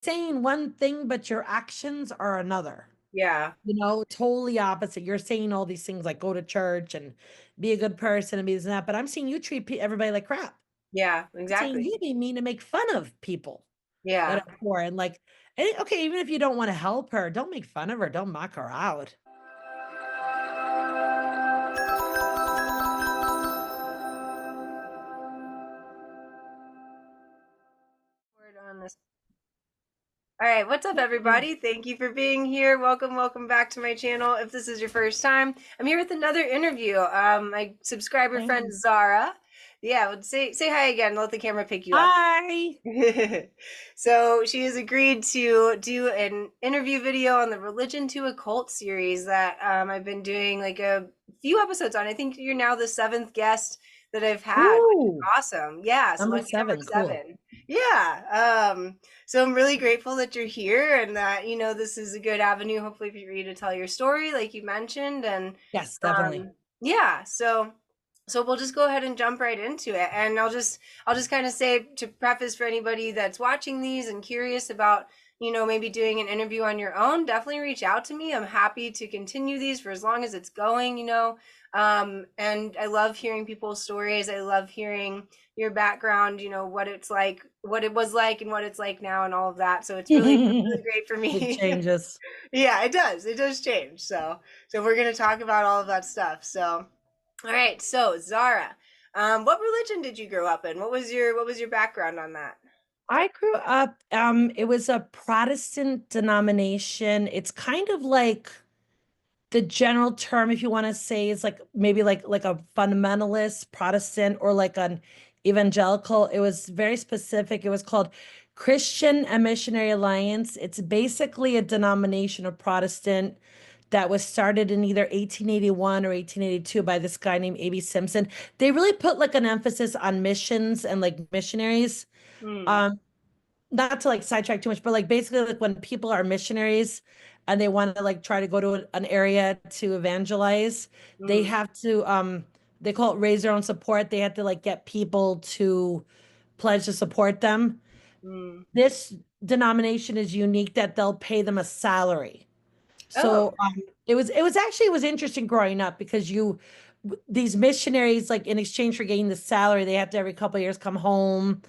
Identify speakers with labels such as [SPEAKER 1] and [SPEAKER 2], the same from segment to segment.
[SPEAKER 1] saying one thing, but your actions are another.
[SPEAKER 2] Yeah.
[SPEAKER 1] Totally opposite. You're saying all these things like go to church and be a good person and be this and that, but I'm seeing you treat everybody like crap.
[SPEAKER 2] Yeah,
[SPEAKER 1] I'm saying
[SPEAKER 2] exactly.
[SPEAKER 1] you be mean to make fun of people that
[SPEAKER 2] Yeah.
[SPEAKER 1] are poor and like, okay, even if you don't want to help her, don't make fun of her, don't mock her out.
[SPEAKER 2] Word on this. All right, what's up, everybody? Thank you for being here. Welcome back to my channel. If this is your first time, I'm here with another interview. My subscriber
[SPEAKER 1] Okay.
[SPEAKER 2] friend Zara. Yeah, say hi again. Let the camera pick you up.
[SPEAKER 1] Hi.
[SPEAKER 2] So she has agreed to do an interview video on the Religion to Occult series that I've been doing like a few episodes on. I think you're now the seventh guest that I've had, which is
[SPEAKER 1] Ooh,
[SPEAKER 2] awesome. Yeah, so
[SPEAKER 1] number
[SPEAKER 2] lucky number
[SPEAKER 1] 7. Cool.
[SPEAKER 2] seven. Yeah. So I'm really grateful that you're here and that, this is a good avenue, hopefully, for you to tell your story, like you mentioned. And
[SPEAKER 1] Yes, definitely.
[SPEAKER 2] yeah, so we'll just go ahead and jump right into it. And I'll just kind of say, to preface, for anybody that's watching these and curious about, maybe doing an interview on your own, definitely reach out to me. I'm happy to continue these for as long as it's going. And I love hearing people's stories. I love hearing your background, what it's like, what it was like, and what it's like now, and all of that. So it's really great for
[SPEAKER 1] It
[SPEAKER 2] me.
[SPEAKER 1] changes.
[SPEAKER 2] Yeah, it does. It does change. So we're gonna talk about all of that stuff. So, all right. So Zara, what religion did you grow up in? What was your background on that?
[SPEAKER 1] I grew up, it was a Protestant denomination. It's kind of like the general term, if you want to say, is like maybe like a fundamentalist Protestant or like an evangelical. It was very specific. It was called Christian and Missionary Alliance. It's basically a denomination of Protestant that was started in either 1881 or 1882 by this guy named A.B. Simpson. They really put like an emphasis on missions and like missionaries.
[SPEAKER 2] Hmm.
[SPEAKER 1] Um, Not to like sidetrack too much, but like basically like when people are missionaries and they want to like try to go to an area to evangelize, they
[SPEAKER 2] Hmm.
[SPEAKER 1] have to they call it raise their own support. They have to like get people to pledge to support them.
[SPEAKER 2] Hmm.
[SPEAKER 1] This denomination is unique that they'll pay them a salary.
[SPEAKER 2] Oh.
[SPEAKER 1] So it was interesting growing up because these missionaries, like in exchange for getting the salary, they have to every couple of years come home,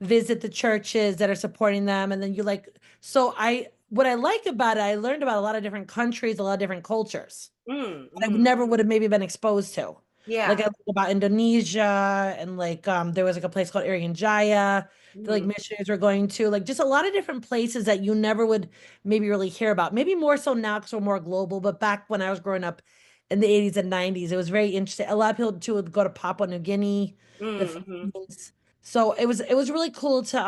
[SPEAKER 1] visit the churches that are supporting them, and then you like. So I what I like about it, I learned about a lot of different countries, a lot of different cultures
[SPEAKER 2] Hmm.
[SPEAKER 1] I
[SPEAKER 2] Hmm.
[SPEAKER 1] never would have maybe been exposed to. Like I
[SPEAKER 2] Yeah.
[SPEAKER 1] learned about Indonesia and like there was like a place called Irian Jaya that like
[SPEAKER 2] Hmm.
[SPEAKER 1] missionaries were going to, like just a lot of different places that you never would maybe really hear about. Maybe more so now because we're more global, but back when I was growing up in the 80s and 90s, it was very interesting. A lot of people too would go to Papua New Guinea, the
[SPEAKER 2] Hmm. Hmm.
[SPEAKER 1] Philippines. So it was really cool to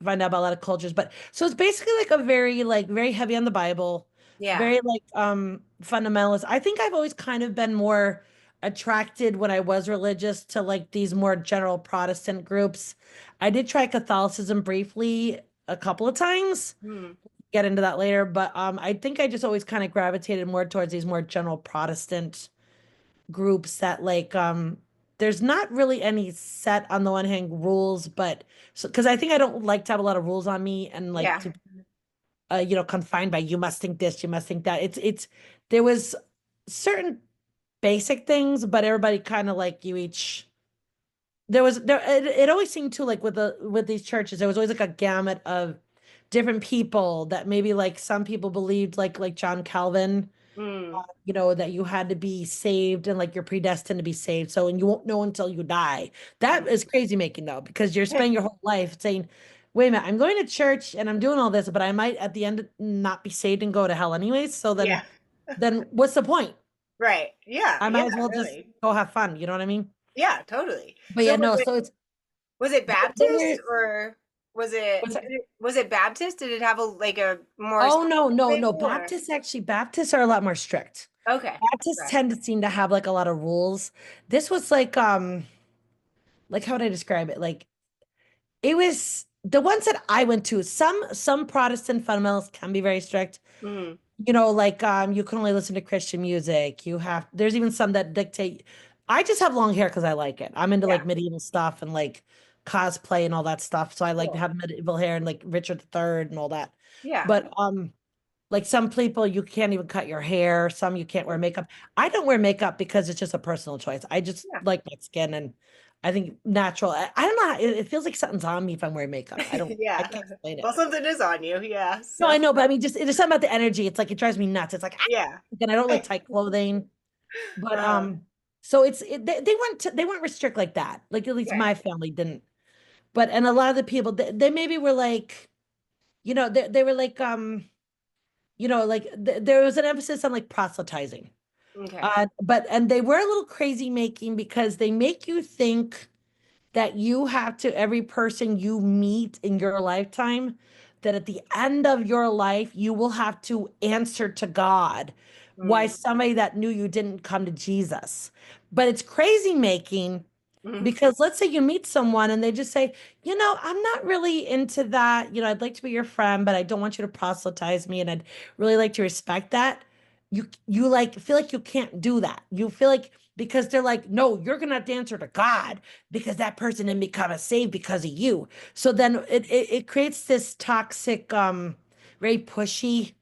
[SPEAKER 1] find out about a lot of cultures. But so it's basically like a very like very heavy on the Bible,
[SPEAKER 2] Yeah.
[SPEAKER 1] very like fundamentalist. I think I've always kind of been more attracted when I was religious to like these more general Protestant groups. I did try Catholicism briefly a couple of times.
[SPEAKER 2] Hmm.
[SPEAKER 1] Get into that later, but I think I just always kind of gravitated more towards these more general Protestant groups that like there's not really any set on the one hand rules, but so because I think I don't like to have a lot of rules on me and like
[SPEAKER 2] Yeah.
[SPEAKER 1] to confined by you must think this, you must think that. It's there was certain basic things, but everybody kind of like you each it always seemed to like with these churches, there was always like a gamut of different people that maybe like some people believed like John Calvin,
[SPEAKER 2] Hmm.
[SPEAKER 1] that you had to be saved and like you're predestined to be saved. So and you won't know until you die. That
[SPEAKER 2] Hmm.
[SPEAKER 1] is crazy making though, because you're spending your whole life saying, wait a minute, I'm going to church and I'm doing all this, but I might at the end not be saved and go to hell anyways. So
[SPEAKER 2] Yeah.
[SPEAKER 1] then what's the point?
[SPEAKER 2] Right. Yeah.
[SPEAKER 1] I
[SPEAKER 2] Yeah.
[SPEAKER 1] might as well just
[SPEAKER 2] Really.
[SPEAKER 1] go have fun. You know what I mean?
[SPEAKER 2] Yeah. Totally.
[SPEAKER 1] But
[SPEAKER 2] So
[SPEAKER 1] yeah,
[SPEAKER 2] was
[SPEAKER 1] no,
[SPEAKER 2] it
[SPEAKER 1] so it's
[SPEAKER 2] was it
[SPEAKER 1] they were
[SPEAKER 2] Baptist, or was it
[SPEAKER 1] what's that?
[SPEAKER 2] was it Baptist? Did it have a more
[SPEAKER 1] Oh no,
[SPEAKER 2] specific
[SPEAKER 1] no, no.
[SPEAKER 2] label, or?
[SPEAKER 1] Baptists are a lot more strict.
[SPEAKER 2] Okay.
[SPEAKER 1] Baptists
[SPEAKER 2] Okay.
[SPEAKER 1] tend to seem to have like a lot of rules. This was like how would I describe it? Like it was the ones that I went to. Some Protestant fundamentalists can be very strict.
[SPEAKER 2] Mm,
[SPEAKER 1] Like you can only listen to Christian music. There's even some that dictate. I just have long hair because I like it. I'm into
[SPEAKER 2] yeah.
[SPEAKER 1] like medieval stuff and like cosplay and all that stuff. So I like to
[SPEAKER 2] Cool.
[SPEAKER 1] have medieval hair and like Richard III and all that.
[SPEAKER 2] Yeah.
[SPEAKER 1] But like some people you can't even cut your hair, some you can't wear makeup. I don't wear makeup because it's just a personal choice. I just
[SPEAKER 2] Yeah.
[SPEAKER 1] like my skin and I think natural. I don't know. It feels like something's on me if I'm wearing makeup. I
[SPEAKER 2] Yeah.
[SPEAKER 1] can't explain
[SPEAKER 2] Well,
[SPEAKER 1] it.
[SPEAKER 2] something is on you. Yeah.
[SPEAKER 1] No,
[SPEAKER 2] So,
[SPEAKER 1] I know, but I mean, just there's something about the energy. It's like it drives me nuts. It's like, ah,
[SPEAKER 2] yeah.
[SPEAKER 1] and I don't like tight clothing. But
[SPEAKER 2] Uh,
[SPEAKER 1] so they weren't restrict like that. Like at least
[SPEAKER 2] okay.
[SPEAKER 1] my family didn't. But and a lot of the people they maybe were like, they were like like there was an emphasis on like proselytizing.
[SPEAKER 2] Okay.
[SPEAKER 1] But and they were a little crazy making because they make you think that you have to every person you meet in your lifetime, that at the end of your life you will have to answer to God why
[SPEAKER 2] Mm.
[SPEAKER 1] somebody that knew you didn't come to Jesus. But it's crazy making
[SPEAKER 2] Mhm.
[SPEAKER 1] because let's say you meet someone and they just say, I'm not really into that. I'd like to be your friend, but I don't want you to proselytize me and I'd really like to respect that. You like feel like you can't do that. You feel like because they're like, no, you're gonna have to answer to God because that person didn't become a saved because of you. So then it creates this toxic, very pushy,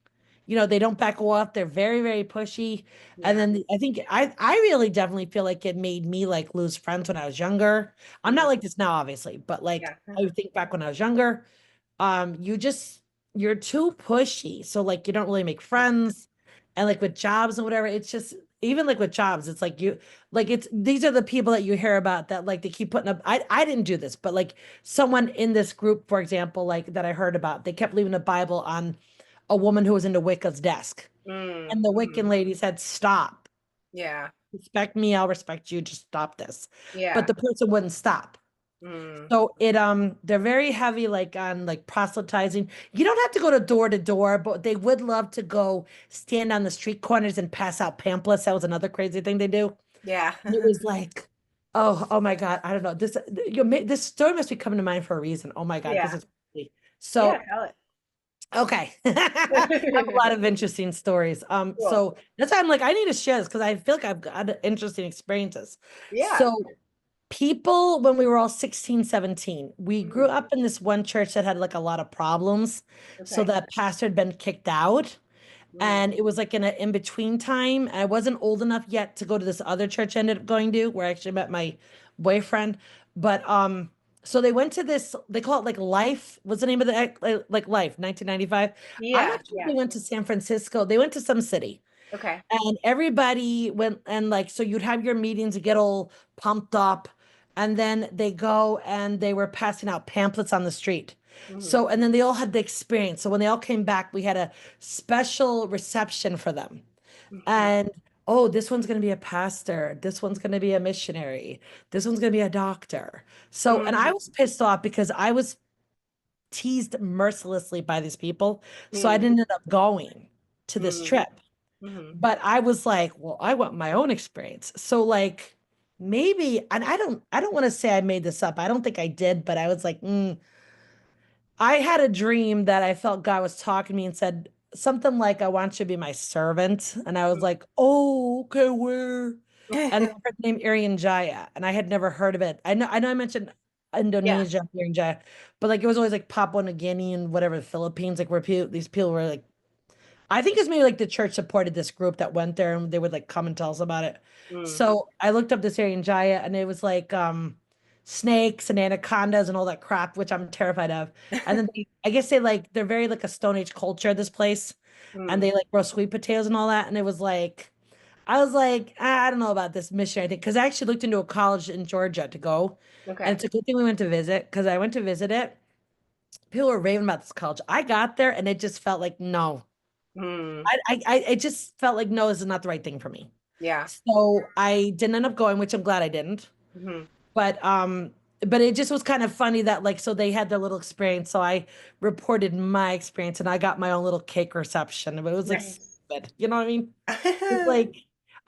[SPEAKER 1] they don't back off. They're very, very pushy. And
[SPEAKER 2] Yeah.
[SPEAKER 1] then I think I really definitely feel like it made me like lose friends when I was younger. I'm not
[SPEAKER 2] Mm.
[SPEAKER 1] like this now, obviously, but like
[SPEAKER 2] Yeah.
[SPEAKER 1] I would think back when I was younger, you just you're too pushy. So like you don't really make friends. And like with jobs and whatever, it's just even like with jobs, it's like it's these are the people that you hear about that like they keep putting up. I didn't do this, but like someone in this group, for example, like that I heard about, they kept leaving a Bible on a woman who was into Wicca's desk.
[SPEAKER 2] Mm.
[SPEAKER 1] And the
[SPEAKER 2] Mhm.
[SPEAKER 1] Wiccan lady said, stop.
[SPEAKER 2] Yeah.
[SPEAKER 1] Respect me, I'll respect you. Just stop this. But
[SPEAKER 2] Yeah.
[SPEAKER 1] the person wouldn't stop.
[SPEAKER 2] Mm.
[SPEAKER 1] So they're very heavy like on like proselytizing. You don't have to go to door, but they would love to go stand on the street corners and pass out pamphlets. That was another crazy thing they do.
[SPEAKER 2] Yeah.
[SPEAKER 1] And it was like, oh my God, I don't know. This story must be coming to mind for a reason. Oh my God, because
[SPEAKER 2] Yeah.
[SPEAKER 1] it's crazy.
[SPEAKER 2] Yeah.
[SPEAKER 1] So
[SPEAKER 2] Tell
[SPEAKER 1] okay. I have a lot
[SPEAKER 2] it.
[SPEAKER 1] of interesting stories.
[SPEAKER 2] Cool.
[SPEAKER 1] So that's why I'm like, I need to share this because I feel like I've got interesting experiences.
[SPEAKER 2] Yeah.
[SPEAKER 1] So people, when we were all 16, 17, we grew
[SPEAKER 2] Mm.
[SPEAKER 1] up in this one church that had like a lot of problems. So
[SPEAKER 2] Okay.
[SPEAKER 1] that pastor had been kicked out.
[SPEAKER 2] Mm.
[SPEAKER 1] And it was like in an in-between time. I wasn't old enough yet to go to this other church I ended up going to, where I actually met my boyfriend. But so they went to this, they call it like Life, was the name of the like Life, 1995. I'm
[SPEAKER 2] Yeah.
[SPEAKER 1] not sure if
[SPEAKER 2] Yeah.
[SPEAKER 1] they went to San Francisco. They went to some city.
[SPEAKER 2] Okay.
[SPEAKER 1] And everybody went and like so you'd have your meetings to get all pumped up. And then they go and they were passing out pamphlets on the street.
[SPEAKER 2] Mm.
[SPEAKER 1] So, and then they all had the experience. So when they all came back, we had a special reception for them.
[SPEAKER 2] Mhm.
[SPEAKER 1] And oh, this one's going to be a pastor. This one's going to be a missionary. This one's going to be a doctor. So, and I
[SPEAKER 2] Mhm.
[SPEAKER 1] was pissed off because I was teased mercilessly by these people. So I
[SPEAKER 2] Mm.
[SPEAKER 1] didn't end up going to this
[SPEAKER 2] Mm.
[SPEAKER 1] trip.
[SPEAKER 2] Mhm.
[SPEAKER 1] But I was like, well, I want my own experience. So like maybe, and I don't want to say I made this up. I don't think I did, but I was like, I had a dream that I felt God was talking to me and said something like, I want you to be my servant. And I was like, oh, okay, where? And I heard the name Irian Jaya, and I had never heard of it. I know I mentioned
[SPEAKER 2] Yeah.
[SPEAKER 1] Indonesia, Irian Jaya, but like it was always like Papua New Guinea and whatever, the Philippines, like where these people were like I think it's maybe like the church supported this group that went there and they would like come and tell us about it.
[SPEAKER 2] Mm.
[SPEAKER 1] So I looked up this Irian Jaya and it was like snakes and anacondas and all that crap, which I'm terrified of. And then I guess they're very like a Stone Age culture, this place. And
[SPEAKER 2] Mm.
[SPEAKER 1] they like grow sweet potatoes and all that. And it was like I was like, I don't know about this missionary thing. Because I actually looked into a college in Georgia to go. And
[SPEAKER 2] Okay.
[SPEAKER 1] it's a good thing we went to visit because I went to visit it. People were raving about this college. I got there and it just felt like no.
[SPEAKER 2] Mm.
[SPEAKER 1] It just felt like no, this is not the right thing for me.
[SPEAKER 2] Yeah.
[SPEAKER 1] So I didn't end up going, which I'm glad I didn't.
[SPEAKER 2] Mhm.
[SPEAKER 1] But it just was kind of funny that like so they had their little experience. So I reported my experience and I got my own little cake reception. But it was like
[SPEAKER 2] Nice.
[SPEAKER 1] stupid. You know what I mean? It's like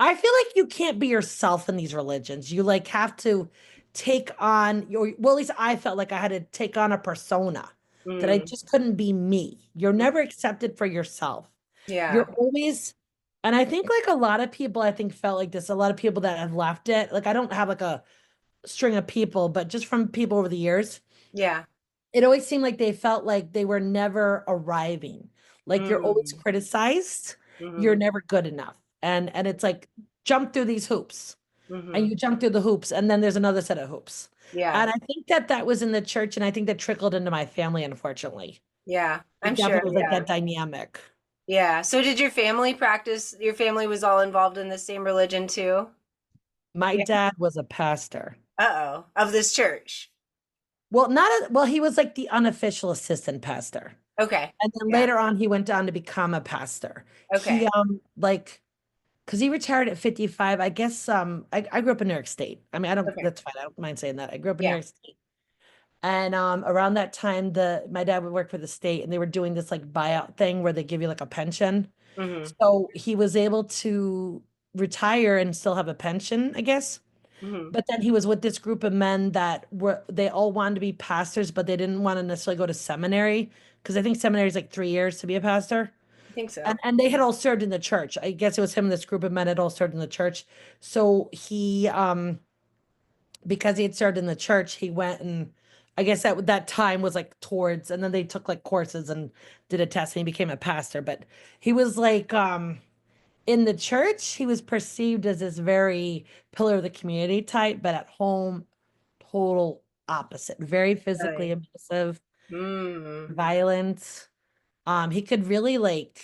[SPEAKER 1] I feel like you can't be yourself in these religions. You like have to take on your well, at least I felt like I had to take on a persona that I
[SPEAKER 2] Mm.
[SPEAKER 1] just couldn't be me. You're never accepted for yourself. You're
[SPEAKER 2] Yeah.
[SPEAKER 1] always, and I think like a lot of people I think felt like this. A lot of people that have left it, like I don't have like a string of people, but just from people over the years,
[SPEAKER 2] Yeah.
[SPEAKER 1] it always seemed like they felt like they were never arriving. Like you're always
[SPEAKER 2] Mm.
[SPEAKER 1] criticized, you're
[SPEAKER 2] Mhm.
[SPEAKER 1] never good enough. And it's like jump through these hoops. And
[SPEAKER 2] Mhm.
[SPEAKER 1] you jump through the hoops and then there's another set of hoops.
[SPEAKER 2] Yeah.
[SPEAKER 1] And I think that that was in the church and I think that trickled into my family unfortunately.
[SPEAKER 2] Yeah. I'm
[SPEAKER 1] It
[SPEAKER 2] sure.
[SPEAKER 1] definitely was like
[SPEAKER 2] Yeah.
[SPEAKER 1] that dynamic.
[SPEAKER 2] Yeah. So did your family practice? Your family was all involved in the same religion too?
[SPEAKER 1] My
[SPEAKER 2] Yeah.
[SPEAKER 1] dad was a pastor.
[SPEAKER 2] Uh-oh. Of this church.
[SPEAKER 1] Well, not a, well, he was like the unofficial assistant pastor.
[SPEAKER 2] Okay.
[SPEAKER 1] And then
[SPEAKER 2] Yeah.
[SPEAKER 1] later on he went on to become a pastor. He
[SPEAKER 2] Okay.
[SPEAKER 1] like because he retired at 55. I guess I grew up in New York State. I mean, I don't
[SPEAKER 2] Okay.
[SPEAKER 1] that's fine. I don't mind saying that. I grew up in New
[SPEAKER 2] Yeah.
[SPEAKER 1] York State. And around that time the my dad would work for the state and they were doing this like buyout thing where they give you like a pension.
[SPEAKER 2] Mhm.
[SPEAKER 1] So he was able to retire and still have a pension, I guess.
[SPEAKER 2] Mhm.
[SPEAKER 1] But then he was with this group of men that were they all wanted to be pastors, but they didn't want to necessarily go to seminary because I think seminary is like 3 years to be a pastor.
[SPEAKER 2] I think
[SPEAKER 1] And
[SPEAKER 2] so.
[SPEAKER 1] they had all served in the church. I guess it was him and this group of men had all served in the church. So he because he had served in the church, he went and I guess that time was like towards and then they took like courses and did a test and he became a pastor. But he was like in the church, he was perceived as this very pillar of the community type, but at home, total opposite. Very physically
[SPEAKER 2] Really.
[SPEAKER 1] abusive,
[SPEAKER 2] Mm.
[SPEAKER 1] violent. He could really like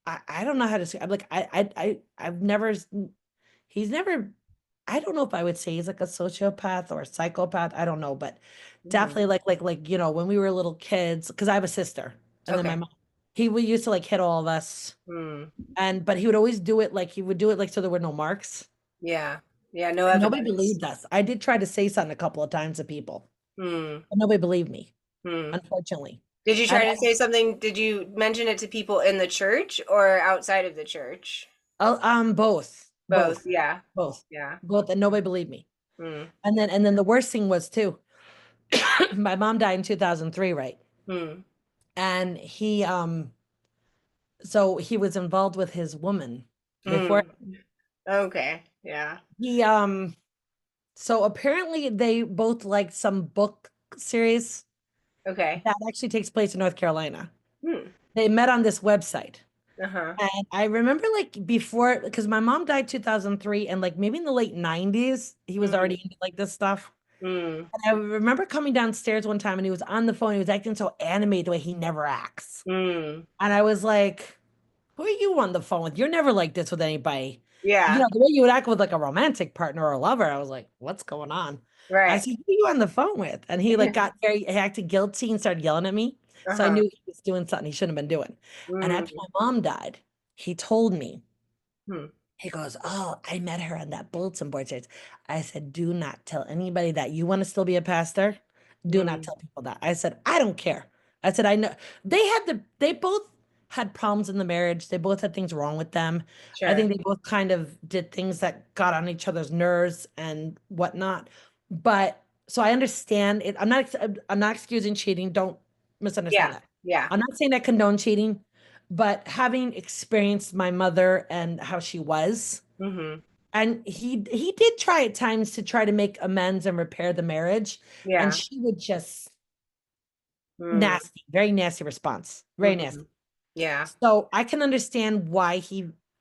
[SPEAKER 1] I don't know how to say. I'm like I've never he's never I don't know if I would say he's like a sociopath or a psychopath. I don't know, but
[SPEAKER 2] Mhm.
[SPEAKER 1] definitely like when we were little kids, because I have a sister and then my
[SPEAKER 2] Okay.
[SPEAKER 1] mom, he would used to like hit all of us.
[SPEAKER 2] Mm.
[SPEAKER 1] And but he would always do it like he would do it like so there were no marks.
[SPEAKER 2] Yeah. Yeah. No
[SPEAKER 1] And nobody
[SPEAKER 2] evidence.
[SPEAKER 1] believed us. I did try to say something a couple of times to people,
[SPEAKER 2] Hmm.
[SPEAKER 1] but nobody believed me,
[SPEAKER 2] Hmm.
[SPEAKER 1] unfortunately.
[SPEAKER 2] Did you
[SPEAKER 1] And
[SPEAKER 2] try to say something? Did you mention it to people in the church or outside of the church?
[SPEAKER 1] both,
[SPEAKER 2] Both.
[SPEAKER 1] both,
[SPEAKER 2] Yeah.
[SPEAKER 1] both,
[SPEAKER 2] Yeah.
[SPEAKER 1] both, and nobody believed me.
[SPEAKER 2] Hmm.
[SPEAKER 1] And then the worst thing was too, my mom died in 2003, right?
[SPEAKER 2] Hmm.
[SPEAKER 1] And so he was involved with his woman before
[SPEAKER 2] Hmm. Okay. Yeah.
[SPEAKER 1] he so apparently they both liked some book series
[SPEAKER 2] Okay.
[SPEAKER 1] that actually takes place in North Carolina.
[SPEAKER 2] Hmm.
[SPEAKER 1] They met on this website.
[SPEAKER 2] Uh-huh.
[SPEAKER 1] And I remember like before, because my mom died 2003, and like maybe in the late 90s, he was
[SPEAKER 2] Hmm.
[SPEAKER 1] already into like this stuff.
[SPEAKER 2] Hmm.
[SPEAKER 1] And I remember coming downstairs one time and he was on the phone. He was acting so animated the way he never acts.
[SPEAKER 2] Hmm.
[SPEAKER 1] And I was like, who are you on the phone with? You're never like this with anybody.
[SPEAKER 2] Yeah.
[SPEAKER 1] The way you would act with like a romantic partner or a lover. I was like, what's going on? I
[SPEAKER 2] Right.
[SPEAKER 1] said, who are you on the phone with? And he like got he acted guilty and started yelling at me. So I
[SPEAKER 2] Uh-huh.
[SPEAKER 1] knew he was doing something he shouldn't have been doing. And after
[SPEAKER 2] Hmm.
[SPEAKER 1] my mom died, he told me,
[SPEAKER 2] Hmm.
[SPEAKER 1] he goes, oh, I met her on that bulletin board series. I said, do not tell anybody that. You want to still be a pastor? Do not
[SPEAKER 2] Hmm.
[SPEAKER 1] tell people that. I said, I don't care. I said, I know they both had problems in the marriage. They both had things wrong with them. I
[SPEAKER 2] Sure.
[SPEAKER 1] think they both kind of did things that got on each other's nerves and whatnot. But so I understand it. I'm not excusing cheating. Don't misunderstand
[SPEAKER 2] Yeah.
[SPEAKER 1] that.
[SPEAKER 2] Yeah.
[SPEAKER 1] I'm not saying I condone cheating, but having experienced my mother and how she was,
[SPEAKER 2] Hmm.
[SPEAKER 1] and he did try at times to try to make amends and repair the marriage, and
[SPEAKER 2] Yeah.
[SPEAKER 1] she would just
[SPEAKER 2] Hmm.
[SPEAKER 1] nasty, very nasty response, very
[SPEAKER 2] Hmm.
[SPEAKER 1] nasty.
[SPEAKER 2] Yeah.
[SPEAKER 1] So I can understand why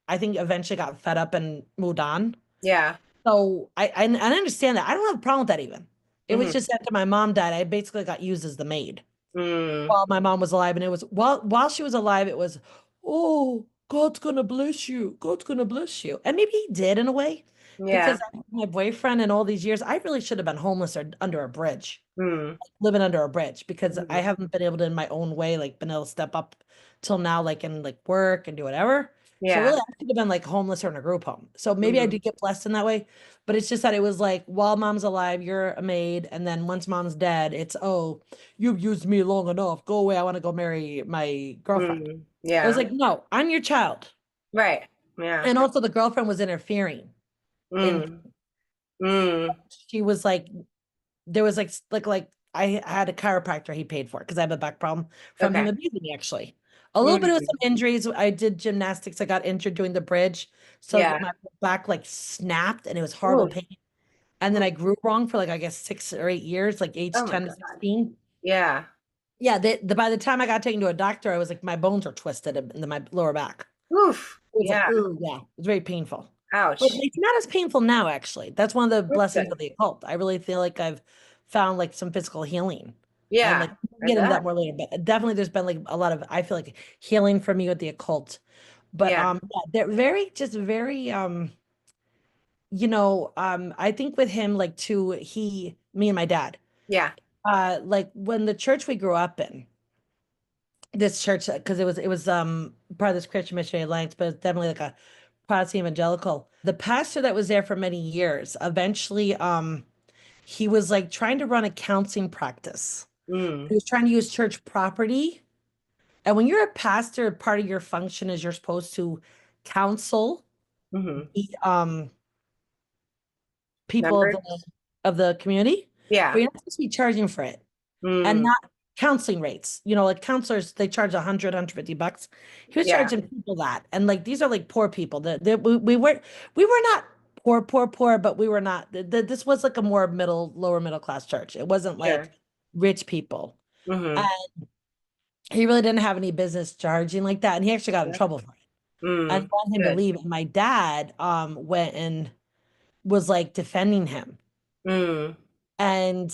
[SPEAKER 1] I think eventually got fed up and moved on.
[SPEAKER 2] Yeah.
[SPEAKER 1] So I understand that. I don't have a problem with that even. It was
[SPEAKER 2] Hmm.
[SPEAKER 1] just after my mom died, I basically got used as the maid
[SPEAKER 2] Hmm.
[SPEAKER 1] while my mom was alive. And it was while she was alive, it was, oh, God's gonna bless you. God's gonna bless you. And maybe he did in a way, because
[SPEAKER 2] Yeah.
[SPEAKER 1] my boyfriend and all these years, I really should have been homeless or under a bridge,
[SPEAKER 2] Hmm.
[SPEAKER 1] living under a bridge, because I
[SPEAKER 2] Hmm.
[SPEAKER 1] haven't been able to in my own way, like been able to step up till now, like in like work and do whatever. So
[SPEAKER 2] Yeah.
[SPEAKER 1] really, I could have been like homeless or in a group home. So maybe I
[SPEAKER 2] Hmm.
[SPEAKER 1] did get blessed in that way, but it's just that it was like while mom's alive, you're a maid, and then once mom's dead, it's oh, you've used me long enough. Go away. I want to go marry my girlfriend.
[SPEAKER 2] Hmm.
[SPEAKER 1] It was
[SPEAKER 2] Yeah.
[SPEAKER 1] like, no, I'm your child.
[SPEAKER 2] Right. Yeah.
[SPEAKER 1] And also the girlfriend was interfering in
[SPEAKER 2] Mm. Mm.
[SPEAKER 1] she was like there was like I had a chiropractor he paid for because I have a back problem from him
[SPEAKER 2] Okay.
[SPEAKER 1] abusing me actually. A little bit with
[SPEAKER 2] Mm.
[SPEAKER 1] some injuries. I did gymnastics. I got injured doing the bridge. So
[SPEAKER 2] Yeah.
[SPEAKER 1] my back like snapped and it was horrible
[SPEAKER 2] Ooh.
[SPEAKER 1] pain. And then
[SPEAKER 2] Mm.
[SPEAKER 1] I grew wrong for like, I guess 6 or 8 years, like age
[SPEAKER 2] Oh my
[SPEAKER 1] 10 to
[SPEAKER 2] God.
[SPEAKER 1] 16.
[SPEAKER 2] Yeah.
[SPEAKER 1] Yeah, by the time I got taken to a doctor, I was like, my bones are twisted in my lower back.
[SPEAKER 2] Oof.
[SPEAKER 1] It was like,
[SPEAKER 2] Yeah.
[SPEAKER 1] ooh, yeah, it was very painful. But
[SPEAKER 2] Ouch.
[SPEAKER 1] it's not as painful now, actually. That's one of the
[SPEAKER 2] That's
[SPEAKER 1] blessings
[SPEAKER 2] good.
[SPEAKER 1] of the occult. I really feel like I've found like some physical healing. And like
[SPEAKER 2] Yeah.
[SPEAKER 1] we'll
[SPEAKER 2] I
[SPEAKER 1] get into
[SPEAKER 2] bet.
[SPEAKER 1] that more later, but definitely there's been like a lot of, I feel like, healing for me with the occult. But
[SPEAKER 2] Yeah.
[SPEAKER 1] yeah, they're very just very I think with him like too, me and my dad,
[SPEAKER 2] Yeah.
[SPEAKER 1] like when the church we grew up in, this church, because it was part of this Christian Missionary Alliance, but it's definitely like a Protestant evangelical. The pastor that was there for many years, eventually he was like trying to run a counseling practice.
[SPEAKER 2] Mm.
[SPEAKER 1] He was trying to use church property. And when you're a pastor, part of your function is you're supposed to counsel
[SPEAKER 2] Mm-hmm.
[SPEAKER 1] the people of the
[SPEAKER 2] Members?
[SPEAKER 1] community, but
[SPEAKER 2] Yeah.
[SPEAKER 1] you're not supposed to be charging for it. And
[SPEAKER 2] Mm.
[SPEAKER 1] not counseling rates. Like counselors, they charge 100, $150. He was
[SPEAKER 2] Yeah.
[SPEAKER 1] charging people that. And like these are like poor people. We were not poor, poor, poor, but we were not this was like a more lower middle class church. It wasn't like
[SPEAKER 2] Sure.
[SPEAKER 1] rich people. And
[SPEAKER 2] Mm-hmm.
[SPEAKER 1] he really didn't have any business charging like that. And he actually got in
[SPEAKER 2] Yeah.
[SPEAKER 1] trouble for it. And
[SPEAKER 2] Mm.
[SPEAKER 1] wanted him to
[SPEAKER 2] Good.
[SPEAKER 1] leave. And my dad went and was like defending him.
[SPEAKER 2] Mm.
[SPEAKER 1] And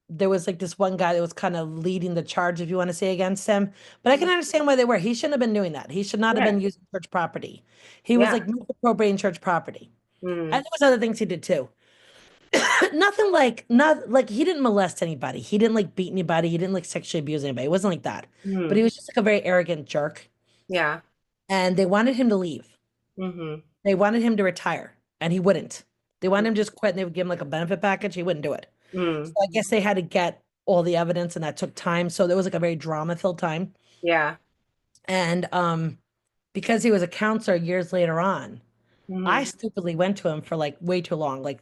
[SPEAKER 1] there was like this one guy that was kind of leading the charge, if you want to say, against him. But I can understand why they were. He shouldn't have been doing that. He should not have
[SPEAKER 2] Right.
[SPEAKER 1] been using church property. He was
[SPEAKER 2] Yeah.
[SPEAKER 1] like misappropriating church property.
[SPEAKER 2] Mm.
[SPEAKER 1] And there was other things he did too. Nothing like not like he didn't molest anybody. He didn't like beat anybody. He didn't like sexually abuse anybody. It wasn't like that. But he
[SPEAKER 2] Mm.
[SPEAKER 1] was just like a very arrogant jerk.
[SPEAKER 2] Yeah.
[SPEAKER 1] And they wanted him to leave.
[SPEAKER 2] Mm-hmm.
[SPEAKER 1] They wanted him to retire, and he wouldn't. They wanted him to just quit, and they would give him like a benefit package. He wouldn't do it. So
[SPEAKER 2] Mm.
[SPEAKER 1] I guess they had to get all the evidence, and that took time. So there was like a very drama-filled time.
[SPEAKER 2] Yeah.
[SPEAKER 1] And because he was a counselor years later on, I
[SPEAKER 2] Mm-hmm.
[SPEAKER 1] stupidly went to him for like way too long, like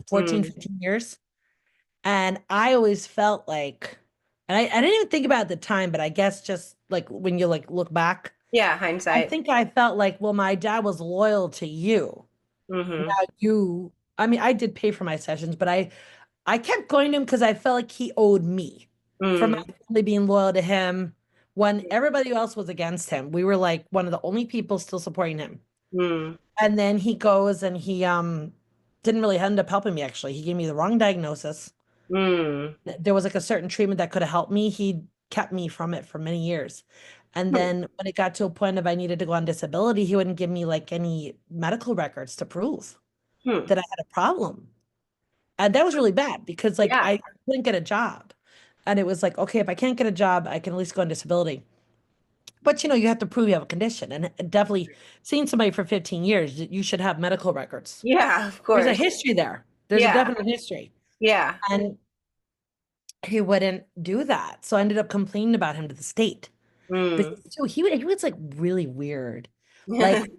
[SPEAKER 1] 14,
[SPEAKER 2] Mm.
[SPEAKER 1] 15 years. And I always felt like, and I didn't even think about it at the time, but I guess just like when you like look back,
[SPEAKER 2] Yeah.
[SPEAKER 1] I
[SPEAKER 2] Hindsight.
[SPEAKER 1] think I felt like, well, my dad was loyal to you.
[SPEAKER 2] Mm-hmm.
[SPEAKER 1] Now I mean, I did pay for my sessions, but I kept going to him because I felt like he owed me for my
[SPEAKER 2] Mm.
[SPEAKER 1] family being loyal to him when everybody else was against him. We were like one of the only people still supporting him.
[SPEAKER 2] Mm.
[SPEAKER 1] And then he goes and he didn't really end up helping me actually. He gave me the wrong diagnosis.
[SPEAKER 2] Mm.
[SPEAKER 1] There was like a certain treatment that could have helped me. He kept me from it for many years. And
[SPEAKER 2] Hmm.
[SPEAKER 1] then when it got to a point of I needed to go on disability, he wouldn't give me like any medical records to prove
[SPEAKER 2] Hmm.
[SPEAKER 1] that I had a problem. And that was really bad because like
[SPEAKER 2] Yeah.
[SPEAKER 1] I couldn't get a job. And it was like, okay, if I can't get a job, I can at least go on disability. But you have to prove you have a condition. And definitely seeing somebody for 15 years, you should have medical records.
[SPEAKER 2] Yeah. Of
[SPEAKER 1] There's a
[SPEAKER 2] course.
[SPEAKER 1] history there. There's a
[SPEAKER 2] Yeah.
[SPEAKER 1] definite history.
[SPEAKER 2] Yeah.
[SPEAKER 1] And he wouldn't do that. So I ended up complaining about him to the state.
[SPEAKER 2] Mm.
[SPEAKER 1] Because too, he was like really weird. Like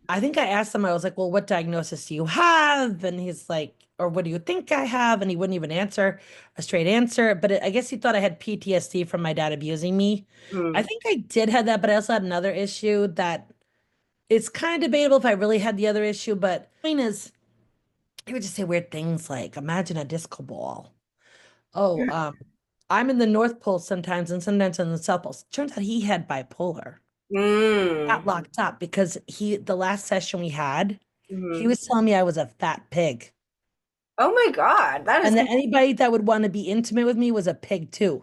[SPEAKER 1] I think I asked him, I was like, well, what diagnosis do you have? And he's like, or what do you think I have? And he wouldn't even answer a straight answer. But I guess he thought I had PTSD from my dad abusing me. I
[SPEAKER 2] Mm.
[SPEAKER 1] think I did have that, but I also had another issue that it's kind of debatable if I really had the other issue. But the point is, he would just say weird things like, imagine a disco ball. Oh, I'm in the North Pole sometimes and sometimes in the South Pole. Turns out he had bipolar. Got
[SPEAKER 2] Mm.
[SPEAKER 1] locked up because the last session we had, he
[SPEAKER 2] Mm.
[SPEAKER 1] was telling me I was a fat pig.
[SPEAKER 2] Oh my God. That is
[SPEAKER 1] And that anybody that would want to be intimate with me was a pig too.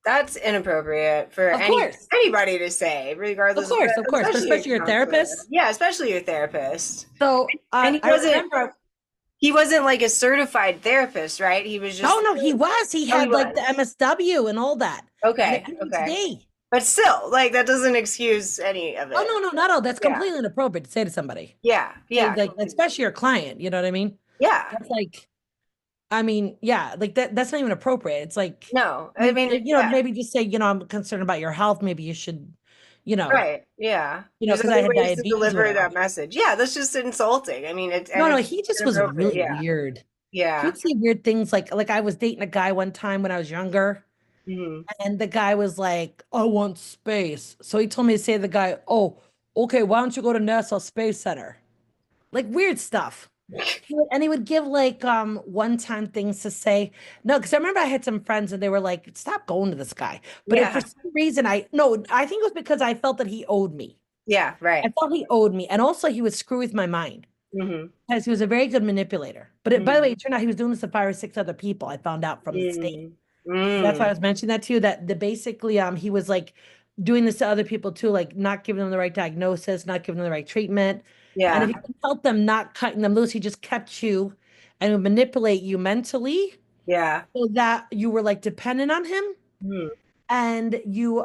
[SPEAKER 2] that's inappropriate for
[SPEAKER 1] Of course.
[SPEAKER 2] anybody to say,
[SPEAKER 1] Of
[SPEAKER 2] regardless of
[SPEAKER 1] course, of course. But
[SPEAKER 2] especially a
[SPEAKER 1] especially your
[SPEAKER 2] counselor.
[SPEAKER 1] therapist.
[SPEAKER 2] Yeah, especially your therapist.
[SPEAKER 1] So
[SPEAKER 2] And
[SPEAKER 1] I remember,
[SPEAKER 2] he wasn't like a certified therapist, right? He was
[SPEAKER 1] no,
[SPEAKER 2] just
[SPEAKER 1] no, he was. He
[SPEAKER 2] oh, he
[SPEAKER 1] had like the
[SPEAKER 2] was.
[SPEAKER 1] MSW and all that. And it
[SPEAKER 2] Okay,
[SPEAKER 1] ended
[SPEAKER 2] okay.
[SPEAKER 1] today.
[SPEAKER 2] But still, like that doesn't excuse any of
[SPEAKER 1] Oh,
[SPEAKER 2] it.
[SPEAKER 1] no, no, not all. That's
[SPEAKER 2] Yeah.
[SPEAKER 1] completely inappropriate to say to somebody.
[SPEAKER 2] Yeah. Yeah.
[SPEAKER 1] Like, especially your client, you know what I mean?
[SPEAKER 2] Yeah.
[SPEAKER 1] That's like, I mean, yeah, like that's not even appropriate. It's like,
[SPEAKER 2] No. I mean, yeah.
[SPEAKER 1] maybe just say, I'm concerned about your health. Maybe you should, you know,
[SPEAKER 2] Right. Yeah. There's
[SPEAKER 1] because I
[SPEAKER 2] other
[SPEAKER 1] had
[SPEAKER 2] ways to
[SPEAKER 1] diabetes or
[SPEAKER 2] deliver
[SPEAKER 1] whatever.
[SPEAKER 2] that message. Yeah, that's just insulting. I mean,
[SPEAKER 1] No, no,
[SPEAKER 2] it's
[SPEAKER 1] he just was
[SPEAKER 2] inappropriate.
[SPEAKER 1] really
[SPEAKER 2] Yeah.
[SPEAKER 1] weird. He
[SPEAKER 2] Yeah.
[SPEAKER 1] would say weird things like I was dating a guy one time when I was younger,
[SPEAKER 2] Hmm.
[SPEAKER 1] and the guy was like, I want space. So he told me to say to the guy, oh, okay, why don't you go to NASA Space Center? Like weird stuff. And he would give like one-time things to say. No, because I remember I had some friends and they were like, stop going to this guy. But if for
[SPEAKER 2] Yeah.
[SPEAKER 1] some reason no, I think it was because I felt that he owed me.
[SPEAKER 2] Yeah.
[SPEAKER 1] I
[SPEAKER 2] Right.
[SPEAKER 1] felt he owed me. And also he would screw with my mind
[SPEAKER 2] Mm-hmm.
[SPEAKER 1] because he was a very good manipulator. But by the
[SPEAKER 2] Mm.
[SPEAKER 1] way, it turned out he was doing this to 5 or 6 other people. I found out from the state.
[SPEAKER 2] Mm.
[SPEAKER 1] That's why I
[SPEAKER 2] Mm.
[SPEAKER 1] was mentioning that to you, that the basically he was like doing this to other people too, like not giving them the right diagnosis, not giving them the right treatment. And if
[SPEAKER 2] Yeah.
[SPEAKER 1] you can help them not cutting them loose, he just kept you and would manipulate you mentally
[SPEAKER 2] Yeah.
[SPEAKER 1] so that you were like dependent on him
[SPEAKER 2] Mm.
[SPEAKER 1] and you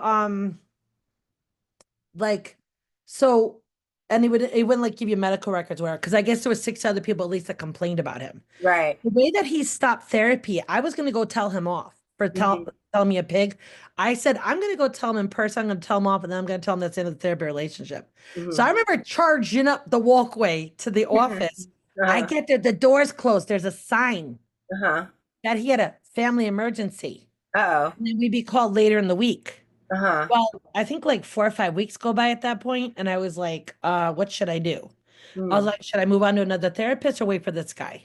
[SPEAKER 1] like so and he wouldn't like give you medical records where because I guess there was 6 other people at least that complained about him.
[SPEAKER 2] Right.
[SPEAKER 1] The way that he stopped therapy, I was going to go tell him off for
[SPEAKER 2] Mm-hmm.
[SPEAKER 1] telling me a pig. I said, I'm going to go tell him in person. I'm going to tell him off, and then I'm going to tell him that's the end of the therapy relationship. So I
[SPEAKER 2] Mm-hmm.
[SPEAKER 1] remember charging up the walkway to the office. I
[SPEAKER 2] Uh-huh.
[SPEAKER 1] get there, the door's closed. There's a sign
[SPEAKER 2] Uh-huh.
[SPEAKER 1] that he had a family emergency.
[SPEAKER 2] Uh-oh.
[SPEAKER 1] And then we'd be called later in the week.
[SPEAKER 2] Uh-huh.
[SPEAKER 1] Well, I think like 4 or 5 weeks go by at that point, and I was like, what should I do? I was
[SPEAKER 2] Mm.
[SPEAKER 1] like, should I move on to another therapist or wait for this guy?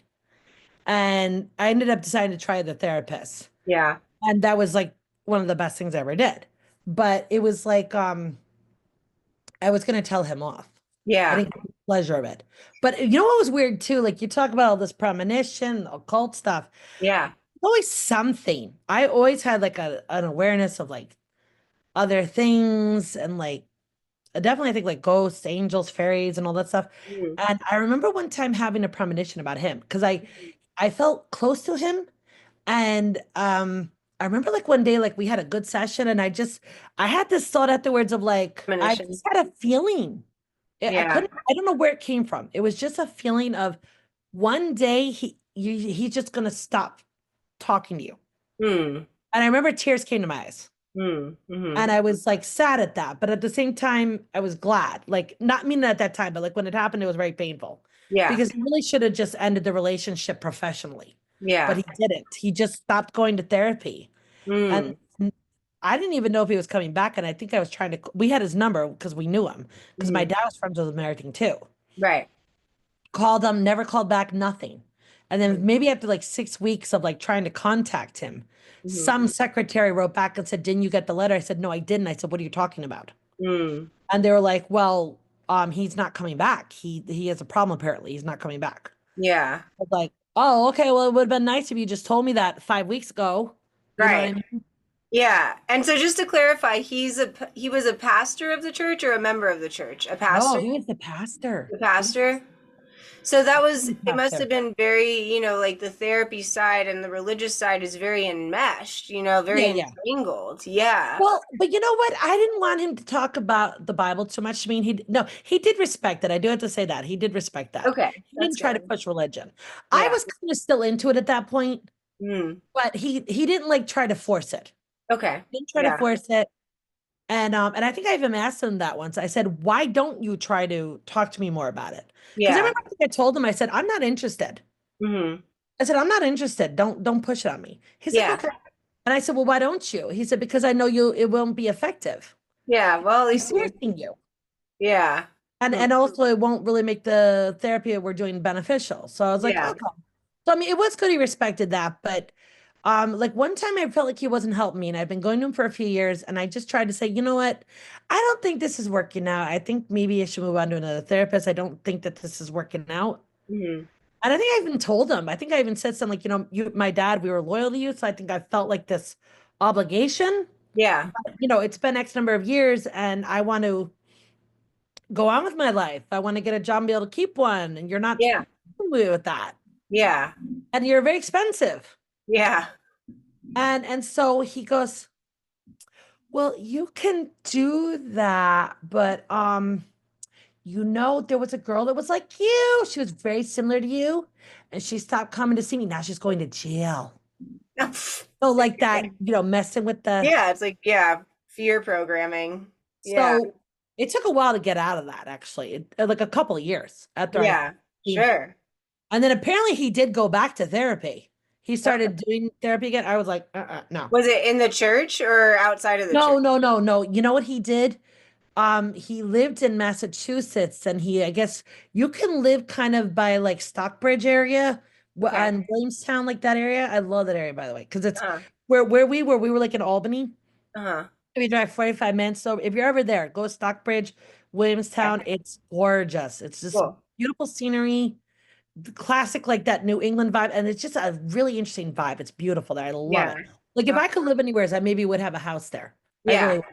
[SPEAKER 1] And I ended up deciding to try the therapist.
[SPEAKER 2] Yeah.
[SPEAKER 1] And that was like one of the best things I ever did. But it was like I was gonna tell him off. I
[SPEAKER 2] Yeah.
[SPEAKER 1] didn't get the pleasure of it. But you know what was weird too? Like you talk about all this premonition, occult stuff.
[SPEAKER 2] Yeah.
[SPEAKER 1] Always something. I always had like an awareness of like other things and like definitely I think like ghosts, angels, fairies, and all that stuff.
[SPEAKER 2] Mm.
[SPEAKER 1] And I remember one time having a premonition about him because I felt close to him. And I remember like one day, like we had a good session, and I had this thought afterwards of like, I
[SPEAKER 2] Premonition.
[SPEAKER 1] just had a feeling.
[SPEAKER 2] Yeah.
[SPEAKER 1] I don't know where it came from. It was just a feeling of one day he's just gonna stop talking to you.
[SPEAKER 2] Mm.
[SPEAKER 1] And I remember tears came to my eyes.
[SPEAKER 2] Mm. Mm-hmm.
[SPEAKER 1] And I was like sad at that, but at the same time, I was glad. Like, not meaning at that time, but like when it happened, it was very painful
[SPEAKER 2] Yeah.
[SPEAKER 1] because he really should have just ended the relationship professionally, but
[SPEAKER 2] Yeah.
[SPEAKER 1] he didn't. He just stopped going to therapy. And
[SPEAKER 2] Mm.
[SPEAKER 1] I didn't even know if he was coming back. And I think I was trying to, we had his number because we knew him because my
[SPEAKER 2] Mm.
[SPEAKER 1] dad was friends with American too.
[SPEAKER 2] Right.
[SPEAKER 1] Called him, never called back, nothing. And then maybe after like 6 weeks of like trying to contact him,
[SPEAKER 2] Mm-hmm.
[SPEAKER 1] some secretary wrote back and said, "Didn't you get the letter?" I said, "No, I didn't." I said, "What are you talking about?"
[SPEAKER 2] Mm.
[SPEAKER 1] And they were like, "Well, he's not coming back. He has a problem apparently. He's not coming back."
[SPEAKER 2] Yeah.
[SPEAKER 1] I was like, "Oh, okay. Well, it would have been nice if you just told me that 5 weeks ago." You know what I
[SPEAKER 2] Right.
[SPEAKER 1] mean?
[SPEAKER 2] Yeah. And so just to clarify, he was a pastor of the church or a member of the church? A
[SPEAKER 1] No,
[SPEAKER 2] pastor?
[SPEAKER 1] he was the pastor.
[SPEAKER 2] The pastor? So that was,
[SPEAKER 1] The
[SPEAKER 2] it must
[SPEAKER 1] pastor.
[SPEAKER 2] have been very, like the therapy side and the religious side is very enmeshed,
[SPEAKER 1] Yeah,
[SPEAKER 2] very
[SPEAKER 1] yeah.
[SPEAKER 2] entangled. Yeah.
[SPEAKER 1] Well, but you know what? I didn't want him to talk about the Bible too much. I mean, no, he did respect it. I do have to say that. He did respect that.
[SPEAKER 2] Okay.
[SPEAKER 1] He
[SPEAKER 2] That's
[SPEAKER 1] didn't try to
[SPEAKER 2] good.
[SPEAKER 1] push religion. I
[SPEAKER 2] Yeah.
[SPEAKER 1] was kind of still into it at that point,
[SPEAKER 2] Mm.
[SPEAKER 1] but he didn't like try to force it.
[SPEAKER 2] Okay.
[SPEAKER 1] He didn't try to
[SPEAKER 2] Yeah.
[SPEAKER 1] force it. And I think I even asked him that once. I said, "Why don't you try to talk to me more about it?" Because I
[SPEAKER 2] Yeah.
[SPEAKER 1] remember I think I told him, I said, "I'm not interested."
[SPEAKER 2] Hmm.
[SPEAKER 1] I said, "I'm not interested. Don't push it on me." He's like,
[SPEAKER 2] Yeah.
[SPEAKER 1] "Okay." And I said, "Well, why don't you?" He said, "Because I know it won't be effective.
[SPEAKER 2] Yeah. Well, at
[SPEAKER 1] I'm
[SPEAKER 2] least you,
[SPEAKER 1] forcing you.
[SPEAKER 2] yeah.
[SPEAKER 1] And
[SPEAKER 2] Hmm.
[SPEAKER 1] and also it won't really make the therapy that we're doing beneficial." So I was like,
[SPEAKER 2] Yeah.
[SPEAKER 1] "Okay." So I mean, it was good he respected that, but like one time I felt like he wasn't helping me, and I've been going to him for a few years, and I just tried to say, you know what? I don't think this is working out. I think maybe I should move on to another therapist. I don't think that this is working out.
[SPEAKER 2] Hmm.
[SPEAKER 1] And I think I even told him, I think I even said something like, my dad, we were loyal to you, so I think I felt like this obligation.
[SPEAKER 2] Yeah.
[SPEAKER 1] It's been X number of years, and I want to go on with my life. I want to get a job and be able to keep one, and you're not
[SPEAKER 2] Yeah.
[SPEAKER 1] helping me with that.
[SPEAKER 2] Yeah.
[SPEAKER 1] And you're very expensive.
[SPEAKER 2] Yeah.
[SPEAKER 1] And so he goes, "Well, you can do that, but there was a girl that was like you. She was very similar to you, and she stopped coming to see me. Now she's going to jail." So like that, messing with the
[SPEAKER 2] Yeah. It's like, yeah, fear programming. Yeah.
[SPEAKER 1] so it took a while to get out of that actually. Like a couple of years after I
[SPEAKER 2] Yeah. Sure.
[SPEAKER 1] and then apparently he did go back to therapy. He started doing therapy again. I was like, no.
[SPEAKER 2] Was it in the church or outside of the church?
[SPEAKER 1] No, no, no, no. You know what he did? He lived in Massachusetts, and I guess you can live kind of by like Stockbridge area,
[SPEAKER 2] Okay.
[SPEAKER 1] and Williamstown, like that area. I love that area, by the way, because it's
[SPEAKER 2] Uh-huh.
[SPEAKER 1] where we were like in Albany.
[SPEAKER 2] Uh-huh.
[SPEAKER 1] We drive 45 minutes. So if you're ever there, go to Stockbridge,
[SPEAKER 2] Okay.
[SPEAKER 1] Williamstown. It's gorgeous. It's just
[SPEAKER 2] Cool.
[SPEAKER 1] beautiful scenery, the classic like that New England vibe, and it's just a really interesting vibe. It's beautiful there. I love
[SPEAKER 2] Yeah.
[SPEAKER 1] it. Like if
[SPEAKER 2] Uh,
[SPEAKER 1] I could live anywhere, I maybe would have a house there. I
[SPEAKER 2] yeah.
[SPEAKER 1] really would.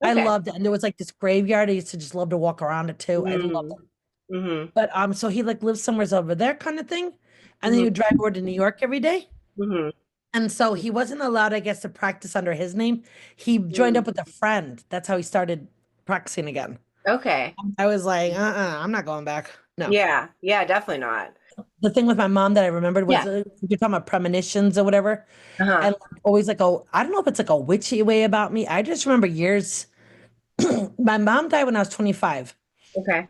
[SPEAKER 1] I
[SPEAKER 2] Okay.
[SPEAKER 1] loved it. And there was like this graveyard. I used to just love to walk around it too. I loved
[SPEAKER 2] Mm.
[SPEAKER 1] it.
[SPEAKER 2] Mm-hmm.
[SPEAKER 1] But so he like lives somewhere over there kind of thing. And then
[SPEAKER 2] Mm-hmm.
[SPEAKER 1] he would drive over to New York every day.
[SPEAKER 2] Mm-hmm.
[SPEAKER 1] And so he wasn't allowed, I guess, to practice under his name. He joined
[SPEAKER 2] Mm.
[SPEAKER 1] up with a friend. That's how he started practicing again.
[SPEAKER 2] Okay.
[SPEAKER 1] I was like, I'm not going back. No.
[SPEAKER 2] Yeah. Yeah, definitely not.
[SPEAKER 1] The thing with my mom that I remembered was
[SPEAKER 2] Yeah.
[SPEAKER 1] you're talking about premonitions or whatever.
[SPEAKER 2] Uh-huh.
[SPEAKER 1] And like, always like, I don't know if it's like a witchy way about me. I just remember years. My mom died when I was 25.
[SPEAKER 2] Okay.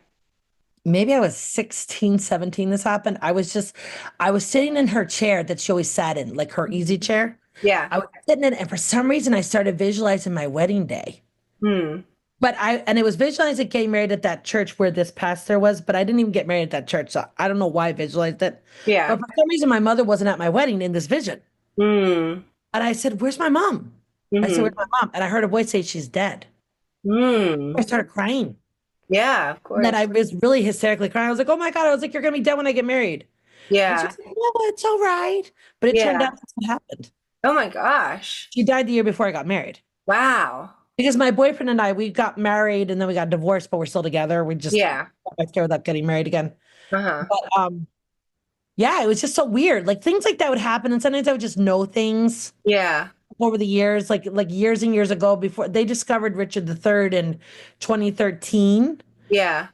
[SPEAKER 1] Maybe I was 16, 17. This happened. I was sitting in her chair that she always sat in, like her easy chair.
[SPEAKER 2] Yeah.
[SPEAKER 1] I was sitting in, and for some reason, I started visualizing my wedding day.
[SPEAKER 2] Hmm.
[SPEAKER 1] And it was visualizing getting married at that church where this pastor was, but I didn't even get married at that church. So I don't know why I visualized it. But
[SPEAKER 2] Yeah.
[SPEAKER 1] for some reason, my mother wasn't at my wedding in this vision.
[SPEAKER 2] Hmm.
[SPEAKER 1] And I said, "Where's my mom?" I said, "Where's
[SPEAKER 2] Mm-hmm.
[SPEAKER 1] my mom?" And I heard a voice say, "She's dead." I
[SPEAKER 2] Hmm.
[SPEAKER 1] started crying.
[SPEAKER 2] Yeah, of
[SPEAKER 1] And then I
[SPEAKER 2] course.
[SPEAKER 1] was really hysterically crying. I was like, "Oh my God." I was like, "You're going to be dead when I get married." And she
[SPEAKER 2] Yeah.
[SPEAKER 1] was like, "No, it's all right." But it turned
[SPEAKER 2] Yeah.
[SPEAKER 1] out that's what happened.
[SPEAKER 2] Oh my gosh.
[SPEAKER 1] She died the year before I got married.
[SPEAKER 2] Wow.
[SPEAKER 1] Because my boyfriend and I, we got married and then we got divorced, but we're still together. We just
[SPEAKER 2] Yeah.
[SPEAKER 1] got scared without getting married again.
[SPEAKER 2] Uh-huh.
[SPEAKER 1] But yeah, it was just so weird. Like things like that would happen, and sometimes I would just know things
[SPEAKER 2] Yeah.
[SPEAKER 1] over the years, like years and years ago. Before they discovered Richard III in 2013,
[SPEAKER 2] Yeah.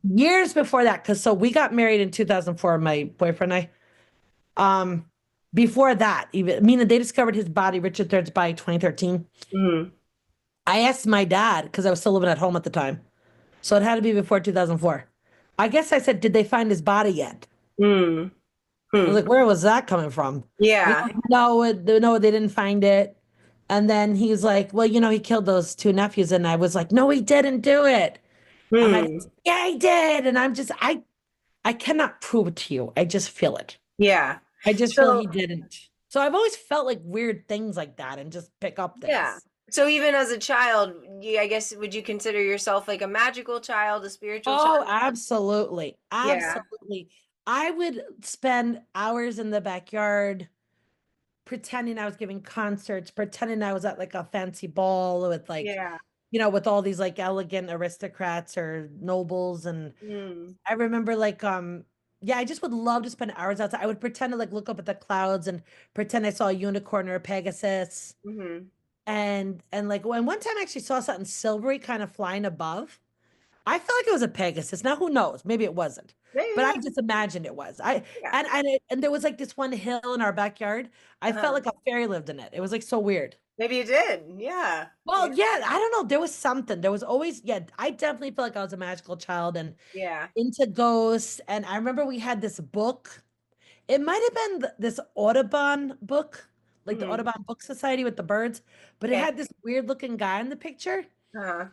[SPEAKER 1] years before that, because so we got married in 2004, my boyfriend and I. Before that, even meaning they discovered his body, Richard III's body, 2013.
[SPEAKER 2] Mm-hmm.
[SPEAKER 1] I asked my dad because I was still living at home at the time, so it had to be before 2004. I guess I said, "Did they find his body yet?"
[SPEAKER 2] Mm-hmm.
[SPEAKER 1] I was like, "Where was that coming from?" He
[SPEAKER 2] Yeah.
[SPEAKER 1] goes, "No, no, they didn't find it." And then he's like, "Well, he killed those two nephews." And I was like, "No, he didn't do it." And my dad's
[SPEAKER 2] Hmm.
[SPEAKER 1] like, "Yeah, he did." And I cannot prove it to you. I just feel it.
[SPEAKER 2] Yeah.
[SPEAKER 1] I just feel
[SPEAKER 2] So,
[SPEAKER 1] he didn't. So I've always felt like weird things like that and just pick up
[SPEAKER 2] yeah.
[SPEAKER 1] things.
[SPEAKER 2] So even as a child, I guess would you consider yourself like a magical child, a spiritual
[SPEAKER 1] Oh,
[SPEAKER 2] child?
[SPEAKER 1] absolutely.
[SPEAKER 2] Yeah.
[SPEAKER 1] Absolutely. I would spend hours in the backyard pretending I was giving concerts, pretending I was at like a fancy ball with like,
[SPEAKER 2] Yeah.
[SPEAKER 1] with all these like elegant aristocrats or nobles. And
[SPEAKER 2] Mm.
[SPEAKER 1] I remember like, yeah, I just would love to spend hours outside. I would pretend to like look up at the clouds and pretend I saw a unicorn or a Pegasus.
[SPEAKER 2] Mm-hmm.
[SPEAKER 1] And like when one time I actually saw something silvery kind of flying above. I felt like it was a Pegasus. Now who knows? Maybe it wasn't. But I
[SPEAKER 2] Yeah.
[SPEAKER 1] just imagined it was. I
[SPEAKER 2] Yeah.
[SPEAKER 1] and there was like this one hill in our backyard. I felt
[SPEAKER 2] Uh-huh.
[SPEAKER 1] like a fairy lived in it. It was like so weird.
[SPEAKER 2] Maybe you did. Yeah. Yeah.
[SPEAKER 1] Well, yeah, I don't know. There was something. There was always, yeah, I definitely felt like I was a magical child and
[SPEAKER 2] Yeah.
[SPEAKER 1] into ghosts. And I remember we had this book. It might have been this Audubon book, like the
[SPEAKER 2] Mm-hmm.
[SPEAKER 1] Audubon Book Society with the birds, but it
[SPEAKER 2] Okay.
[SPEAKER 1] had this weird looking guy in the picture.
[SPEAKER 2] Uh-huh.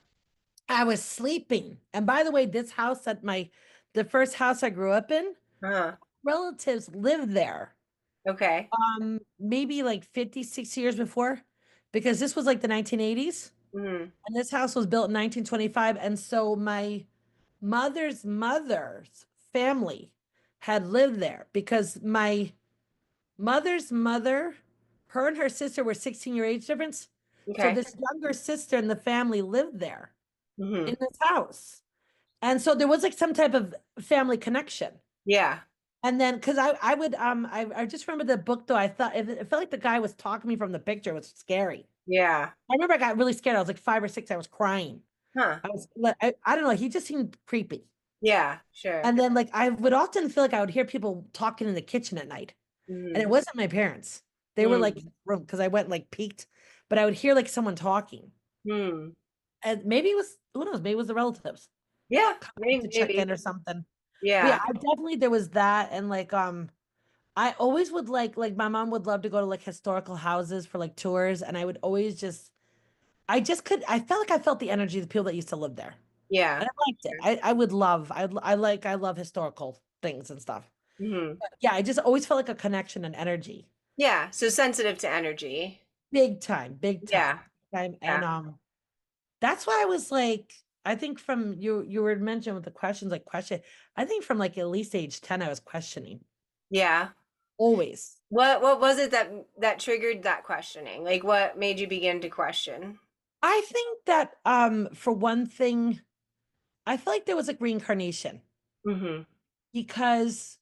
[SPEAKER 1] I was sleeping. And by the way, this house the first house I grew up in,
[SPEAKER 2] Uh-huh.
[SPEAKER 1] relatives lived there.
[SPEAKER 2] Okay.
[SPEAKER 1] Maybe like 50, 60 years before, because this was like the 1980s.
[SPEAKER 2] Mm-hmm.
[SPEAKER 1] And this house was built in 1925. And so my mother's family had lived there because my mother's mother, her and her sister were 16-year age difference. So
[SPEAKER 2] Okay.
[SPEAKER 1] this younger sister in the family lived there
[SPEAKER 2] Mm-hmm.
[SPEAKER 1] in this house. And so there was like some type of family connection.
[SPEAKER 2] Yeah.
[SPEAKER 1] And then because I would I just remember the book though, I thought it felt like the guy was talking to me from the picture. It was scary.
[SPEAKER 2] Yeah.
[SPEAKER 1] I remember I got really scared. I was like 5 or 6, I was crying.
[SPEAKER 2] Huh.
[SPEAKER 1] I was like, I don't know, he just seemed creepy.
[SPEAKER 2] Yeah. Sure.
[SPEAKER 1] And then like I would often feel like I would hear people talking in the kitchen at night. And it
[SPEAKER 2] Mm-hmm.
[SPEAKER 1] wasn't my parents. They were like in
[SPEAKER 2] Mm-hmm.
[SPEAKER 1] the room because I went like peeked, but I would hear like someone talking.
[SPEAKER 2] Hmm.
[SPEAKER 1] And maybe it was, who knows, maybe it was the relatives
[SPEAKER 2] Yeah.
[SPEAKER 1] coming
[SPEAKER 2] Maybe.
[SPEAKER 1] to check
[SPEAKER 2] Maybe.
[SPEAKER 1] in or something. But yeah,
[SPEAKER 2] Yeah.
[SPEAKER 1] I definitely there was that. And like I always would like my mom would love to go to like historical houses for like tours, and I would always just I just could, I felt like I felt the energy of the people that used to live there.
[SPEAKER 2] Yeah.
[SPEAKER 1] And I liked it. I would love, I love historical things and stuff.
[SPEAKER 2] Hmm.
[SPEAKER 1] But yeah, I just always felt like a connection and energy.
[SPEAKER 2] Yeah. So sensitive to energy.
[SPEAKER 1] Big time, big time.
[SPEAKER 2] Yeah.
[SPEAKER 1] Time. And
[SPEAKER 2] Yeah.
[SPEAKER 1] that's why I was like, I think from you were mentioning with the questions, like question, I think from like at least age 10, I was questioning.
[SPEAKER 2] Yeah.
[SPEAKER 1] Always.
[SPEAKER 2] What was it that triggered that questioning? Like what made you begin to question?
[SPEAKER 1] I think that for one thing, I feel like there was like reincarnation
[SPEAKER 2] Hmm.
[SPEAKER 1] because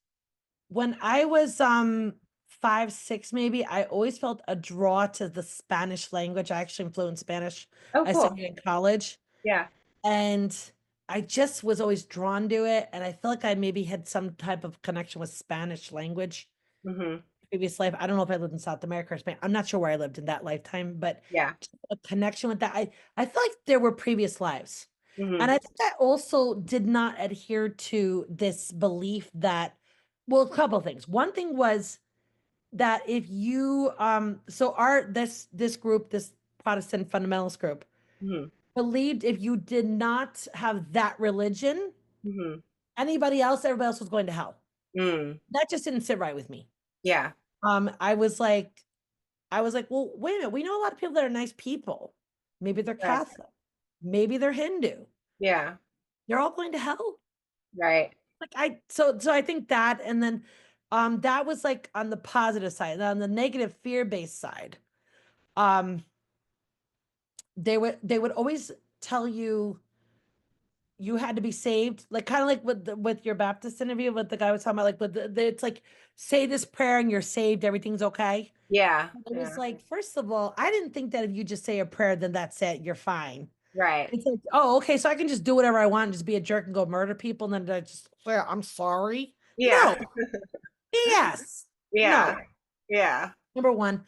[SPEAKER 1] when I was 5, 6 maybe, I always felt a draw to the Spanish language. I actually am fluent in Spanish.
[SPEAKER 2] Oh,
[SPEAKER 1] I
[SPEAKER 2] cool.
[SPEAKER 1] studied in college
[SPEAKER 2] Yeah.
[SPEAKER 1] and I just was always drawn to it. And I feel like I maybe had some type of connection with Spanish language
[SPEAKER 2] Hmm.
[SPEAKER 1] previous life. I don't know if I lived in South America or Spain. I'm not sure where I lived in that lifetime, but
[SPEAKER 2] Yeah.
[SPEAKER 1] just a connection with that. I feel like there were previous lives. And
[SPEAKER 2] Hmm.
[SPEAKER 1] I think I also did not adhere to this belief that, well, a couple of things. One thing was that if you so our this group, this Protestant fundamentalist group,
[SPEAKER 2] Hmm.
[SPEAKER 1] believed if you did not have that religion,
[SPEAKER 2] Hmm.
[SPEAKER 1] everybody else was going to hell.
[SPEAKER 2] Mm.
[SPEAKER 1] That just didn't sit right with me.
[SPEAKER 2] Yeah.
[SPEAKER 1] Um, I was like, well, wait a minute. We know a lot of people that are nice people. Maybe they're
[SPEAKER 2] Right.
[SPEAKER 1] Catholic. Maybe they're Hindu.
[SPEAKER 2] Yeah.
[SPEAKER 1] They're all going to hell.
[SPEAKER 2] Right.
[SPEAKER 1] Like so I think that, and then that was like on the positive side. On the negative fear-based side, um they would always tell you you had to be saved, like kind of like with your Baptist interview with the guy was talking about, like with it's like say this prayer and you're saved, everything's okay.
[SPEAKER 2] Yeah.
[SPEAKER 1] It was
[SPEAKER 2] Yeah.
[SPEAKER 1] like, first of all, I didn't think that if you just say a prayer, then that's it, you're fine.
[SPEAKER 2] Right.
[SPEAKER 1] It's like, oh, okay, so I can just do whatever I want, and just be a jerk and go murder people, and then I just say, I'm sorry.
[SPEAKER 2] Yeah.
[SPEAKER 1] No, yes,
[SPEAKER 2] Yeah.
[SPEAKER 1] no.
[SPEAKER 2] Yeah.
[SPEAKER 1] Number one.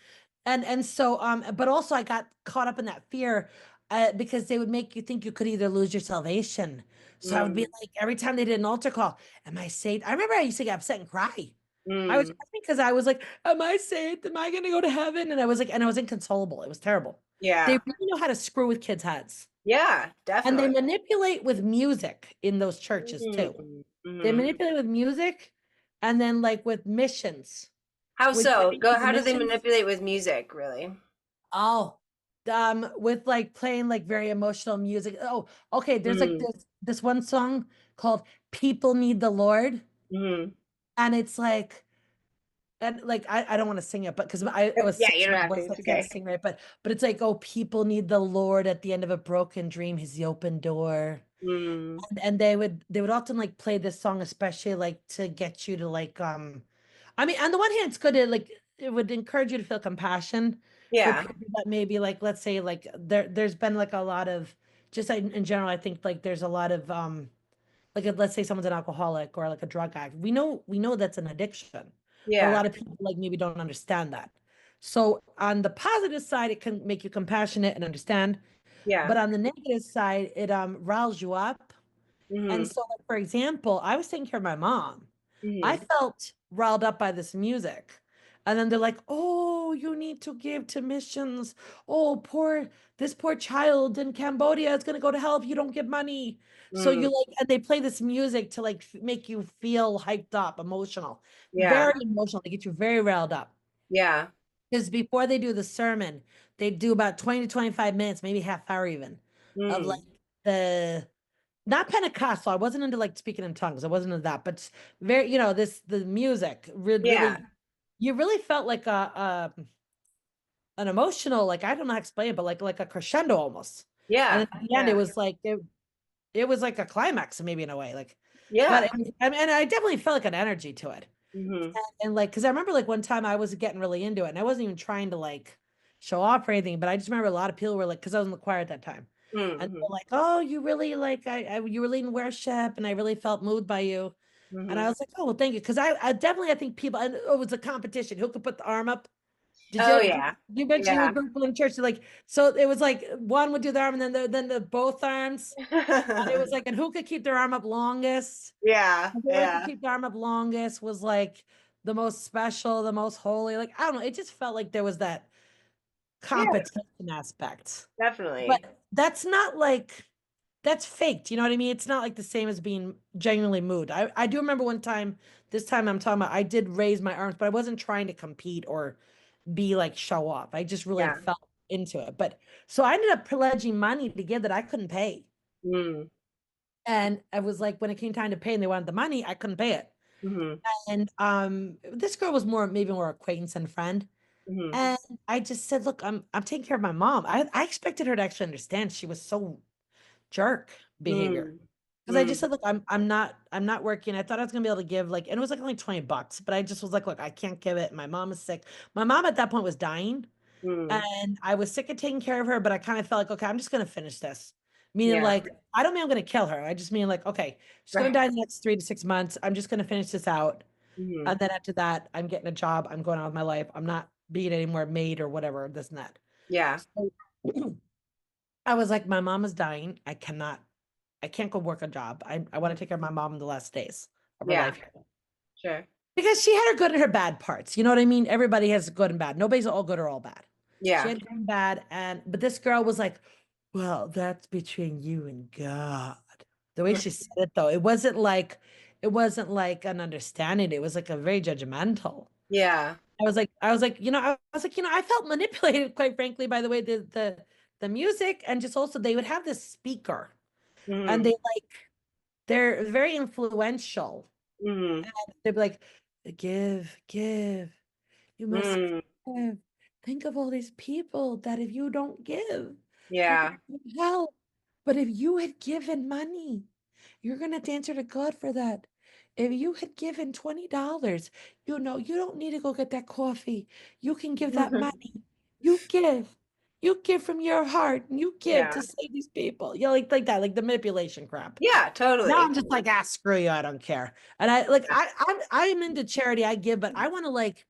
[SPEAKER 1] And so but also I got caught up in that fear because they would make you think you could either lose your salvation. So I would be
[SPEAKER 2] Mm.
[SPEAKER 1] like every time they did an altar call, am I saved? I remember I used to get upset and cry. I was
[SPEAKER 2] Mm.
[SPEAKER 1] because I was like, am I saved? Am I gonna go to heaven? And I was like, and I was inconsolable. It was terrible. They
[SPEAKER 2] Yeah.
[SPEAKER 1] really know how to screw with kids' heads.
[SPEAKER 2] Yeah.
[SPEAKER 1] And they
[SPEAKER 2] Definitely.
[SPEAKER 1] manipulate with music in those churches too.
[SPEAKER 2] Mm.
[SPEAKER 1] They
[SPEAKER 2] Hmm.
[SPEAKER 1] manipulate with music and then like with missions,
[SPEAKER 2] How
[SPEAKER 1] with
[SPEAKER 2] so?
[SPEAKER 1] giving
[SPEAKER 2] Go.
[SPEAKER 1] to the
[SPEAKER 2] How do they
[SPEAKER 1] missions.
[SPEAKER 2] manipulate with music? Really?
[SPEAKER 1] Oh, with like playing like very emotional music. Oh, okay. There's like
[SPEAKER 2] Mm.
[SPEAKER 1] this one song called "People Need the Lord,"
[SPEAKER 2] Hmm.
[SPEAKER 1] and it's like, and like I don't want to sing it, but because I was
[SPEAKER 2] Yeah.
[SPEAKER 1] six
[SPEAKER 2] You don't
[SPEAKER 1] when I
[SPEAKER 2] have to.
[SPEAKER 1] was, I
[SPEAKER 2] It's
[SPEAKER 1] can't
[SPEAKER 2] okay.
[SPEAKER 1] sing right, but it's like, oh, people need the Lord at the end of a broken dream. He's the open door.
[SPEAKER 2] Mm.
[SPEAKER 1] And they would often like play this song, especially like to get you to like I mean, on the one hand, it's good to like it would encourage you to feel compassion for
[SPEAKER 2] Yeah.
[SPEAKER 1] people that maybe like let's say like there's been like a lot of just in general, I think like there's a lot of like if, let's say someone's an alcoholic or like a drug addict. We know that's an addiction, but a
[SPEAKER 2] Yeah.
[SPEAKER 1] lot of people like maybe don't understand that. So on the positive side, it can make you compassionate and understand,
[SPEAKER 2] Yeah.
[SPEAKER 1] but on the negative side, it riles you up. And
[SPEAKER 2] Hmm.
[SPEAKER 1] so, like, for example, I was taking care of my mom. I
[SPEAKER 2] Hmm.
[SPEAKER 1] felt riled up by this music. And then they're like, oh, you need to give to missions. Oh, this poor child in Cambodia is going to go to hell if you don't give money. So you
[SPEAKER 2] Mm.
[SPEAKER 1] like, and they play this music to like make you feel hyped up, emotional,
[SPEAKER 2] Yeah.
[SPEAKER 1] very emotional. They get you very riled up.
[SPEAKER 2] Yeah.
[SPEAKER 1] Because before they do the sermon, they do about 20 to 25 minutes, maybe half hour even, of like
[SPEAKER 2] Mm.
[SPEAKER 1] the not Pentecostal. I wasn't into like speaking in tongues. I wasn't into that, but very, the music
[SPEAKER 2] Yeah.
[SPEAKER 1] really, you really felt like an emotional, like I don't know how to explain it, but like a crescendo almost. And
[SPEAKER 2] Yeah.
[SPEAKER 1] then at the end, it
[SPEAKER 2] Yeah.
[SPEAKER 1] was like it was like a climax, maybe in a way, like. But
[SPEAKER 2] Yeah.
[SPEAKER 1] I mean, I definitely felt like an energy to it,
[SPEAKER 2] Hmm.
[SPEAKER 1] and like because I remember like one time I was getting really into it, and I wasn't even trying to like show off or anything, but I just remember a lot of people were like, because I was in the choir at that time. And they're
[SPEAKER 2] Hmm.
[SPEAKER 1] like, "Oh, you really like you were leading worship, and I really felt moved by you." And I
[SPEAKER 2] Hmm.
[SPEAKER 1] was like, "Oh, well, thank you," because I definitely I think people. And it was a competition. Who could put the arm up? Did
[SPEAKER 2] Oh
[SPEAKER 1] you
[SPEAKER 2] yeah.
[SPEAKER 1] you mentioned you were
[SPEAKER 2] Yeah.
[SPEAKER 1] grateful in church? Like, so it was like one would do the arm, and then the both arms, and it was like, and who could keep their arm up longest?
[SPEAKER 2] Yeah.
[SPEAKER 1] And whoever could
[SPEAKER 2] Yeah.
[SPEAKER 1] keep their arm up longest was like the most special, the most holy. Like I don't know, it just felt like there was that.
[SPEAKER 2] Yeah,
[SPEAKER 1] competition aspect.
[SPEAKER 2] definitely.
[SPEAKER 1] But that's not like that's faked. You know what I mean? It's not like the same as being genuinely moved. I do remember one time, this time I'm talking about, I did raise my arms, but I wasn't trying to compete or be like show off. I just really
[SPEAKER 2] Yeah.
[SPEAKER 1] felt into it. But so I ended up pledging money to give that I couldn't pay.
[SPEAKER 2] Mm.
[SPEAKER 1] And I was like, when it came time to pay and they wanted the money, I couldn't pay it.
[SPEAKER 2] Mm-hmm.
[SPEAKER 1] And this girl was more maybe more acquaintance and friend.
[SPEAKER 2] Mm-hmm.
[SPEAKER 1] And I just said, look, I'm taking care of my mom. I expected her to actually understand she was so jerk behavior.
[SPEAKER 2] Mm.
[SPEAKER 1] Because I just
[SPEAKER 2] Mm.
[SPEAKER 1] said, look, I'm not working. I thought I was gonna be able to give like, and it was like only $20, but I just was like, look, I can't give it. My mom is sick. My mom at that point was dying,
[SPEAKER 2] Mm.
[SPEAKER 1] and I was sick of taking care of her, but I kind of felt like, okay, I'm just gonna finish this. Meaning
[SPEAKER 2] Yeah.
[SPEAKER 1] like, I don't mean I'm gonna kill her. I just mean like, okay, she's gonna
[SPEAKER 2] Right.
[SPEAKER 1] die in the next 3 to 6 months. I'm just gonna finish this out.
[SPEAKER 2] Mm-hmm.
[SPEAKER 1] And then after that, I'm getting a job. I'm going on with my life. I'm not being any more maid or whatever, this and that.
[SPEAKER 2] Yeah.
[SPEAKER 1] So I was like, my mom is dying. I can't go work a job. I want to take care of my mom in the last days of her
[SPEAKER 2] Yeah.
[SPEAKER 1] life here.
[SPEAKER 2] Sure.
[SPEAKER 1] Because she had her good and her bad parts. You know what I mean? Everybody has good and bad. Nobody's all good or all bad. She
[SPEAKER 2] Yeah.
[SPEAKER 1] had good and bad, and but this girl was like, well, that's between you and God. The way she said it though, it wasn't like an understanding. It was like a very judgmental.
[SPEAKER 2] Yeah.
[SPEAKER 1] I was like, I felt manipulated, quite frankly, by the way the music and just also they would have this speaker and
[SPEAKER 2] Mm-hmm.
[SPEAKER 1] they're very influential.
[SPEAKER 2] Mm-hmm.
[SPEAKER 1] And they'd be like, give, you must
[SPEAKER 2] Mm.
[SPEAKER 1] give. Think of all these people that if you don't give, you're
[SPEAKER 2] Yeah.
[SPEAKER 1] gonna get help. But if you had given money, you're gonna have to answer to God for that. If you had given $20, you don't need to go get that coffee. You can give that money. You give. You give from your heart and you give
[SPEAKER 2] Yeah.
[SPEAKER 1] to save these people. Like that, like the manipulation crap.
[SPEAKER 2] Yeah,
[SPEAKER 1] Now
[SPEAKER 2] totally.
[SPEAKER 1] I'm just like, screw you, I don't care. And I'm into charity, I give, but I want to like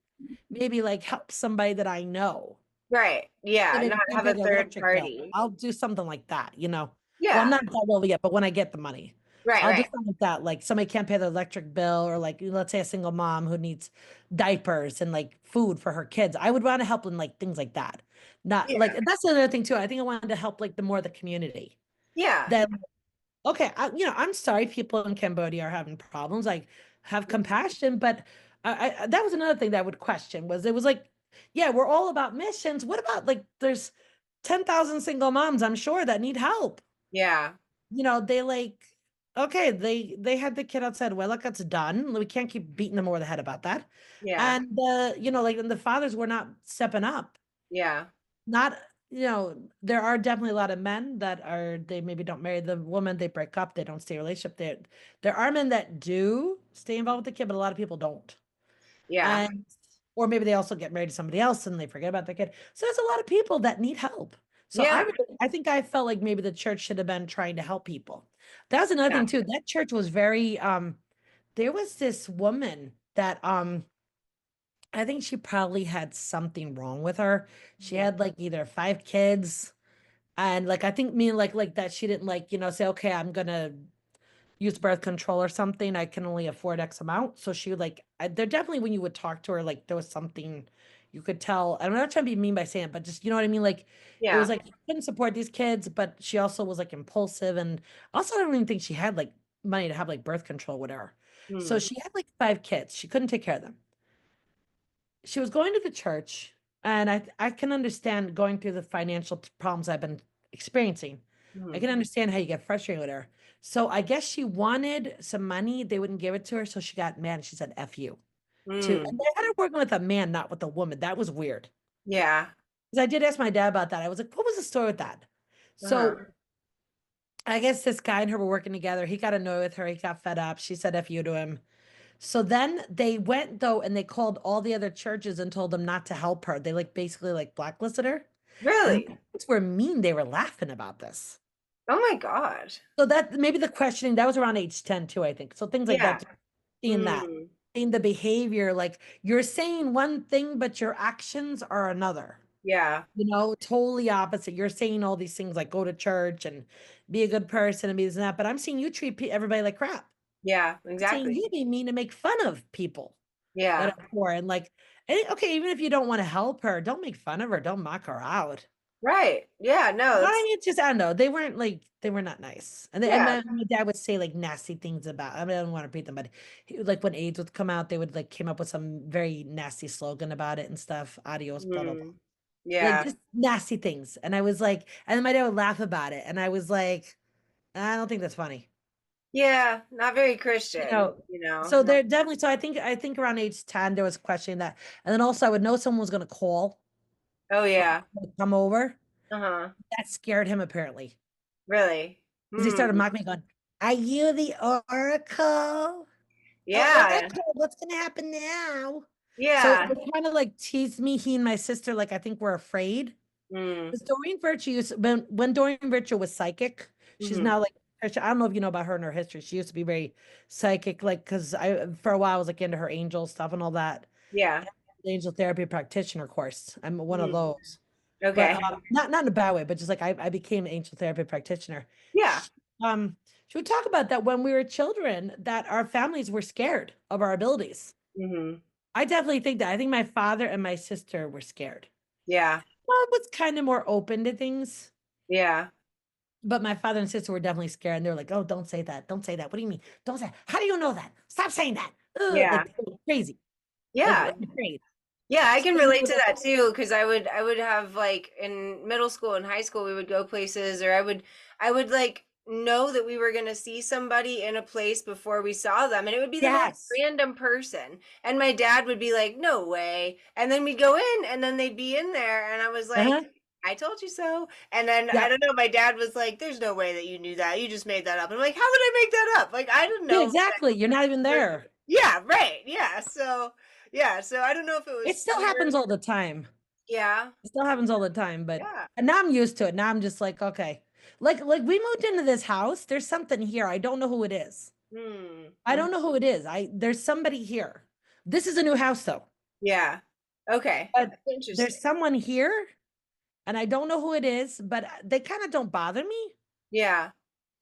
[SPEAKER 1] maybe like help somebody that I know
[SPEAKER 2] Right.
[SPEAKER 1] that
[SPEAKER 2] Yeah.
[SPEAKER 1] maybe
[SPEAKER 2] Not
[SPEAKER 1] can't
[SPEAKER 2] have
[SPEAKER 1] pay
[SPEAKER 2] a
[SPEAKER 1] the
[SPEAKER 2] third
[SPEAKER 1] electric bill.
[SPEAKER 2] party.
[SPEAKER 1] I'll do something like that. Well, I'm
[SPEAKER 2] Yeah.
[SPEAKER 1] not that well yet, but when I get the money,
[SPEAKER 2] Right.
[SPEAKER 1] I'll do
[SPEAKER 2] Right.
[SPEAKER 1] something like that. Like somebody can't pay the electric bill, or like let's say a single mom who needs diapers and like food for her kids. I would want to help in like things like that. Not like
[SPEAKER 2] Yeah.
[SPEAKER 1] that's another thing too. I think I wanted to help like the more the community.
[SPEAKER 2] Yeah.
[SPEAKER 1] That okay, I'm sorry people in Cambodia are having problems. Like, have compassion, but that was another thing that I would question was it was like, yeah, we're all about missions. What about like there's 10,000 single moms, I'm sure, that need help.
[SPEAKER 2] Yeah.
[SPEAKER 1] They like, okay, they had the kid outside. Well, look, that's done. We can't keep beating them over the head about that.
[SPEAKER 2] Yeah.
[SPEAKER 1] And like and the fathers were not stepping up.
[SPEAKER 2] Yeah.
[SPEAKER 1] Not, there are definitely a lot of men that are they maybe don't marry the woman, they break up, they don't stay in a relationship. There are men that do stay involved with the kid, but a lot of people don't.
[SPEAKER 2] Yeah.
[SPEAKER 1] And or maybe they also get married to somebody else and they forget about their kid. So there's a lot of people that need help. So
[SPEAKER 2] Yeah.
[SPEAKER 1] I think I felt like maybe the church should have been trying to help people. That was another
[SPEAKER 2] Yeah.
[SPEAKER 1] thing too. That church was very there was this woman that I think she probably had something wrong with her. She
[SPEAKER 2] Mhm.
[SPEAKER 1] had like either 5 kids and like I think me like that she didn't like, say, okay, I'm gonna use birth control or something. I can only afford X amount. So she would like there definitely when you would talk to her, like there was something you could tell. I'm not trying to be mean by saying it, but just you know what I mean? Like it was
[SPEAKER 2] Yeah.
[SPEAKER 1] like she couldn't support these kids, but she also was like impulsive and also I don't even think she had like money to have like birth control, whatever. So
[SPEAKER 2] Mm.
[SPEAKER 1] she had like 5 kids. She couldn't take care of them. She was going to the church, and I can understand going through the financial problems I've been experiencing. I
[SPEAKER 2] Mm.
[SPEAKER 1] can understand how you get frustrated with her. So I guess she wanted some money. They wouldn't give it to her, so she got mad and she said F you and
[SPEAKER 2] Mm.
[SPEAKER 1] they had her working with a man, not with a woman. That was weird.
[SPEAKER 2] Yeah.
[SPEAKER 1] Because I did ask my dad about that. I was like, what was the story with that? So
[SPEAKER 2] Uh-huh.
[SPEAKER 1] I guess this guy and her were working together. He got annoyed with her. He got fed up. She said F you to him. So then they went though and they called all the other churches and told them not to help her. They like basically like blacklisted her. And
[SPEAKER 2] Really?
[SPEAKER 1] the were mean. They were laughing about this.
[SPEAKER 2] Oh my God.
[SPEAKER 1] So that maybe the questioning that was around age 10 too, I think. So things like
[SPEAKER 2] Yeah.
[SPEAKER 1] that, seeing that,
[SPEAKER 2] Mm.
[SPEAKER 1] seeing the behavior, like you're saying one thing, but your actions are another.
[SPEAKER 2] Yeah.
[SPEAKER 1] Totally opposite. You're saying all these things like go to church and be a good person and be this and that, but I'm seeing you treat everybody like crap.
[SPEAKER 2] Yeah.
[SPEAKER 1] I'm seeing
[SPEAKER 2] Exactly.
[SPEAKER 1] you be mean to make fun of people.
[SPEAKER 2] Yeah.
[SPEAKER 1] that are poor and like, okay, even if you don't want to help her, don't make fun of her, don't mock her out.
[SPEAKER 2] Right. Yeah. No,
[SPEAKER 1] I
[SPEAKER 2] it's
[SPEAKER 1] mean, it's just I don't know. They were not nice, and
[SPEAKER 2] yeah.
[SPEAKER 1] my dad would say like nasty things about. I mean, I don't want to repeat them, but like when AIDS would come out, they would like came up with some very nasty slogan about it and stuff. Adios, blah blah blah.
[SPEAKER 2] Mm.
[SPEAKER 1] Like
[SPEAKER 2] Yeah.
[SPEAKER 1] just nasty things, and I was like, and then my dad would laugh about it, and I was like, I don't think that's funny,
[SPEAKER 2] Yeah. Not very
[SPEAKER 1] you
[SPEAKER 2] Christian,
[SPEAKER 1] know.
[SPEAKER 2] you know.
[SPEAKER 1] So
[SPEAKER 2] Not,
[SPEAKER 1] they're definitely. So I think around age 10 there was questioning that, and then also I would know someone was going to call
[SPEAKER 2] oh
[SPEAKER 1] or
[SPEAKER 2] yeah.
[SPEAKER 1] come over.
[SPEAKER 2] Uh-huh.
[SPEAKER 1] That scared him apparently.
[SPEAKER 2] Really?
[SPEAKER 1] Because he
[SPEAKER 2] Hmm.
[SPEAKER 1] started mocking me, going, "Are you the Oracle? Oh,
[SPEAKER 2] Yeah.
[SPEAKER 1] Oracle, what's gonna happen now?" So it
[SPEAKER 2] Yeah.
[SPEAKER 1] was kind of like teased me. He and my sister, like I think, were afraid.
[SPEAKER 2] Mm.
[SPEAKER 1] Because Doreen Virtue used when Doreen Virtue was psychic, she's
[SPEAKER 2] Hmm.
[SPEAKER 1] now like Christian. I don't know if you know about her and her history. She used to be very psychic, like because I for a while I was like into her angel stuff and all that.
[SPEAKER 2] Yeah.
[SPEAKER 1] The angel therapy practitioner course. I'm one of
[SPEAKER 2] Mm.
[SPEAKER 1] those. But
[SPEAKER 2] Okay.
[SPEAKER 1] not in a bad way, but just like I became an angel therapy practitioner.
[SPEAKER 2] Yeah.
[SPEAKER 1] She, she would talk about that when we were children, that our families were scared of our abilities.
[SPEAKER 2] Hmm.
[SPEAKER 1] I definitely think that. I think my father and my sister were scared.
[SPEAKER 2] Yeah.
[SPEAKER 1] Mom was kind of more open to things,
[SPEAKER 2] Yeah.
[SPEAKER 1] but my father and sister were definitely scared. And they were like, "Oh, don't say that. Don't say that. What do you mean? Don't say that. How do you know that? Stop saying that." Ugh,
[SPEAKER 2] Yeah.
[SPEAKER 1] like they were crazy, like
[SPEAKER 2] Yeah.
[SPEAKER 1] afraid.
[SPEAKER 2] Yeah, I
[SPEAKER 1] So
[SPEAKER 2] can
[SPEAKER 1] they
[SPEAKER 2] relate
[SPEAKER 1] were
[SPEAKER 2] to
[SPEAKER 1] like,
[SPEAKER 2] that too because I would have like in middle school and high school we would go places or I would like know that we were going to see somebody in a place before we saw them and it would be the most
[SPEAKER 1] "Yes,
[SPEAKER 2] random person and my dad would be like no way and then we'd go in and then they'd be in there and I was like
[SPEAKER 1] uh-huh,
[SPEAKER 2] I told you so. And then I
[SPEAKER 1] yep,
[SPEAKER 2] don't know, my dad was like, there's no way that you knew that. You just made that up. And I'm like, how would I make that up? Like I didn't
[SPEAKER 1] yeah,
[SPEAKER 2] know
[SPEAKER 1] exactly. You're not even
[SPEAKER 2] that.
[SPEAKER 1] there."
[SPEAKER 2] Yeah, right. Yeah, so I don't know if it
[SPEAKER 1] It
[SPEAKER 2] was
[SPEAKER 1] still
[SPEAKER 2] fear.
[SPEAKER 1] happens all the time.
[SPEAKER 2] Yeah.
[SPEAKER 1] It still happens all the time, but
[SPEAKER 2] Yeah.
[SPEAKER 1] and now I'm used to it. Now I'm just like, okay. Like we moved into this house. There's something here. I don't know who it is.
[SPEAKER 2] Hmm.
[SPEAKER 1] I don't know who it is. I There's somebody here. This is a new house though.
[SPEAKER 2] Yeah. Okay.
[SPEAKER 1] But
[SPEAKER 2] That's interesting.
[SPEAKER 1] there's someone here and I don't know who it is, but they kind of don't bother me.
[SPEAKER 2] Yeah.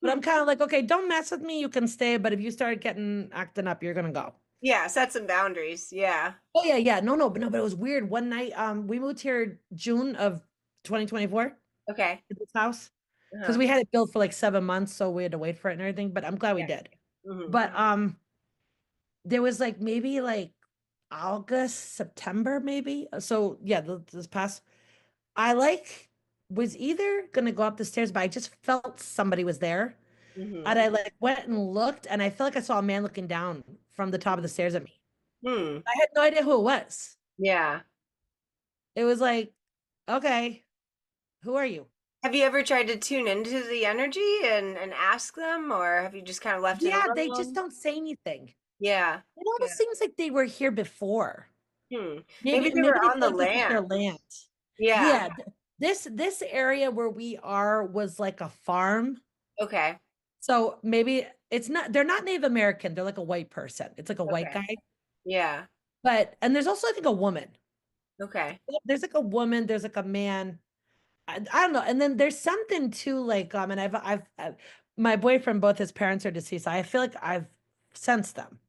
[SPEAKER 1] But
[SPEAKER 2] Hmm.
[SPEAKER 1] I'm kind of like, okay, don't mess with me. You can stay, but if you start getting acting up, you're gonna go.
[SPEAKER 2] Yeah. Set some boundaries. Yeah.
[SPEAKER 1] Oh yeah, yeah. No, but it was weird. One night, we moved here June of 2024 to
[SPEAKER 2] Okay.
[SPEAKER 1] this house because
[SPEAKER 2] Uh-huh.
[SPEAKER 1] we had it built for like 7 months, so we had to wait for it and everything. But I'm glad we
[SPEAKER 2] Yeah.
[SPEAKER 1] did.
[SPEAKER 2] Hmm.
[SPEAKER 1] But there was like maybe like August, September, maybe. So yeah, this past I like was either gonna go up the stairs, but I just felt somebody was there.
[SPEAKER 2] Hmm.
[SPEAKER 1] And I like went and looked, and I felt like I saw a man looking down from the top of the stairs at me.
[SPEAKER 2] Hmm.
[SPEAKER 1] I had no idea who it was.
[SPEAKER 2] Yeah.
[SPEAKER 1] It was like, okay, who are you?
[SPEAKER 2] Have you ever tried to tune into the energy and ask them, or have you just kind of left it
[SPEAKER 1] Yeah, they just
[SPEAKER 2] alone?
[SPEAKER 1] don't say anything.
[SPEAKER 2] Yeah.
[SPEAKER 1] It
[SPEAKER 2] Yeah.
[SPEAKER 1] almost seems like they were here before.
[SPEAKER 2] Hmm. Maybe
[SPEAKER 1] Maybe
[SPEAKER 2] they were
[SPEAKER 1] maybe they
[SPEAKER 2] on the
[SPEAKER 1] feel like this is their
[SPEAKER 2] land.
[SPEAKER 1] land.
[SPEAKER 2] Yeah.
[SPEAKER 1] Yeah, this area where we are was like a farm.
[SPEAKER 2] Okay.
[SPEAKER 1] So maybe it's not they're not Native American, they're like a white person. It's like a white
[SPEAKER 2] Okay.
[SPEAKER 1] guy.
[SPEAKER 2] Yeah.
[SPEAKER 1] But and there's also I think a woman.
[SPEAKER 2] Okay.
[SPEAKER 1] There's like a woman, there's like a man. I don't know. And then there's something too like and I've my boyfriend, both his parents are deceased. I feel like I've sensed them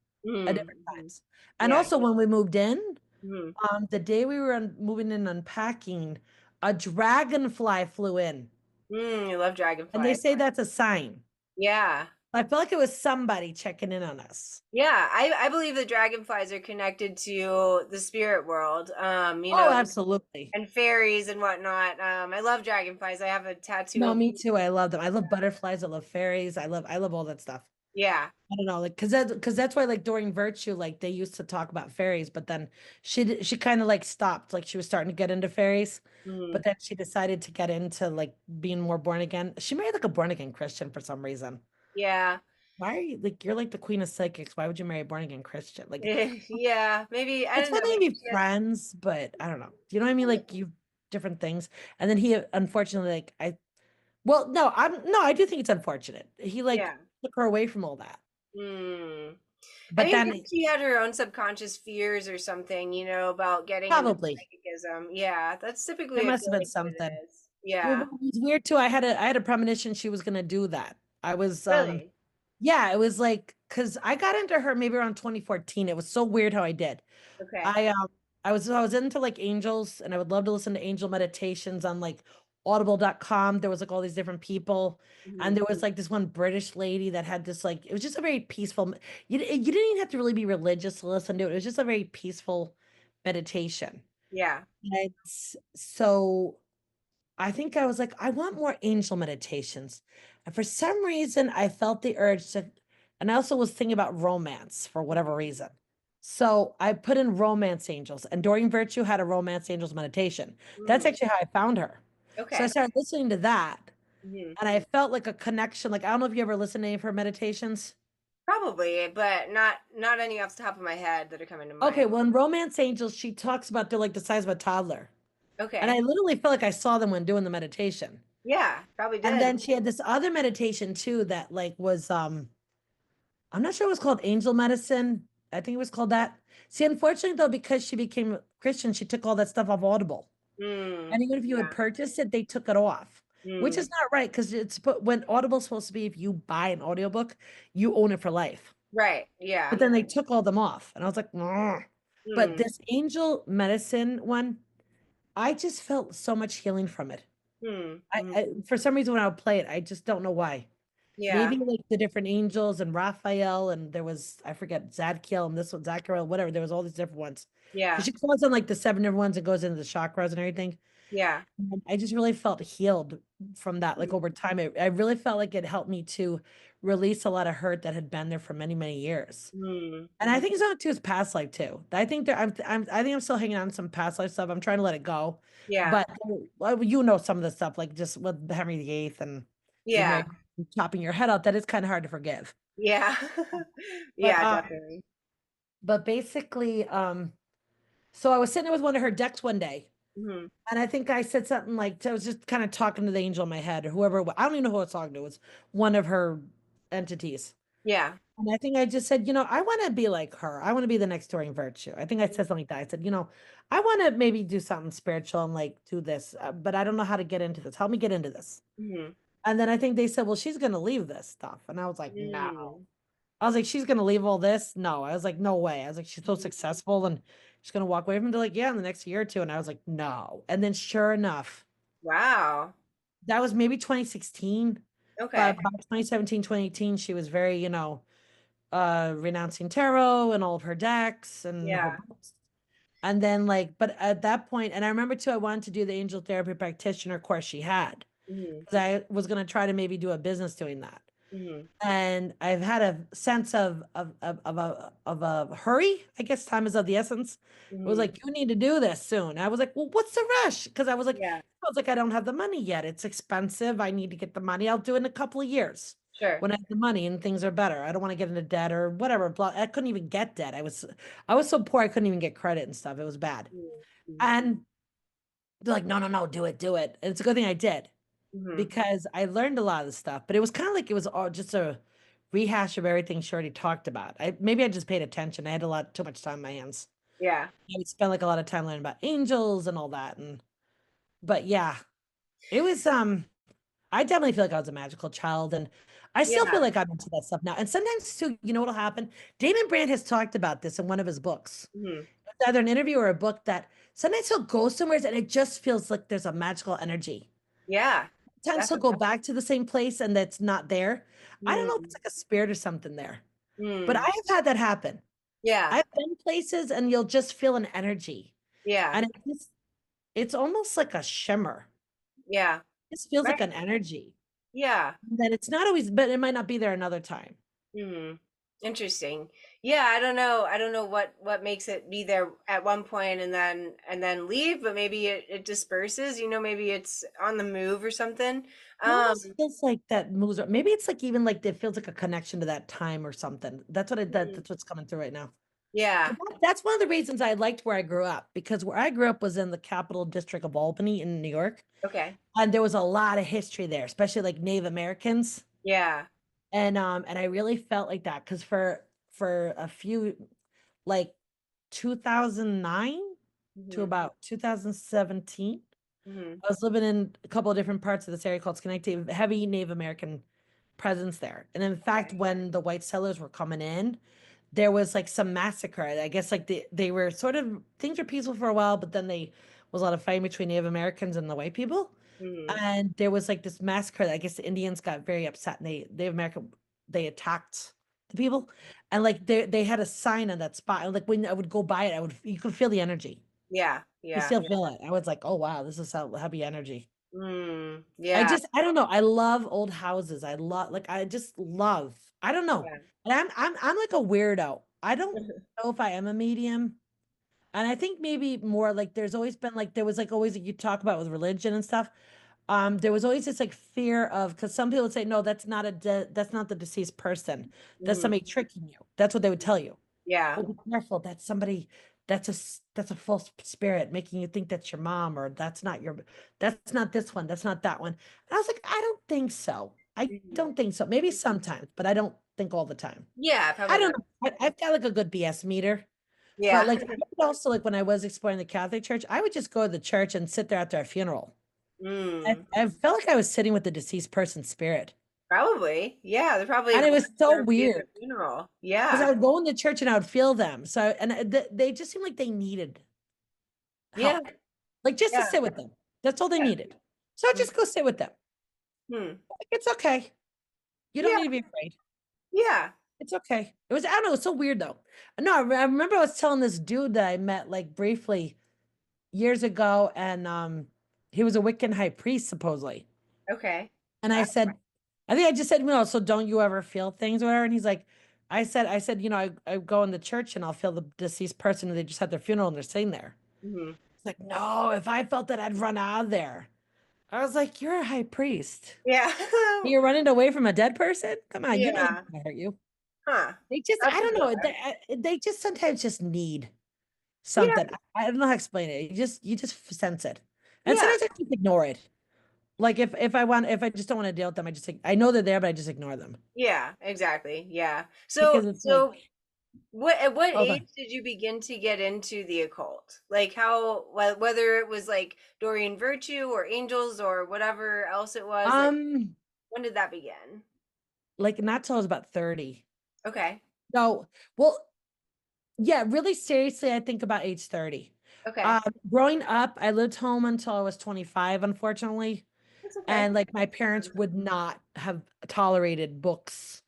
[SPEAKER 1] at different
[SPEAKER 2] Mm-hmm.
[SPEAKER 1] times. And
[SPEAKER 2] Yeah.
[SPEAKER 1] also when we moved in,
[SPEAKER 2] Hmm.
[SPEAKER 1] the day we were moving in unpacking, a dragonfly flew in.
[SPEAKER 2] Mm, I love
[SPEAKER 1] And they
[SPEAKER 2] dragonflies.
[SPEAKER 1] say that's a sign.
[SPEAKER 2] Yeah.
[SPEAKER 1] I feel like it was somebody checking in on us.
[SPEAKER 2] Yeah, I believe that dragonflies are connected to the spirit world.
[SPEAKER 1] Oh, absolutely.
[SPEAKER 2] And fairies and whatnot. I love dragonflies. I have a tattoo
[SPEAKER 1] No,
[SPEAKER 2] of
[SPEAKER 1] me too. I love them. I love butterflies. I love fairies. I love all that stuff.
[SPEAKER 2] yeah.
[SPEAKER 1] I don't know, like, because that's why, like, during Virtue, like, they used to talk about fairies, but then she kind of like stopped, like, she was starting to get into fairies, but
[SPEAKER 2] Mm,
[SPEAKER 1] then she decided to get into like being more born again. She married like a born again Christian for some reason.
[SPEAKER 2] yeah.
[SPEAKER 1] Why are you like you're like the queen of psychics? Why would you marry a born again Christian? Like,
[SPEAKER 2] Yeah. Maybe I
[SPEAKER 1] it's
[SPEAKER 2] don't
[SPEAKER 1] one
[SPEAKER 2] know.
[SPEAKER 1] thing to
[SPEAKER 2] Maybe
[SPEAKER 1] be
[SPEAKER 2] she has
[SPEAKER 1] friends, but I don't know. Do you know what I mean? Like, you different things, and then he unfortunately, like, well, no, I do think it's unfortunate. He like
[SPEAKER 2] yeah.
[SPEAKER 1] took her away from all that,
[SPEAKER 2] Mm. I
[SPEAKER 1] but
[SPEAKER 2] think
[SPEAKER 1] then
[SPEAKER 2] she had her own subconscious fears or something, about getting into
[SPEAKER 1] probably.
[SPEAKER 2] psychicism. Yeah, that's
[SPEAKER 1] There
[SPEAKER 2] typically I
[SPEAKER 1] must have
[SPEAKER 2] feel
[SPEAKER 1] been
[SPEAKER 2] like what
[SPEAKER 1] something.
[SPEAKER 2] it is.
[SPEAKER 1] Well,
[SPEAKER 2] Yeah.
[SPEAKER 1] it was weird too. I had a premonition she was gonna do that. I was
[SPEAKER 2] Really?
[SPEAKER 1] Yeah, it was like because I got into her maybe around 2014. It was so weird how I did.
[SPEAKER 2] Okay.
[SPEAKER 1] I was into like angels and I would love to listen to angel meditations on like audible.com. There was like all these different people. And
[SPEAKER 2] Hmm.
[SPEAKER 1] there was like this one British lady that had this like it was just a very peaceful you didn't even have to really be religious to listen to it. It was just a very peaceful meditation.
[SPEAKER 2] Yeah.
[SPEAKER 1] And so I think I was like, I want more angel meditations. And for some reason, I felt the urge to, and I also was thinking about romance for whatever reason. So I put in romance angels, and Doreen Virtue had a romance angels meditation. That's
[SPEAKER 2] Mm.
[SPEAKER 1] actually how I found her. So I
[SPEAKER 2] Okay.
[SPEAKER 1] started listening to that,
[SPEAKER 2] Hmm.
[SPEAKER 1] and I felt like a connection. Like, I don't know if you ever listened to any of her meditations.
[SPEAKER 2] Probably, but not any off the top of my head that are coming to
[SPEAKER 1] Okay,
[SPEAKER 2] mind.
[SPEAKER 1] well, in Romance Angels, she talks about they're like the size of a toddler. And I
[SPEAKER 2] Okay.
[SPEAKER 1] literally felt like I saw them when doing the meditation.
[SPEAKER 2] Yeah, probably
[SPEAKER 1] And
[SPEAKER 2] did.
[SPEAKER 1] then she had this other meditation too that like was I'm not sure it was called angel medicine. I think it was called that. See, unfortunately though, because she became Christian, she took all that stuff off Audible.
[SPEAKER 2] Mm.
[SPEAKER 1] And even if you had
[SPEAKER 2] Yeah.
[SPEAKER 1] purchased it, they took it off, which
[SPEAKER 2] Mm.
[SPEAKER 1] is not right because it's but when Audible's supposed to be if you buy an audiobook, you own it for life.
[SPEAKER 2] Right.
[SPEAKER 1] But
[SPEAKER 2] Yeah.
[SPEAKER 1] then they took all them off. And I was like, "Ugh." But
[SPEAKER 2] Mm.
[SPEAKER 1] this angel medicine one, I just felt so much healing from it.
[SPEAKER 2] Mm.
[SPEAKER 1] I
[SPEAKER 2] Mm.
[SPEAKER 1] for some reason when I would play it, I just don't know why. Maybe
[SPEAKER 2] Yeah.
[SPEAKER 1] like the different angels and Raphael and there was I forget Zadkiel and this one Zachariel whatever there was all these different ones because
[SPEAKER 2] Yeah.
[SPEAKER 1] she calls on like the seven different ones and goes into the chakras and everything.
[SPEAKER 2] Yeah.
[SPEAKER 1] And I just really felt healed from that like
[SPEAKER 2] Mm.
[SPEAKER 1] over time. I really felt like it helped me to release a lot of hurt that had been there for many many years.
[SPEAKER 2] Mm.
[SPEAKER 1] And I think it's not too his past life too. I think there I think I'm still hanging on to some past life stuff. I'm trying to let it go,
[SPEAKER 2] Yeah.
[SPEAKER 1] but well, you know some of the stuff like just with Henry VIII and being
[SPEAKER 2] Yeah.
[SPEAKER 1] married, chopping your head out. That is kind of hard to forgive.
[SPEAKER 2] Yeah.
[SPEAKER 1] But
[SPEAKER 2] Yeah, definitely.
[SPEAKER 1] basically, so I was sitting there with one of her decks one day,
[SPEAKER 2] Hmm.
[SPEAKER 1] and I think I said something like I was just kind of talking to the angel in my head or whoever it was. I don't even know who I was talking to. It was one of her entities.
[SPEAKER 2] Yeah.
[SPEAKER 1] And I think I just said, I want to be like her. I want to be the next Doreen Virtue. I think I said something like that. I said, I want to maybe do something spiritual and like do this, but I don't know how to get into this. Help me get into this.
[SPEAKER 2] Hmm.
[SPEAKER 1] And then I think they said, well, she's going to leave this stuff. And I was like, no.
[SPEAKER 2] Mm.
[SPEAKER 1] I was like, she's gonna leave all this? No. I was like, no way. I was like, she's so
[SPEAKER 2] Mhm.
[SPEAKER 1] successful and she's gonna walk away from it. They're like, yeah, in the next year or two. And I was like, no. And then sure enough,
[SPEAKER 2] Wow.
[SPEAKER 1] that was maybe 2016,
[SPEAKER 2] Okay.
[SPEAKER 1] but by 2017, 2018, she was very, renouncing tarot and all of her decks and her
[SPEAKER 2] Yeah.
[SPEAKER 1] books. And then like, but at that point, and I remember too, I wanted to do the angel therapy practitioner course she had.
[SPEAKER 2] Hmm.
[SPEAKER 1] Because I was gonna try to maybe do a business doing that.
[SPEAKER 2] Hmm.
[SPEAKER 1] And I've had a sense of a hurry. I guess time is of the essence. It was
[SPEAKER 2] Hmm.
[SPEAKER 1] like, you need to do this soon. I was like, well, what's the rush? Because
[SPEAKER 2] Yeah.
[SPEAKER 1] I don't have the money yet. It's expensive. I need to get the money. I'll do it in a couple of years
[SPEAKER 2] Sure.
[SPEAKER 1] when I have the money and things are better. I don't want to get into debt or whatever. Blah. I couldn't even get debt. I was so poor I couldn't even get credit and stuff. It was bad.
[SPEAKER 2] Mm-hmm.
[SPEAKER 1] And they're like, no, no, no, do it, do it. And it's a good thing I did
[SPEAKER 2] Hmm.
[SPEAKER 1] because I learned a lot of the stuff, but it was kind of like it was all just a rehash of everything she already talked about. I just paid attention. I had a lot too much time on my hands.
[SPEAKER 2] Yeah.
[SPEAKER 1] I would spend like a lot of time learning about angels and all that. And but yeah, it was I definitely feel like I was a magical child and I still feel
[SPEAKER 2] Yeah.
[SPEAKER 1] like I'm into that stuff now. And sometimes too, you know what'll happen? Damon Brand has talked about this in one of his books.
[SPEAKER 2] Hmm.
[SPEAKER 1] It's either an interview or a book that sometimes he'll go somewhere and it just feels like there's a magical energy.
[SPEAKER 2] Yeah.
[SPEAKER 1] Times he'll go
[SPEAKER 2] Definitely.
[SPEAKER 1] back to the same place and that's not there. I don't know if it's
[SPEAKER 2] Mm.
[SPEAKER 1] like a spirit or something there, but I
[SPEAKER 2] Mm.
[SPEAKER 1] have had that happen.
[SPEAKER 2] Yeah.
[SPEAKER 1] I've been places and you'll just feel an energy.
[SPEAKER 2] Yeah.
[SPEAKER 1] And it's almost like a shimmer.
[SPEAKER 2] Yeah.
[SPEAKER 1] It just feels like
[SPEAKER 2] Right.
[SPEAKER 1] an energy.
[SPEAKER 2] Yeah.
[SPEAKER 1] That it's not always, but it might not be there another time.
[SPEAKER 2] Mm. Interesting. Yeah, I don't know. I don't know what makes it be there at one point and then leave, but maybe it disperses, maybe it's on the move or something.
[SPEAKER 1] It
[SPEAKER 2] Um
[SPEAKER 1] almost feels like that moves. Maybe it's like even like it feels like a connection to that time or something.
[SPEAKER 2] mm,
[SPEAKER 1] That's what's coming through right now.
[SPEAKER 2] yeah.
[SPEAKER 1] That's one of the reasons I liked where I grew up because where I grew up was in the capital district of Albany in New York.
[SPEAKER 2] Okay.
[SPEAKER 1] And there was a lot of history there, especially like Native Americans.
[SPEAKER 2] Yeah.
[SPEAKER 1] And I really felt like that because for a few like 2009 to
[SPEAKER 2] Mhm.
[SPEAKER 1] about 2017,
[SPEAKER 2] Mhm.
[SPEAKER 1] I was living in a couple of different parts of this area called Schenectady, heavy Native American presence there. And in fact,
[SPEAKER 2] Okay.
[SPEAKER 1] when the white settlers were coming in, there was like some massacre. I guess like they were sort of things were peaceful for a while, but then they was a lot of fighting between Native Americans and the white people.
[SPEAKER 2] Hmm.
[SPEAKER 1] And there was like this massacre. I guess the Indians got very upset and Native American they attacked the people. And like they had a sign on that spot. And like when I would go by it, I would you could feel the energy.
[SPEAKER 2] Yeah.
[SPEAKER 1] You
[SPEAKER 2] Yeah.
[SPEAKER 1] still feel it. I was like, oh wow, this is how heavy energy.
[SPEAKER 2] Mm. Yeah.
[SPEAKER 1] I don't know. I love old houses. I just love. I don't know.
[SPEAKER 2] Yeah.
[SPEAKER 1] And I'm like a weirdo. I don't know if I am a medium. And I think maybe more like there's always been like there was like always like you talk about with religion and stuff. There was always this like fear of because some people would say, no, that's not the deceased person. That's
[SPEAKER 2] Hmm.
[SPEAKER 1] somebody tricking you. That's what they would tell you.
[SPEAKER 2] Yeah.
[SPEAKER 1] Oh, be careful. That's somebody, that's a false spirit making you think that's your mom or that's not this one. That's not that one. And I was like, I don't think so. I
[SPEAKER 2] Mhm.
[SPEAKER 1] don't think so. Maybe sometimes, but I don't think all the time.
[SPEAKER 2] Yeah,
[SPEAKER 1] I
[SPEAKER 2] probably
[SPEAKER 1] don't
[SPEAKER 2] not.
[SPEAKER 1] know. I've got like a good BS meter, but
[SPEAKER 2] Yeah.
[SPEAKER 1] like I would also like when I was exploring the Catholic Church, I would just go to the church and sit there after a funeral.
[SPEAKER 2] Mm.
[SPEAKER 1] I felt like I was sitting with the deceased person's spirit.
[SPEAKER 2] Probably. Yeah, they're probably
[SPEAKER 1] And it was
[SPEAKER 2] going
[SPEAKER 1] so
[SPEAKER 2] there to be at the
[SPEAKER 1] weird
[SPEAKER 2] funeral.
[SPEAKER 1] because
[SPEAKER 2] Yeah.
[SPEAKER 1] I would go into church and I would feel them. So, they just seemed like they needed
[SPEAKER 2] Yeah.
[SPEAKER 1] help, like just to
[SPEAKER 2] Yeah.
[SPEAKER 1] sit with them. That's all they
[SPEAKER 2] Yeah.
[SPEAKER 1] needed. So
[SPEAKER 2] Mm.
[SPEAKER 1] just go sit with them.
[SPEAKER 2] Hmm.
[SPEAKER 1] Like, it's okay. You don't
[SPEAKER 2] Yeah.
[SPEAKER 1] need to be afraid.
[SPEAKER 2] Yeah.
[SPEAKER 1] It's okay. I don't know, it's so weird though. No, I remember I was telling this dude that I met like briefly years ago, and he was a Wiccan high priest supposedly.
[SPEAKER 2] Okay.
[SPEAKER 1] And I
[SPEAKER 2] Wow.
[SPEAKER 1] said, I think I just said, so don't you ever feel things or whatever? And he's like, I said, I go in the church and I'll feel the deceased person and they just had their funeral and they're sitting there.
[SPEAKER 2] Hmm.
[SPEAKER 1] It's like, no, if I felt that, I'd run out of there. I was like, you're a high priest.
[SPEAKER 2] Yeah.
[SPEAKER 1] You're running away from a dead person? Come on, you know they're
[SPEAKER 2] Yeah.
[SPEAKER 1] gonna hurt you.
[SPEAKER 2] Huh.
[SPEAKER 1] They just,
[SPEAKER 2] That's
[SPEAKER 1] I don't know.
[SPEAKER 2] bizarre.
[SPEAKER 1] They just sometimes just need
[SPEAKER 2] Yeah.
[SPEAKER 1] something. I don't know how to explain it. You just sense it. And
[SPEAKER 2] Yeah.
[SPEAKER 1] sometimes I just ignore it. Like if I just don't want to deal with them, I know they're there, but I just ignore them.
[SPEAKER 2] Yeah. Exactly. Yeah.
[SPEAKER 1] Because it's like,
[SPEAKER 2] What at what
[SPEAKER 1] oh,
[SPEAKER 2] age did you begin to get into the occult? Like how whether it was like Doreen Virtue or angels or whatever else it was, like
[SPEAKER 1] um,
[SPEAKER 2] when did that begin?
[SPEAKER 1] like not till I was about 30.
[SPEAKER 2] Okay.
[SPEAKER 1] No, well, yeah, really seriously, I think about age 30.
[SPEAKER 2] Okay.
[SPEAKER 1] Growing up, I lived home until I was 25, unfortunately.
[SPEAKER 2] That's okay.
[SPEAKER 1] And like my parents would not have tolerated books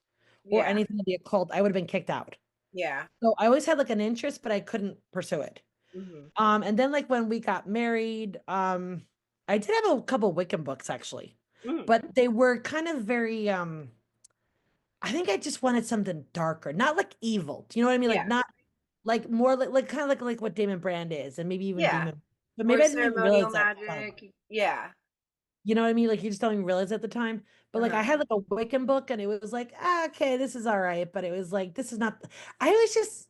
[SPEAKER 1] or
[SPEAKER 2] Yeah.
[SPEAKER 1] anything of the occult. I would have been kicked out.
[SPEAKER 2] Yeah.
[SPEAKER 1] So I always had like an interest, but I couldn't pursue it.
[SPEAKER 2] Hmm.
[SPEAKER 1] And then like when we got married, I did have a couple Wiccan books actually,
[SPEAKER 2] Mm.
[SPEAKER 1] but they were kind of very I think I just wanted something darker, not like evil. Do you know what I mean? Like
[SPEAKER 2] Yeah.
[SPEAKER 1] not like more like kind of like what Damon Brand is, and maybe even
[SPEAKER 2] Yeah.
[SPEAKER 1] Demon, but maybe
[SPEAKER 2] Or
[SPEAKER 1] I didn't even realize
[SPEAKER 2] ceremonial
[SPEAKER 1] that at the time.
[SPEAKER 2] magic. Yeah.
[SPEAKER 1] You know what I mean? Like you just don't even realize at the time. But like I
[SPEAKER 2] Uh-huh.
[SPEAKER 1] had like a Wiccan book, and it was like, okay, this is all right, but it was like this is not. I was just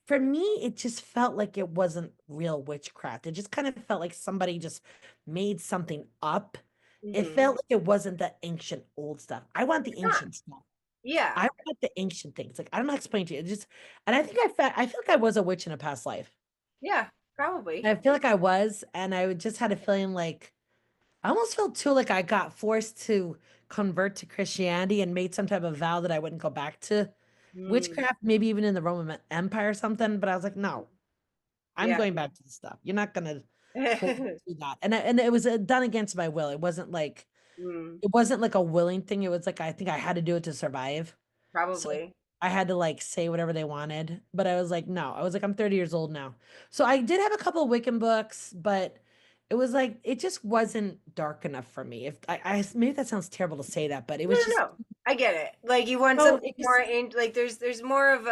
[SPEAKER 1] for me, it just felt like it wasn't real witchcraft. It just kind of felt like somebody just made something up. It
[SPEAKER 2] Hmm.
[SPEAKER 1] felt like it wasn't the ancient old stuff. I want the
[SPEAKER 2] It's not.
[SPEAKER 1] ancient stuff.
[SPEAKER 2] Yeah.
[SPEAKER 1] I want the ancient things. Like I don't know how to explain to you. It just and I think I feel like I was a witch in a past life.
[SPEAKER 2] Yeah. Probably.
[SPEAKER 1] I feel like I was, and I just had a feeling like I almost felt too like I got forced to convert to Christianity and made some type of vow that I wouldn't go back to
[SPEAKER 2] Mm.
[SPEAKER 1] witchcraft, maybe even in the Roman Empire or something. But I was like, no, I'm
[SPEAKER 2] Yeah.
[SPEAKER 1] going back to the stuff. You're not gonna force me to do that. And it was done against my will.
[SPEAKER 2] Mm.
[SPEAKER 1] It wasn't like a willing thing. It was like I think I had to do it to survive. So
[SPEAKER 2] Probably.
[SPEAKER 1] I had to like say whatever they wanted. But I was like, no. I was like, I'm 30 years old now. So I did have a couple of Wiccan books, but it was like it just wasn't dark enough for me. If I maybe that sounds terrible to say that, but it
[SPEAKER 2] No,
[SPEAKER 1] was
[SPEAKER 2] no,
[SPEAKER 1] just
[SPEAKER 2] no. I get it. Like you want
[SPEAKER 1] no,
[SPEAKER 2] something
[SPEAKER 1] it
[SPEAKER 2] more
[SPEAKER 1] just
[SPEAKER 2] in like there's more of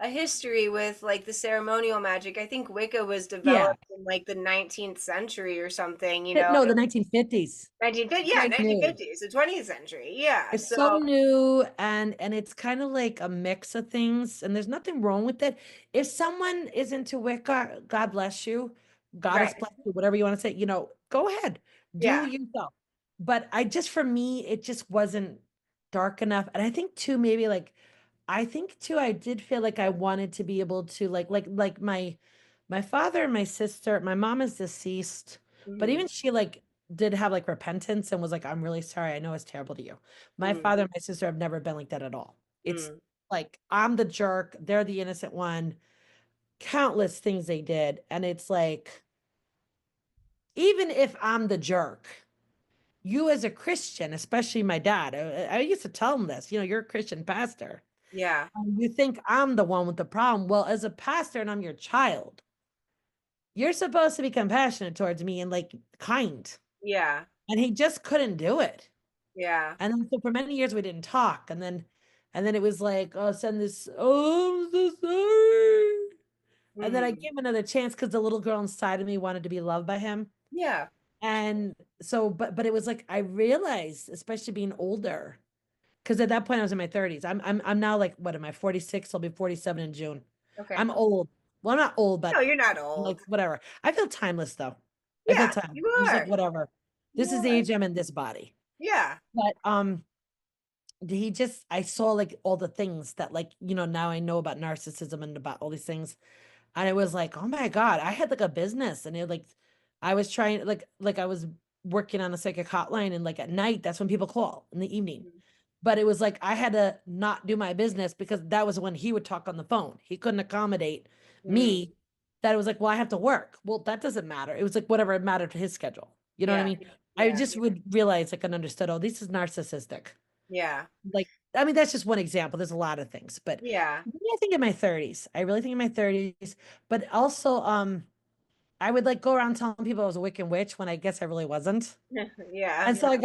[SPEAKER 2] a history with like the ceremonial magic. I think Wicca was
[SPEAKER 1] yeah.
[SPEAKER 2] developed in like the 19th century or something,
[SPEAKER 1] No, the 1950s.
[SPEAKER 2] 1950,
[SPEAKER 1] It's
[SPEAKER 2] yeah,
[SPEAKER 1] very new.
[SPEAKER 2] 1950s, the 20th century. Yeah.
[SPEAKER 1] It's so
[SPEAKER 2] So,
[SPEAKER 1] new and it's kind of like a mix of things, and there's nothing wrong with it. If someone is into Wicca, God bless you, goddess
[SPEAKER 2] right.
[SPEAKER 1] bless you, whatever you want to say, go ahead, do
[SPEAKER 2] Yeah.
[SPEAKER 1] yourself. But I just for me, it just wasn't dark enough. And I think too, maybe like I think too, I did feel like I wanted to be able to like my father and my sister, my mom is deceased, but
[SPEAKER 2] Hmm.
[SPEAKER 1] even she like did have like repentance and was like, I'm really sorry. I know it's terrible to you. My
[SPEAKER 2] Mm,
[SPEAKER 1] father and my sister have never been like that at all. It's
[SPEAKER 2] mm,
[SPEAKER 1] like I'm the jerk, they're the innocent one. Countless things they did. And it's like, even if I'm the jerk, you as a Christian, especially my dad, I used to tell him this, you're a Christian pastor.
[SPEAKER 2] yeah.
[SPEAKER 1] You think I'm the one with the problem. Well, as a pastor and I'm your child, you're supposed to be compassionate towards me and like kind.
[SPEAKER 2] Yeah.
[SPEAKER 1] And he just couldn't do it.
[SPEAKER 2] Yeah.
[SPEAKER 1] And then so for many years we didn't talk. And then it was like, oh, send this, oh, I'm so sorry. And then I
[SPEAKER 2] Hmm.
[SPEAKER 1] gave him another chance because the little girl inside of me wanted to be loved by him.
[SPEAKER 2] Yeah.
[SPEAKER 1] And so, but it was like I realized, especially being older, because at that point I was in my 30s. I'm now like what am I, 46? I'll be 47 in June.
[SPEAKER 2] Okay.
[SPEAKER 1] I'm old. Well, I'm not old,
[SPEAKER 2] No,
[SPEAKER 1] but
[SPEAKER 2] you're not
[SPEAKER 1] I'm like
[SPEAKER 2] old.
[SPEAKER 1] whatever. I feel timeless though. I feel
[SPEAKER 2] Yeah,
[SPEAKER 1] time.
[SPEAKER 2] you
[SPEAKER 1] I'm just like
[SPEAKER 2] are.
[SPEAKER 1] whatever.
[SPEAKER 2] You
[SPEAKER 1] This is the
[SPEAKER 2] are.
[SPEAKER 1] age I'm in this body.
[SPEAKER 2] Yeah.
[SPEAKER 1] But he just I saw like all the things that like, now I know about narcissism and about all these things. And it was like, oh my God, I had like a business and it like I was trying like I was working on a psychic hotline and like at night, that's when people call in the evening. But it was like I had to not do my business because that was when he would talk on the phone. He couldn't accommodate
[SPEAKER 2] Mm.
[SPEAKER 1] me. That it was like, well, I have to work. Well, that doesn't matter. It was like whatever it mattered to his schedule. You know what I
[SPEAKER 2] Yeah.
[SPEAKER 1] mean? I
[SPEAKER 2] Yeah.
[SPEAKER 1] just would realize like and understood, oh, this is narcissistic.
[SPEAKER 2] Yeah.
[SPEAKER 1] Like, I mean, that's just one example. There's a lot of things, but
[SPEAKER 2] Yeah.
[SPEAKER 1] maybe I think in my 30s. I really think in my 30s, but also I would like go around telling people I was a Wiccan witch when I guess I really wasn't.
[SPEAKER 2] Yeah.
[SPEAKER 1] And so I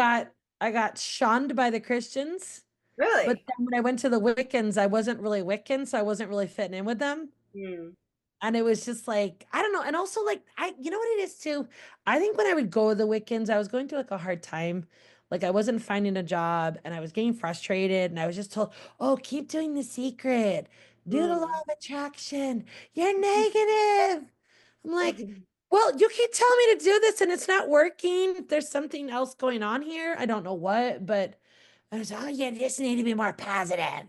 [SPEAKER 1] got shunned by the Christians. But
[SPEAKER 2] Really?
[SPEAKER 1] then when I went to the Wiccans, I wasn't really Wiccan, so I wasn't really fitting in with them.
[SPEAKER 2] Mm.
[SPEAKER 1] And it was just like, I don't know. And also like you know what it is too? I think when I would go to the Wiccans, I was going through like a hard time. Like I wasn't finding a job and I was getting frustrated and I was just told, oh, keep doing the secret. Do the law
[SPEAKER 2] Mm.
[SPEAKER 1] of attraction. You're negative. I'm like, well, you keep telling me to do this and it's not working. There's something else going on here. I don't know what, but I was, oh, you just need to be more positive.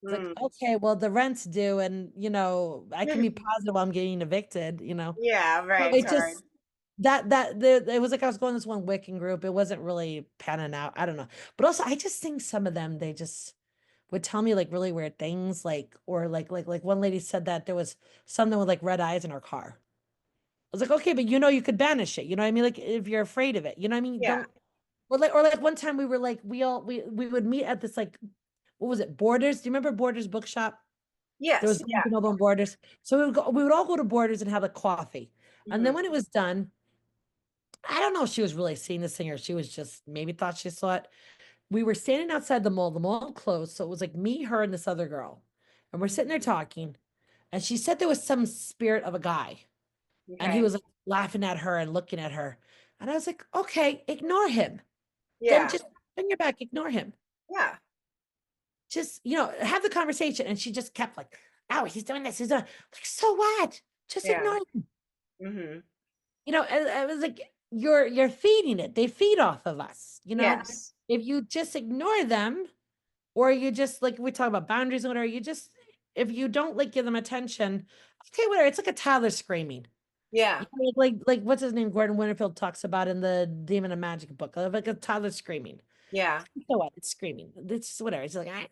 [SPEAKER 1] It's like,
[SPEAKER 2] Mm.
[SPEAKER 1] okay, well, the rent's due, and I can be positive while I'm getting evicted.
[SPEAKER 2] Yeah,
[SPEAKER 1] So
[SPEAKER 2] right. It's
[SPEAKER 1] it
[SPEAKER 2] hard.
[SPEAKER 1] just it was like I was going to this one Wiccan group. It wasn't really panning out. I don't know. But also I just think some of them they just would tell me like really weird things, like or like one lady said that there was something with like red eyes in her car. I was like, okay, but you could banish it. You know what I mean? Like if you're afraid of it, you know what I mean?
[SPEAKER 2] Yeah.
[SPEAKER 1] Don't or like one time we were like we would meet at this like what was it? Borders. Do you remember Borders bookshop? There was
[SPEAKER 2] Yes.
[SPEAKER 1] Barnes
[SPEAKER 2] Yeah.
[SPEAKER 1] and Noble and Borders. So we would all go to Borders and have a coffee. And then
[SPEAKER 2] Hmm.
[SPEAKER 1] when it was done, I don't know if she was really seeing the singer. She was just maybe thought she saw it. We were standing outside the mall. The mall closed. So it was like me, her, and this other girl. And we're sitting there talking. And she said there was some spirit of a guy. And he
[SPEAKER 2] Okay.
[SPEAKER 1] was like laughing at her and looking at her. And I was like, okay, ignore him. Then
[SPEAKER 2] Yeah.
[SPEAKER 1] just turn your back, ignore him.
[SPEAKER 2] Yeah.
[SPEAKER 1] Just, have the conversation. And she just kept like, oh, he's doing this. He's doing like, so what? Just
[SPEAKER 2] Yeah.
[SPEAKER 1] ignore him.
[SPEAKER 2] Hmm.
[SPEAKER 1] I was like, you're feeding it. They feed off of us.
[SPEAKER 2] Yes.
[SPEAKER 1] If you just ignore them, or you just like we talk about boundaries and whatever, you just if you don't like give them attention, okay, whatever. It's like a toddler screaming.
[SPEAKER 2] Yeah.
[SPEAKER 1] Like what's his name? Gordon Winterfield talks about in the Demon of Magic book, like a toddler screaming.
[SPEAKER 2] Yeah.
[SPEAKER 1] So what? It's screaming. It's whatever. It's like, ah.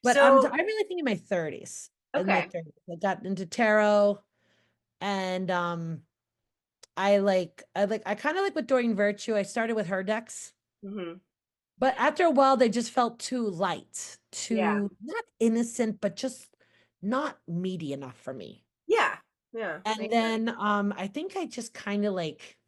[SPEAKER 1] But
[SPEAKER 2] So,
[SPEAKER 1] I really think in my 30s. In my
[SPEAKER 2] okay.
[SPEAKER 1] 30s, I got into tarot and I kind of like with Doreen Virtue. I started with her decks,
[SPEAKER 2] Hmm.
[SPEAKER 1] but after a while they just felt too light,
[SPEAKER 2] Yeah.
[SPEAKER 1] too not innocent, but just not meaty enough for me.
[SPEAKER 2] Yeah. Yeah.
[SPEAKER 1] And
[SPEAKER 2] Makes sense.
[SPEAKER 1] then I think I just kind of like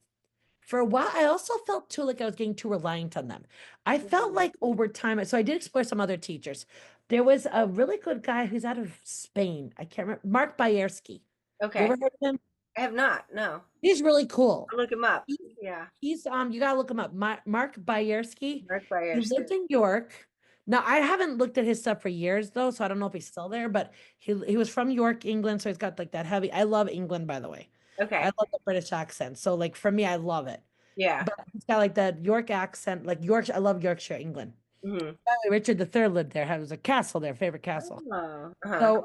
[SPEAKER 1] for a while I also felt too like I was getting too reliant on them. I felt
[SPEAKER 2] Mhm.
[SPEAKER 1] like over time, so I did explore some other teachers. There was a really good guy who's out of Spain. I can't remember, Mark Bayersky. You ever
[SPEAKER 2] Okay.
[SPEAKER 1] heard of him?
[SPEAKER 2] I have not. No.
[SPEAKER 1] He's really cool.
[SPEAKER 2] I'll look him up.
[SPEAKER 1] He's
[SPEAKER 2] Yeah.
[SPEAKER 1] you gotta look him up. Mark Bayersky.
[SPEAKER 2] Mark
[SPEAKER 1] He
[SPEAKER 2] Byerski.
[SPEAKER 1] lived in York. Now I haven't looked at his stuff for years though, so I don't know if he's still there, but he was from York, England, so he's got like that heavy. I love England, by the way. I
[SPEAKER 2] Okay.
[SPEAKER 1] love the British accent. So like for me, I love it.
[SPEAKER 2] Yeah.
[SPEAKER 1] But he's got like that York accent, like Yorkshire. I love Yorkshire, England.
[SPEAKER 2] Hmm.
[SPEAKER 1] By the way, Richard III lived there, had was a castle there, favorite castle.
[SPEAKER 2] Oh. Uh-huh.
[SPEAKER 1] So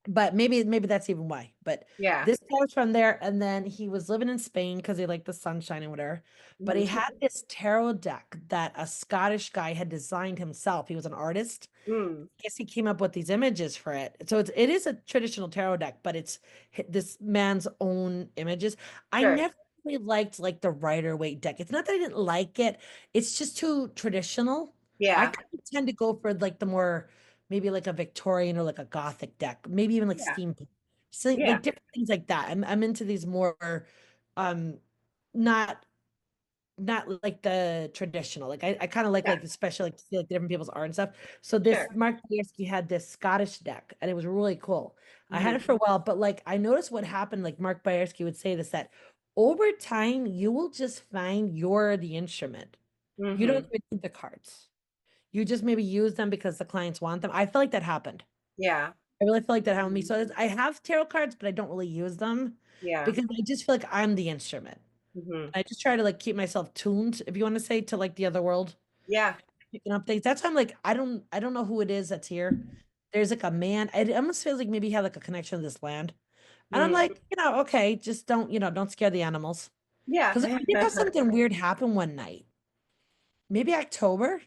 [SPEAKER 1] but maybe that's even why. But
[SPEAKER 2] Yeah.
[SPEAKER 1] this guy was from there, and then he was living in Spain because he liked the sunshine and whatever. But he
[SPEAKER 2] Mm-hmm.
[SPEAKER 1] had this tarot deck that a Scottish guy had designed himself. He was an artist.
[SPEAKER 2] Mm.
[SPEAKER 1] I guess he came up with these images for it. So it is a traditional tarot deck, but it's this man's own images. I
[SPEAKER 2] Sure.
[SPEAKER 1] never really liked like the Rider Waite deck. It's not that I didn't like it. It's just too traditional. I
[SPEAKER 2] Yeah.
[SPEAKER 1] kind of tend to go for like the more maybe like a Victorian or like a Gothic deck, maybe even like
[SPEAKER 2] Yeah.
[SPEAKER 1] steampunk. So
[SPEAKER 2] Yeah.
[SPEAKER 1] like different things like that. I'm into these more um not not like the traditional. Like I kind of
[SPEAKER 2] Yeah.
[SPEAKER 1] like especially like to see like different people's art and stuff. So
[SPEAKER 2] Sure.
[SPEAKER 1] this Mark Bierski had this Scottish deck and it was really cool. I had
[SPEAKER 2] Mm-hmm.
[SPEAKER 1] it for a while, but like I noticed what happened, like Mark Bierski would say this that over time you will just find you're the instrument. You don't
[SPEAKER 2] Mm-hmm.
[SPEAKER 1] even need the cards. You just maybe use them because the clients want them. I feel like that happened.
[SPEAKER 2] Yeah.
[SPEAKER 1] I really feel like that happened to me.
[SPEAKER 2] Mhm.
[SPEAKER 1] So I have tarot cards, but I don't really use them
[SPEAKER 2] Yeah.
[SPEAKER 1] because I just feel like I'm the instrument.
[SPEAKER 2] Mm-hmm.
[SPEAKER 1] I just try to like keep myself tuned, if you want to say, to like the other world,
[SPEAKER 2] Yeah.
[SPEAKER 1] picking up things. That's why I'm like, I don't know who it is that's here. There's like a man. It almost feels like maybe he had like a connection to this land. And I'm
[SPEAKER 2] Mm.
[SPEAKER 1] like, okay, just don't scare the animals.
[SPEAKER 2] Yeah.
[SPEAKER 1] Because I did have something weird happen one night, maybe October.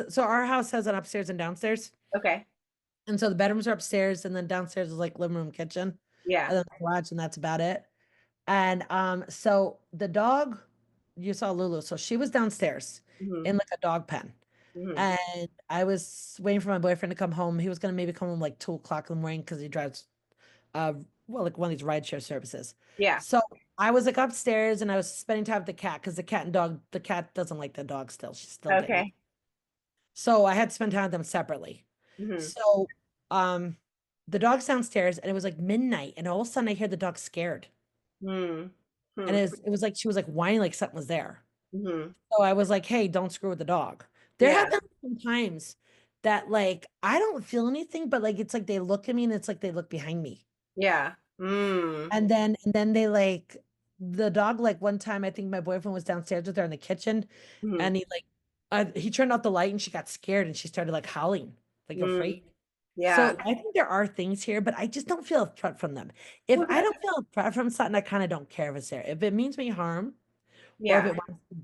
[SPEAKER 1] So our house has an upstairs and downstairs.
[SPEAKER 2] Okay.
[SPEAKER 1] And so the bedrooms are upstairs, and then downstairs is like living room, kitchen,
[SPEAKER 2] Yeah.
[SPEAKER 1] and then the garage, and that's about it. And so the dog, you saw Lulu, so she was downstairs
[SPEAKER 2] Mm-hmm.
[SPEAKER 1] in like a dog pen.
[SPEAKER 2] Mm-hmm.
[SPEAKER 1] And I was waiting for my boyfriend to come home. He was gonna maybe come home like 2 o'clock in the morning because he drives well, like one of these rideshare services.
[SPEAKER 2] Yeah.
[SPEAKER 1] So I was like upstairs and I was spending time with the cat because the cat doesn't like the dog still. She's still getting it.
[SPEAKER 2] Okay.
[SPEAKER 1] So I had to spend time with them separately.
[SPEAKER 2] Mm-hmm.
[SPEAKER 1] So um the dog's downstairs and it was like midnight and all of a sudden I hear the dog scared. And
[SPEAKER 2] Mm-hmm.
[SPEAKER 1] it was like she was like whining like something was there.
[SPEAKER 2] Mm-hmm.
[SPEAKER 1] So I was like, hey, don't screw with the dog. There
[SPEAKER 2] Yeah.
[SPEAKER 1] have been some times that like I don't feel anything, but like it's like they look at me and it's like they look behind me.
[SPEAKER 2] Yeah. Mm.
[SPEAKER 1] And then they like the dog, like one time I think my boyfriend was downstairs with her in the kitchen
[SPEAKER 2] Mm-hmm.
[SPEAKER 1] and he turned off the light and she got scared and she started like howling, like
[SPEAKER 2] Mm.
[SPEAKER 1] afraid.
[SPEAKER 2] Yeah.
[SPEAKER 1] So I think there are things here, but I just don't feel a threat from them. If I don't feel a threat from something, I kind of don't care if it's there. If it means me harm or if
[SPEAKER 2] Yeah.
[SPEAKER 1] it wants to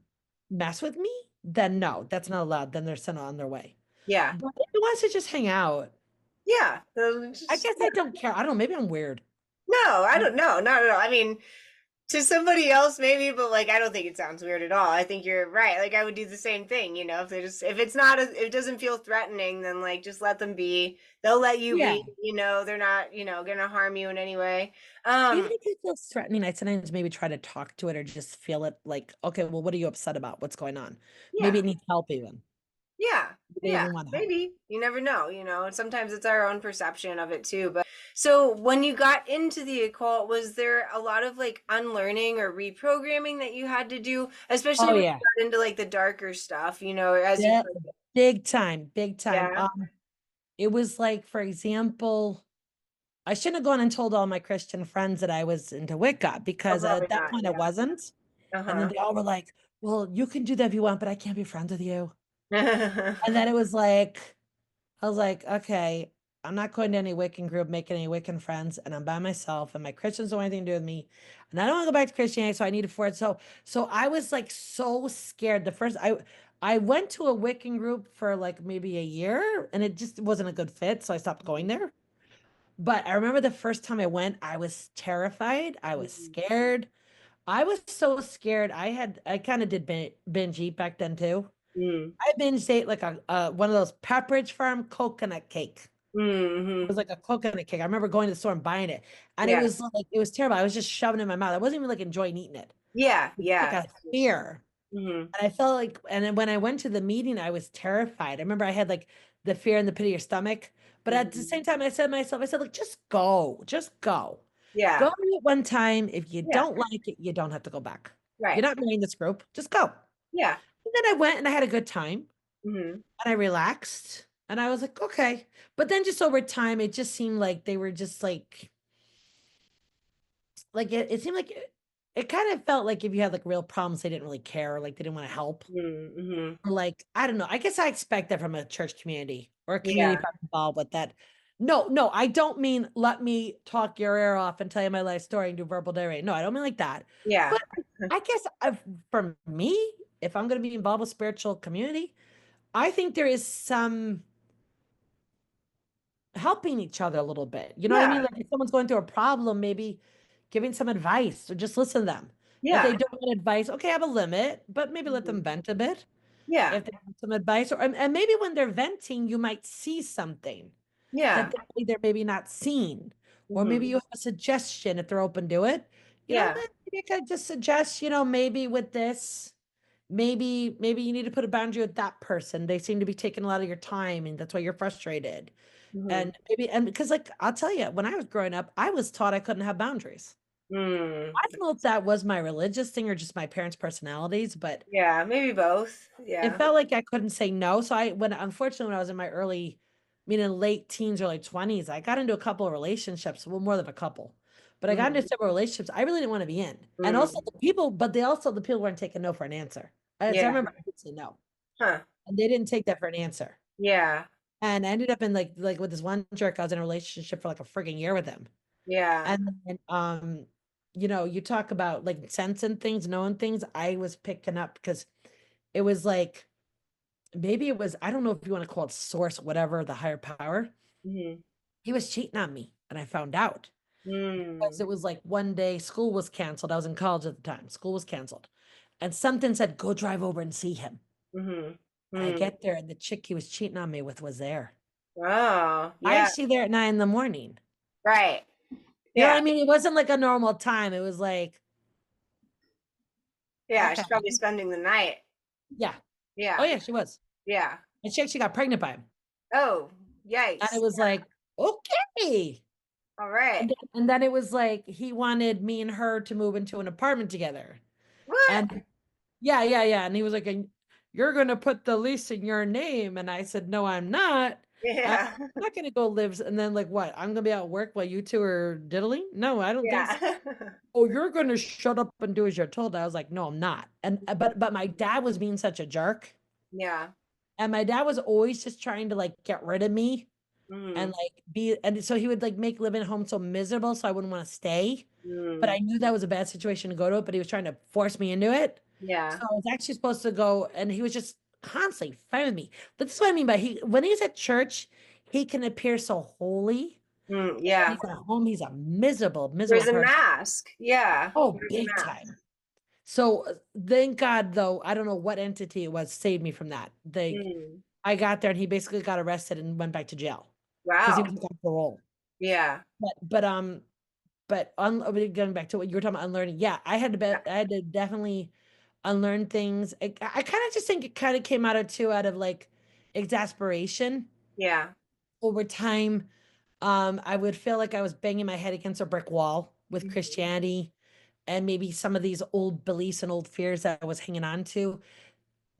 [SPEAKER 1] mess with me, then no, that's not allowed. Then they're sent on their way.
[SPEAKER 2] Yeah.
[SPEAKER 1] But if it wants to just hang out,
[SPEAKER 2] Yeah.
[SPEAKER 1] I guess
[SPEAKER 2] Yeah.
[SPEAKER 1] I don't care. I don't know. Maybe I'm weird.
[SPEAKER 2] No, I don't know. Not at all. I mean, to somebody else maybe, but like I don't think it sounds weird at all. I think you're right. Like I would do the same thing, if they just if it's not if it doesn't feel threatening, then like just let them be. They'll let you
[SPEAKER 1] Yeah.
[SPEAKER 2] be, they're not, gonna harm you in any way.
[SPEAKER 1] Even
[SPEAKER 2] Um
[SPEAKER 1] if it feels threatening, I sometimes maybe try to talk to it or just feel it like, okay, well, what are you upset about? What's going on? Maybe
[SPEAKER 2] yeah.
[SPEAKER 1] it needs help even.
[SPEAKER 2] Yeah.
[SPEAKER 1] They
[SPEAKER 2] Yeah.
[SPEAKER 1] even want help.
[SPEAKER 2] Maybe. You never know, and sometimes it's our own perception of it too. But so when you got into the occult, was there a lot of like unlearning or reprogramming that you had to do, especially
[SPEAKER 1] Oh
[SPEAKER 2] when
[SPEAKER 1] yeah.
[SPEAKER 2] you got into like the darker stuff, as you
[SPEAKER 1] Yeah.
[SPEAKER 2] put it?
[SPEAKER 1] Big time, big time.
[SPEAKER 2] Yeah.
[SPEAKER 1] It was like, for example, I shouldn't have gone and told all my Christian friends that I was into Wicca
[SPEAKER 2] Oh,
[SPEAKER 1] because
[SPEAKER 2] probably
[SPEAKER 1] at that
[SPEAKER 2] not.
[SPEAKER 1] point I wasn't. And then
[SPEAKER 2] Yeah.
[SPEAKER 1] they all were like, well, you can do that if you want, but I can't be friends with you. And
[SPEAKER 2] Uh-huh.
[SPEAKER 1] then it was like, I was like, okay, I'm not going to any Wiccan group, making any Wiccan friends, and I'm by myself, and my Christians don't want anything to do with me, and I don't want to go back to Christianity, so I need to for it. So I was like so scared. I went to a Wiccan group for like maybe a year, and it just wasn't a good fit, so I stopped going there. But I remember the first time I went, I was terrified. I was
[SPEAKER 2] Mhm.
[SPEAKER 1] scared. I was so scared. I kind of did binge eat back then too.
[SPEAKER 2] Mm.
[SPEAKER 1] I binged ate like one of those Pepperidge Farm coconut cake. It was
[SPEAKER 2] Mhm.
[SPEAKER 1] like a coconut cake. I remember going to the store and buying it, and it
[SPEAKER 2] Yeah.
[SPEAKER 1] was like it was terrible. I was just shoving it in my mouth. I wasn't even like enjoying eating it.
[SPEAKER 2] Yeah.
[SPEAKER 1] It was like
[SPEAKER 2] Yeah.
[SPEAKER 1] a fear,
[SPEAKER 2] Mhm.
[SPEAKER 1] and I felt like. And then when I went to the meeting, I was terrified. I remember I had like the fear in the pit of your stomach, but at the
[SPEAKER 2] Mhm.
[SPEAKER 1] same time, I said to myself, I said, like, just go, go
[SPEAKER 2] Yeah.
[SPEAKER 1] to it one time. If you
[SPEAKER 2] Yeah.
[SPEAKER 1] don't like it, you don't have to go back. You're
[SPEAKER 2] Right.
[SPEAKER 1] not marrying this group. Just go.
[SPEAKER 2] Yeah.
[SPEAKER 1] And then I went and I had a good time.
[SPEAKER 2] Mhm.
[SPEAKER 1] And I relaxed and I was like, okay. But then just over time, it just seemed like they were just like it seemed like it kind of felt like if you had like real problems, they didn't really care, like they didn't want to help.
[SPEAKER 2] Mhm.
[SPEAKER 1] Or like, I don't know. I guess I expect that from a church community or a community
[SPEAKER 2] Yeah.
[SPEAKER 1] if I'm involved with that. No, no, I don't mean let me talk your ear off and tell you my life story and do verbal diarrhea. No, I don't mean like that.
[SPEAKER 2] Yeah.
[SPEAKER 1] But I guess for me, if I'm going to be involved with spiritual community, I think there is some helping each other a little bit. You know what I
[SPEAKER 2] Yeah.
[SPEAKER 1] mean? Like if someone's going through a problem, maybe giving some advice or just listen to them. If
[SPEAKER 2] Yeah.
[SPEAKER 1] they don't want advice, okay, have a limit, but maybe let them
[SPEAKER 2] Mhm.
[SPEAKER 1] vent a bit.
[SPEAKER 2] Yeah.
[SPEAKER 1] If they want some advice, or and maybe when they're venting, you might see something
[SPEAKER 2] Yeah.
[SPEAKER 1] that they're maybe not seen. Or maybe
[SPEAKER 2] Hmm.
[SPEAKER 1] you have a suggestion if they're open to it.
[SPEAKER 2] Yeah.
[SPEAKER 1] Maybe I could just suggest, maybe with this, maybe you need to put a boundary with that person. They seem to be taking a lot of your time and that's why you're frustrated.
[SPEAKER 2] Hmm.
[SPEAKER 1] And because like I'll tell you, when I was growing up, I was taught I couldn't have boundaries.
[SPEAKER 2] Mm.
[SPEAKER 1] I don't know if that was my religious thing or just my parents' personalities, but
[SPEAKER 2] Yeah, maybe both.
[SPEAKER 1] it
[SPEAKER 2] Yeah.
[SPEAKER 1] felt like I couldn't say no. So unfortunately, when I was in my meaning late teens, early 20s, I got into a couple of relationships, well, more than a couple, but I got into
[SPEAKER 2] Hmm.
[SPEAKER 1] several relationships I really didn't want to be in. And also
[SPEAKER 2] Mm.
[SPEAKER 1] the people weren't taking no for an answer. So I
[SPEAKER 2] Yeah.
[SPEAKER 1] remember I would say no,
[SPEAKER 2] Huh.
[SPEAKER 1] and they didn't take that for an answer.
[SPEAKER 2] Yeah.
[SPEAKER 1] And I ended up in like with this one jerk, I was in a relationship for like a frigging year with him.
[SPEAKER 2] Yeah.
[SPEAKER 1] And then, you talk about like sense and things, knowing things, I was picking up because it was like, maybe it was, I don't know if you want to call it source, whatever, the higher power.
[SPEAKER 2] Hmm.
[SPEAKER 1] He was cheating on me, and I found out because
[SPEAKER 2] Mm.
[SPEAKER 1] it was like one day school was canceled. I was in college at the time. School was canceled. And something said, go drive over and see him.
[SPEAKER 2] Hmm.
[SPEAKER 1] And I
[SPEAKER 2] Mm.
[SPEAKER 1] get there, and the chick he was cheating on me with was there.
[SPEAKER 2] Oh,
[SPEAKER 1] Why
[SPEAKER 2] yeah.
[SPEAKER 1] is she there at 9 in the morning?
[SPEAKER 2] Right.
[SPEAKER 1] You know what
[SPEAKER 2] Yeah.
[SPEAKER 1] I mean? It wasn't like a normal time. It was like,
[SPEAKER 2] Yeah.
[SPEAKER 1] okay.
[SPEAKER 2] She's probably spending the night.
[SPEAKER 1] Yeah. Oh,
[SPEAKER 2] Yeah.
[SPEAKER 1] yeah, she was.
[SPEAKER 2] Yeah.
[SPEAKER 1] And she actually got pregnant by him.
[SPEAKER 2] Oh,
[SPEAKER 1] And it
[SPEAKER 2] yikes.
[SPEAKER 1] was like, okay.
[SPEAKER 2] All right.
[SPEAKER 1] And then it was like he wanted me and her to move into an apartment together.
[SPEAKER 2] What?
[SPEAKER 1] And yeah, yeah, yeah. And he was like, "And you're gonna put the lease in your name." And I said, "No, I'm not. I'm
[SPEAKER 2] Yeah.
[SPEAKER 1] not gonna go live." And then like what? I'm gonna be at work while you two are diddling? No, I don't think so.
[SPEAKER 2] Yeah.
[SPEAKER 1] Oh, you're gonna shut up and do as you're told. I was like, no, I'm not. And but my dad was being such a jerk.
[SPEAKER 2] Yeah.
[SPEAKER 1] And my dad was always just trying to like get rid of me and
[SPEAKER 2] Mm.
[SPEAKER 1] like be and so he would like make living at home so miserable so I wouldn't want to stay. But I
[SPEAKER 2] Mm.
[SPEAKER 1] knew that was a bad situation to go to, but he was trying to force me into it. So
[SPEAKER 2] Yeah.
[SPEAKER 1] I was actually supposed to go and he was just constantly fighting with me. But this is what I mean by he when he's at church, he can appear so holy.
[SPEAKER 2] Mm.
[SPEAKER 1] And when
[SPEAKER 2] Yeah.
[SPEAKER 1] he's at home, he's a miserable, miserable
[SPEAKER 2] There's a
[SPEAKER 1] person.
[SPEAKER 2] mask. Yeah.
[SPEAKER 1] Oh,
[SPEAKER 2] There's a
[SPEAKER 1] big
[SPEAKER 2] mask.
[SPEAKER 1] time. So thank God though, I don't know what entity it was saved me from that.
[SPEAKER 2] Mm.
[SPEAKER 1] I got there and he basically got arrested and went back to jail because he
[SPEAKER 2] Wow.
[SPEAKER 1] was on parole.
[SPEAKER 2] Yeah.
[SPEAKER 1] But going back to what you were talking about unlearning, yeah,
[SPEAKER 2] Yeah.
[SPEAKER 1] I had to definitely unlearn things. I kind of just think it kind of came out of like exasperation
[SPEAKER 2] Yeah.
[SPEAKER 1] over time. I would feel like I was banging my head against a brick wall with
[SPEAKER 2] Mhm.
[SPEAKER 1] Christianity and maybe some of these old beliefs and old fears that I was hanging on to.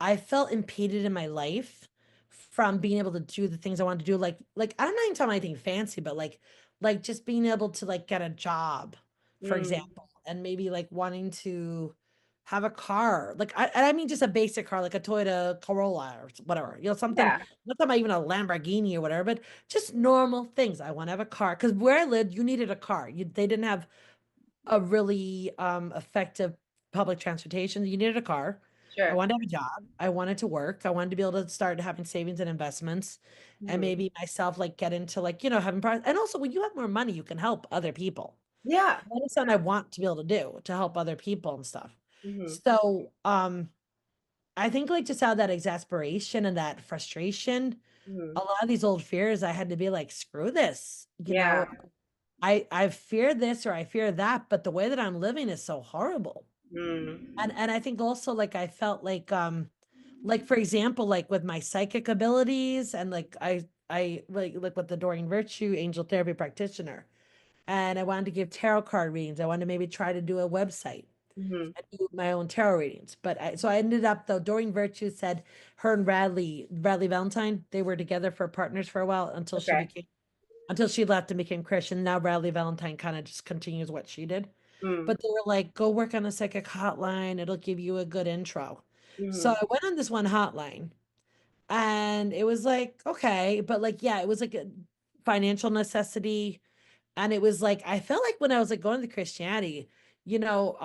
[SPEAKER 1] I felt impeded in my life from being able to do the things I wanted to do. Like I'm not even talking about anything fancy, but like just being able to like get a job, for
[SPEAKER 2] Mm.
[SPEAKER 1] example, and maybe like wanting to have a car. And I mean just a basic car, like a Toyota Corolla or whatever, something,
[SPEAKER 2] Yeah.
[SPEAKER 1] not talking about even a Lamborghini or whatever, but just normal things. I want to have a car. Because where I lived, you needed a car. They didn't have a really effective public transportation. You needed a car. I
[SPEAKER 2] Sure.
[SPEAKER 1] wanted to have a job. I wanted to work. I wanted to be able to start having savings and investments and
[SPEAKER 2] Mhm.
[SPEAKER 1] maybe myself like get into like, having and also when you have more money, you can help other people.
[SPEAKER 2] Yeah.
[SPEAKER 1] That is something I want to be able to do to help other people and stuff.
[SPEAKER 2] Mhm.
[SPEAKER 1] So I think like just out of that exasperation and that frustration,
[SPEAKER 2] Mhm.
[SPEAKER 1] a lot of these old fears, I had to be like, screw this,
[SPEAKER 2] Yeah.
[SPEAKER 1] I fear this or I fear that, but the way that I'm living is so horrible.
[SPEAKER 2] Mm.
[SPEAKER 1] And I think also like I felt like for example, like with my psychic abilities and like I like with the Doreen Virtue angel therapy practitioner. And I wanted to give tarot card readings. I wanted to maybe try to do a website
[SPEAKER 2] Mhm.
[SPEAKER 1] and do my own tarot readings. So I ended up though, Doreen Virtue said her and Bradley Valentine, they were together for partners for a while
[SPEAKER 2] Okay.
[SPEAKER 1] until she left and became Christian. Now Bradley Valentine kind of just continues what she did.
[SPEAKER 2] Mm.
[SPEAKER 1] But they were like, go work on a psychic hotline. It'll give you a good intro. So
[SPEAKER 2] Mhm.
[SPEAKER 1] I went on this one hotline and it was like, okay, but like, yeah, it was like financial necessity. And it was like, I felt like when I was like going to Christianity, you know,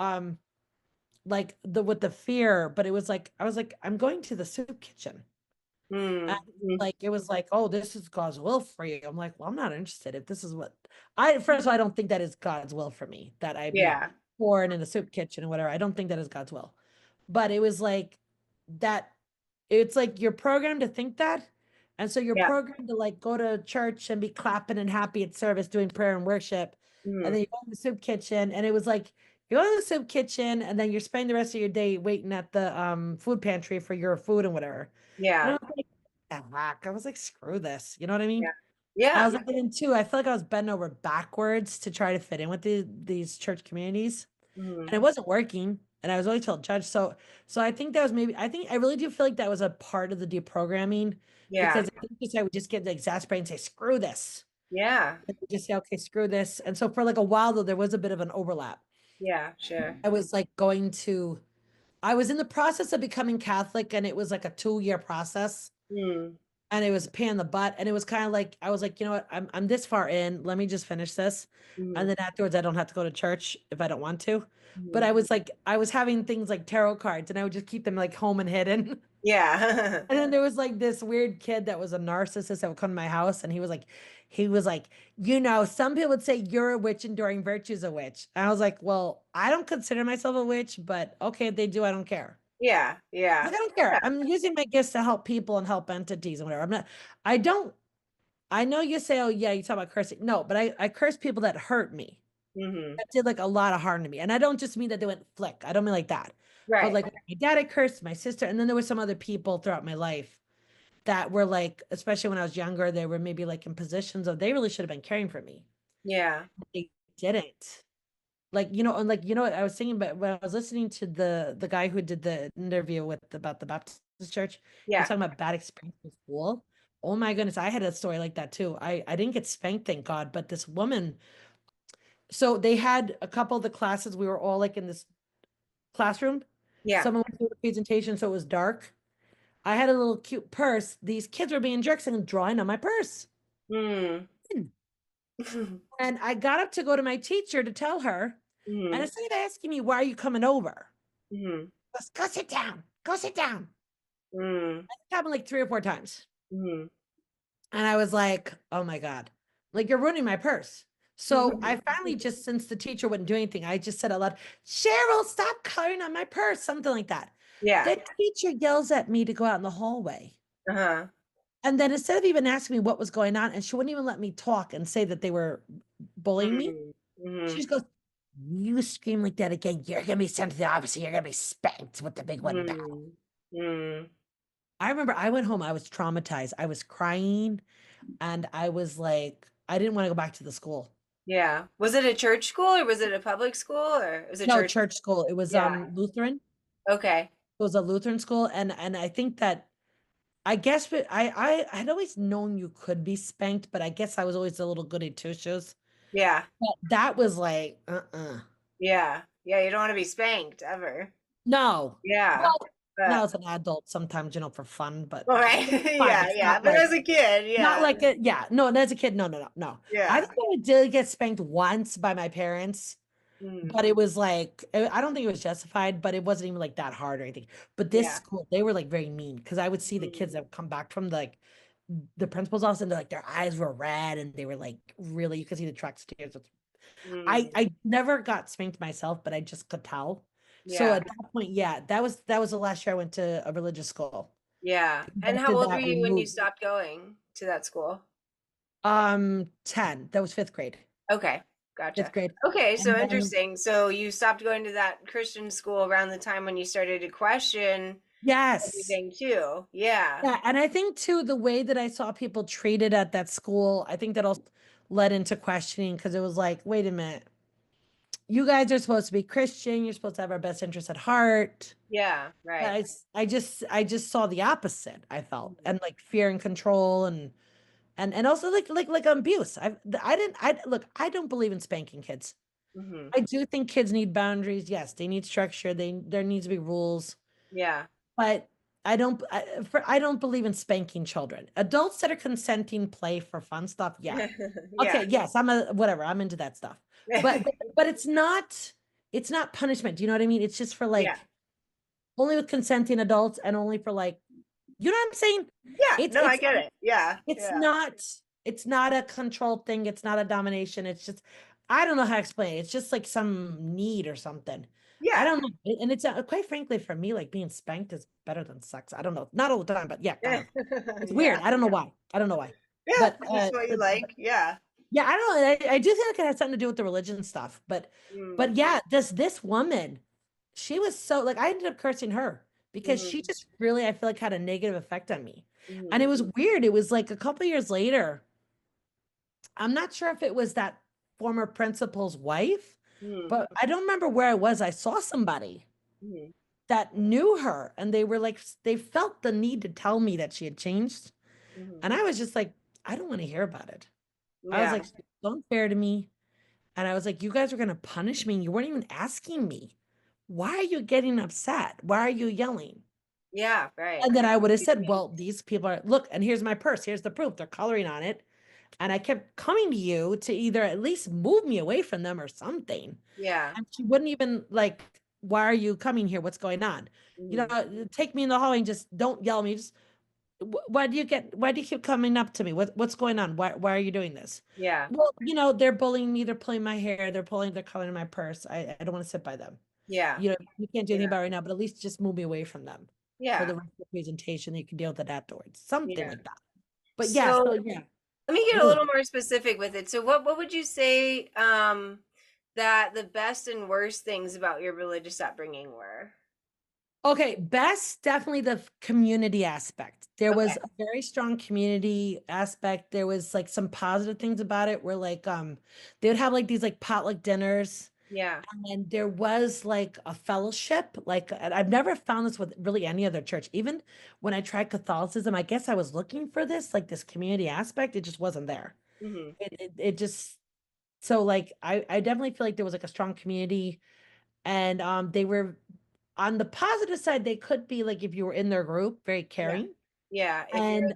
[SPEAKER 1] like the with the fear, but it was like, I was like, I'm going to the soup kitchen. And
[SPEAKER 2] Mm. Mm.
[SPEAKER 1] like it was like, oh, this is God's will for you. I'm like, well, I'm not interested. If this is what first of all, I don't think that is God's will for me, that I be
[SPEAKER 2] Yeah.
[SPEAKER 1] born in a soup kitchen or whatever. I don't think that is God's will. But it was like that, it's like you're programmed to think that. And so you're
[SPEAKER 2] Yeah.
[SPEAKER 1] programmed to like go to church and be clapping and happy at service, doing prayer and worship. And
[SPEAKER 2] Mm.
[SPEAKER 1] then you go to the soup kitchen, and it was like you go to the soup kitchen, and then you're spending the rest of your day waiting at the food pantry for your food and whatever. And I
[SPEAKER 2] Yeah.
[SPEAKER 1] was like, "Ah, whack." I was like, screw this. You know what I
[SPEAKER 2] Yeah.
[SPEAKER 1] mean? I
[SPEAKER 2] Yeah.
[SPEAKER 1] was like, and then too, I feel like I was bending over backwards to try to fit in with these church communities, and
[SPEAKER 2] Mm.
[SPEAKER 1] it wasn't working. And I was always felt judged. So I think that was maybe, I think I really do feel like that was a part of the deprogramming,
[SPEAKER 2] Yeah.
[SPEAKER 1] because I think just I would just get exasperated and say, screw this.
[SPEAKER 2] Yeah.
[SPEAKER 1] And just say, okay, screw this. And so for like a while though, there was a bit of an overlap.
[SPEAKER 2] Yeah. Sure.
[SPEAKER 1] I was like I was in the process of becoming Catholic, and it was like a 2-year process.
[SPEAKER 2] Mm.
[SPEAKER 1] And it was a pain in the butt. And it was kind of like, I was like, you know what? I'm this far in. Let me just finish this. And
[SPEAKER 2] Mm.
[SPEAKER 1] then afterwards, I don't have to go to church if I don't want to. But
[SPEAKER 2] Mm.
[SPEAKER 1] I was like, I was having things like tarot cards, and I would just keep them like home and hidden.
[SPEAKER 2] Yeah.
[SPEAKER 1] And then there was like this weird kid that was a narcissist that would come to my house, and he was like, some people would say you're a witch enduring virtue's a witch. And I was like, well, I don't consider myself a witch, but okay, if they do, I don't care.
[SPEAKER 2] Yeah. Yeah.
[SPEAKER 1] Like, I don't care. I'm using my gifts to help people and help entities and whatever. I don't, I know you say, oh yeah, you talk about cursing. No, but I curse people that hurt me,
[SPEAKER 2] Mm-hmm.
[SPEAKER 1] that did like a lot of harm to me. And I don't just mean that they went flick. I don't mean like that. But
[SPEAKER 2] Right.
[SPEAKER 1] like my dad, I cursed my sister. And then there were some other people throughout my life that were like, especially when I was younger, they were maybe like in positions of they really should have been caring for me.
[SPEAKER 2] Yeah.
[SPEAKER 1] They didn't. Like, and like, what I was thinking, but when I was listening to the guy who did the interview with about the Baptist church, he was
[SPEAKER 2] Yeah.
[SPEAKER 1] talking about bad experience in school. Oh my goodness, I had a story like that too. I didn't get spanked, thank God, but this woman, so they had a couple of the classes, we were all like in this classroom.
[SPEAKER 2] Yeah.
[SPEAKER 1] Someone went through the presentation, so it was dark. I had a little cute purse. These kids were being jerks and drawing on my purse.
[SPEAKER 2] Mm.
[SPEAKER 1] And I got up to go to my teacher to tell her. And
[SPEAKER 2] Mm.
[SPEAKER 1] instead of asking me, why are you coming over?
[SPEAKER 2] Mm.
[SPEAKER 1] She goes, go sit down. Go sit down.
[SPEAKER 2] Mm.
[SPEAKER 1] It happened like 3 or 4 times.
[SPEAKER 2] Mm.
[SPEAKER 1] And I was like, oh my God, like you're ruining my purse. So I finally just, since the teacher wouldn't do anything, I just said out loud, Cheryl, stop coloring on my purse, something like that.
[SPEAKER 2] Yeah.
[SPEAKER 1] The teacher yells at me to go out in the hallway.
[SPEAKER 2] Uh-huh.
[SPEAKER 1] And then instead of even asking me what was going on, and she wouldn't even let me talk and say that they were bullying me,
[SPEAKER 2] Mm.
[SPEAKER 1] she
[SPEAKER 2] Mm.
[SPEAKER 1] just goes, you scream like that again, you're gonna be sent to the office, and you're gonna be spanked with the big wooden paddle.
[SPEAKER 2] Mm. Mm.
[SPEAKER 1] I remember I went home, I was traumatized. I was crying, and I was like, I didn't want to go back to the school.
[SPEAKER 2] Yeah. Was it a church school or was it a public school or was it
[SPEAKER 1] No,
[SPEAKER 2] church?
[SPEAKER 1] church school. It was
[SPEAKER 2] Yeah.
[SPEAKER 1] Lutheran.
[SPEAKER 2] Okay.
[SPEAKER 1] It was a Lutheran school, and I think that, I guess, but I had always known you could be spanked, but I guess I was always a little goody two shoes.
[SPEAKER 2] Yeah.
[SPEAKER 1] But that was like,
[SPEAKER 2] Yeah. Yeah. You don't want to be spanked ever.
[SPEAKER 1] no.
[SPEAKER 2] Yeah.
[SPEAKER 1] Well, now
[SPEAKER 2] But
[SPEAKER 1] as an adult, sometimes, for fun, but
[SPEAKER 2] all right.
[SPEAKER 1] fun.
[SPEAKER 2] Yeah.
[SPEAKER 1] It's
[SPEAKER 2] Yeah.
[SPEAKER 1] not
[SPEAKER 2] But
[SPEAKER 1] like,
[SPEAKER 2] as a kid,
[SPEAKER 1] not
[SPEAKER 2] yeah.
[SPEAKER 1] like it. Yeah, no, as a kid, no, no, no, no. I
[SPEAKER 2] Yeah.
[SPEAKER 1] think I did get spanked once by my parents,
[SPEAKER 2] Mm.
[SPEAKER 1] but it was like, I don't think it was justified, but it wasn't even like that hard or anything. But this
[SPEAKER 2] Yeah.
[SPEAKER 1] school, they were like very mean, because I would see the kids
[SPEAKER 2] Mm.
[SPEAKER 1] that would come back from the principal's office, and they're like, their eyes were red, and they were like, really, you could see the tracks of tears.
[SPEAKER 2] Mm.
[SPEAKER 1] I never got spanked myself, but I just could tell. So
[SPEAKER 2] Yeah.
[SPEAKER 1] at that point, yeah, that was the last year I went to a religious school.
[SPEAKER 2] Yeah. And how
[SPEAKER 1] After
[SPEAKER 2] old were
[SPEAKER 1] that, we
[SPEAKER 2] you when you
[SPEAKER 1] moved.
[SPEAKER 2] stopped going to that school?
[SPEAKER 1] 10. That was fifth grade.
[SPEAKER 2] Okay.
[SPEAKER 1] Fifth
[SPEAKER 2] Gotcha.
[SPEAKER 1] grade.
[SPEAKER 2] Okay, so
[SPEAKER 1] And then,
[SPEAKER 2] interesting. So you stopped going to that Christian school around the time when you started to question
[SPEAKER 1] yes.
[SPEAKER 2] everything too. Yeah.
[SPEAKER 1] Yeah, and I think too, the way that I saw people treated at that school, I think that also led into questioning, because it was like, wait a minute, you guys are supposed to be Christian, you're supposed to have our best interests at heart.
[SPEAKER 2] Yeah, right.
[SPEAKER 1] I just saw the opposite, I felt,
[SPEAKER 2] Mhm.
[SPEAKER 1] and like fear and control, and also like abuse. I didn't I look, I don't believe in spanking kids.
[SPEAKER 2] Mhm.
[SPEAKER 1] I do think kids need boundaries. Yes, they need structure. There needs to be rules.
[SPEAKER 2] Yeah.
[SPEAKER 1] But I don't believe in spanking children. Adults that are consenting play for fun stuff, yeah.
[SPEAKER 2] Yeah.
[SPEAKER 1] Okay, yes, whatever, I'm into that stuff. But it's not punishment. Do you know what I mean? It's just for
[SPEAKER 2] Yeah.
[SPEAKER 1] like only with consenting adults and only for like, you know what I'm saying?
[SPEAKER 2] Yeah.
[SPEAKER 1] It's
[SPEAKER 2] No, I
[SPEAKER 1] it's
[SPEAKER 2] get it. Yeah.
[SPEAKER 1] it's
[SPEAKER 2] Yeah.
[SPEAKER 1] not it's not a control thing, it's not a domination. It's just I don't know how to explain it. It's just like some need or something. I
[SPEAKER 2] Yeah.
[SPEAKER 1] don't know. And it's quite frankly for me, like being spanked is better than sex. I don't know. Not all the time, but yeah, kind of. It's weird.
[SPEAKER 2] Yeah.
[SPEAKER 1] I don't know why. I don't know why.
[SPEAKER 2] Yeah.
[SPEAKER 1] But
[SPEAKER 2] Just what you like. Yeah.
[SPEAKER 1] yeah, I don't know. I do think it has something to do with the religion stuff.
[SPEAKER 2] Mm.
[SPEAKER 1] But yeah, this woman, she was so like I ended up cursing her because she
[SPEAKER 2] Mm.
[SPEAKER 1] just really I feel like had a negative effect on me. And it
[SPEAKER 2] Mm.
[SPEAKER 1] was weird. It was like a couple years later. I'm not sure if it was that former principal's wife,
[SPEAKER 2] Mm.
[SPEAKER 1] but I don't remember where I was. I saw somebody
[SPEAKER 2] Mm.
[SPEAKER 1] that knew her and they were like they felt the need to tell me that she had changed.
[SPEAKER 2] Mm.
[SPEAKER 1] And I was just like, I don't want to hear about it. I was
[SPEAKER 2] Yeah.
[SPEAKER 1] like, "It's unfair to me." And I was like, you guys are gonna punish me. You weren't even asking me. Why are you getting upset? Why are you yelling?
[SPEAKER 2] Yeah. Right.
[SPEAKER 1] And then I would have
[SPEAKER 2] You
[SPEAKER 1] said,
[SPEAKER 2] think-
[SPEAKER 1] well, these people are, look, and here's my purse. Here's the proof. They're coloring on it. And I kept coming to you to either at least move me away from them or something.
[SPEAKER 2] Yeah.
[SPEAKER 1] And she wouldn't even like, why are you coming here? What's going on? You
[SPEAKER 2] Mm.
[SPEAKER 1] know, take me in the hallway and just don't yell at me. Just why do you keep coming up to me? What's going on? Why are you doing this?
[SPEAKER 2] Yeah.
[SPEAKER 1] Well, they're bullying me, they're pulling my hair, they're coloring my purse. I don't want to sit by them.
[SPEAKER 2] Yeah.
[SPEAKER 1] You can't do anything
[SPEAKER 2] Yeah.
[SPEAKER 1] about it right now, but at least just move me away from them for
[SPEAKER 2] Yeah.
[SPEAKER 1] the rest of the presentation. You can deal with it afterwards. Something
[SPEAKER 2] Yeah.
[SPEAKER 1] like that. But yeah,
[SPEAKER 2] So
[SPEAKER 1] so yeah.
[SPEAKER 2] let me get a
[SPEAKER 1] Ugh.
[SPEAKER 2] little more specific with it. So what would you say that the best and worst things about your religious upbringing were?
[SPEAKER 1] Okay, best definitely the community aspect. There
[SPEAKER 2] Okay.
[SPEAKER 1] was a very strong community aspect. There was like some positive things about it where like they would have like these like potluck dinners
[SPEAKER 2] Yeah.
[SPEAKER 1] and there was like a fellowship. Like and I've never found this with really any other church. Even when I tried Catholicism, I guess I was looking for this, like this community aspect. It just wasn't there.
[SPEAKER 2] Hmm.
[SPEAKER 1] It just so like I definitely feel like there was like a strong community and they were on the positive side, they could be like if you were in their group, very
[SPEAKER 2] Yeah.
[SPEAKER 1] caring.
[SPEAKER 2] Yeah. If you're
[SPEAKER 1] And
[SPEAKER 2] in the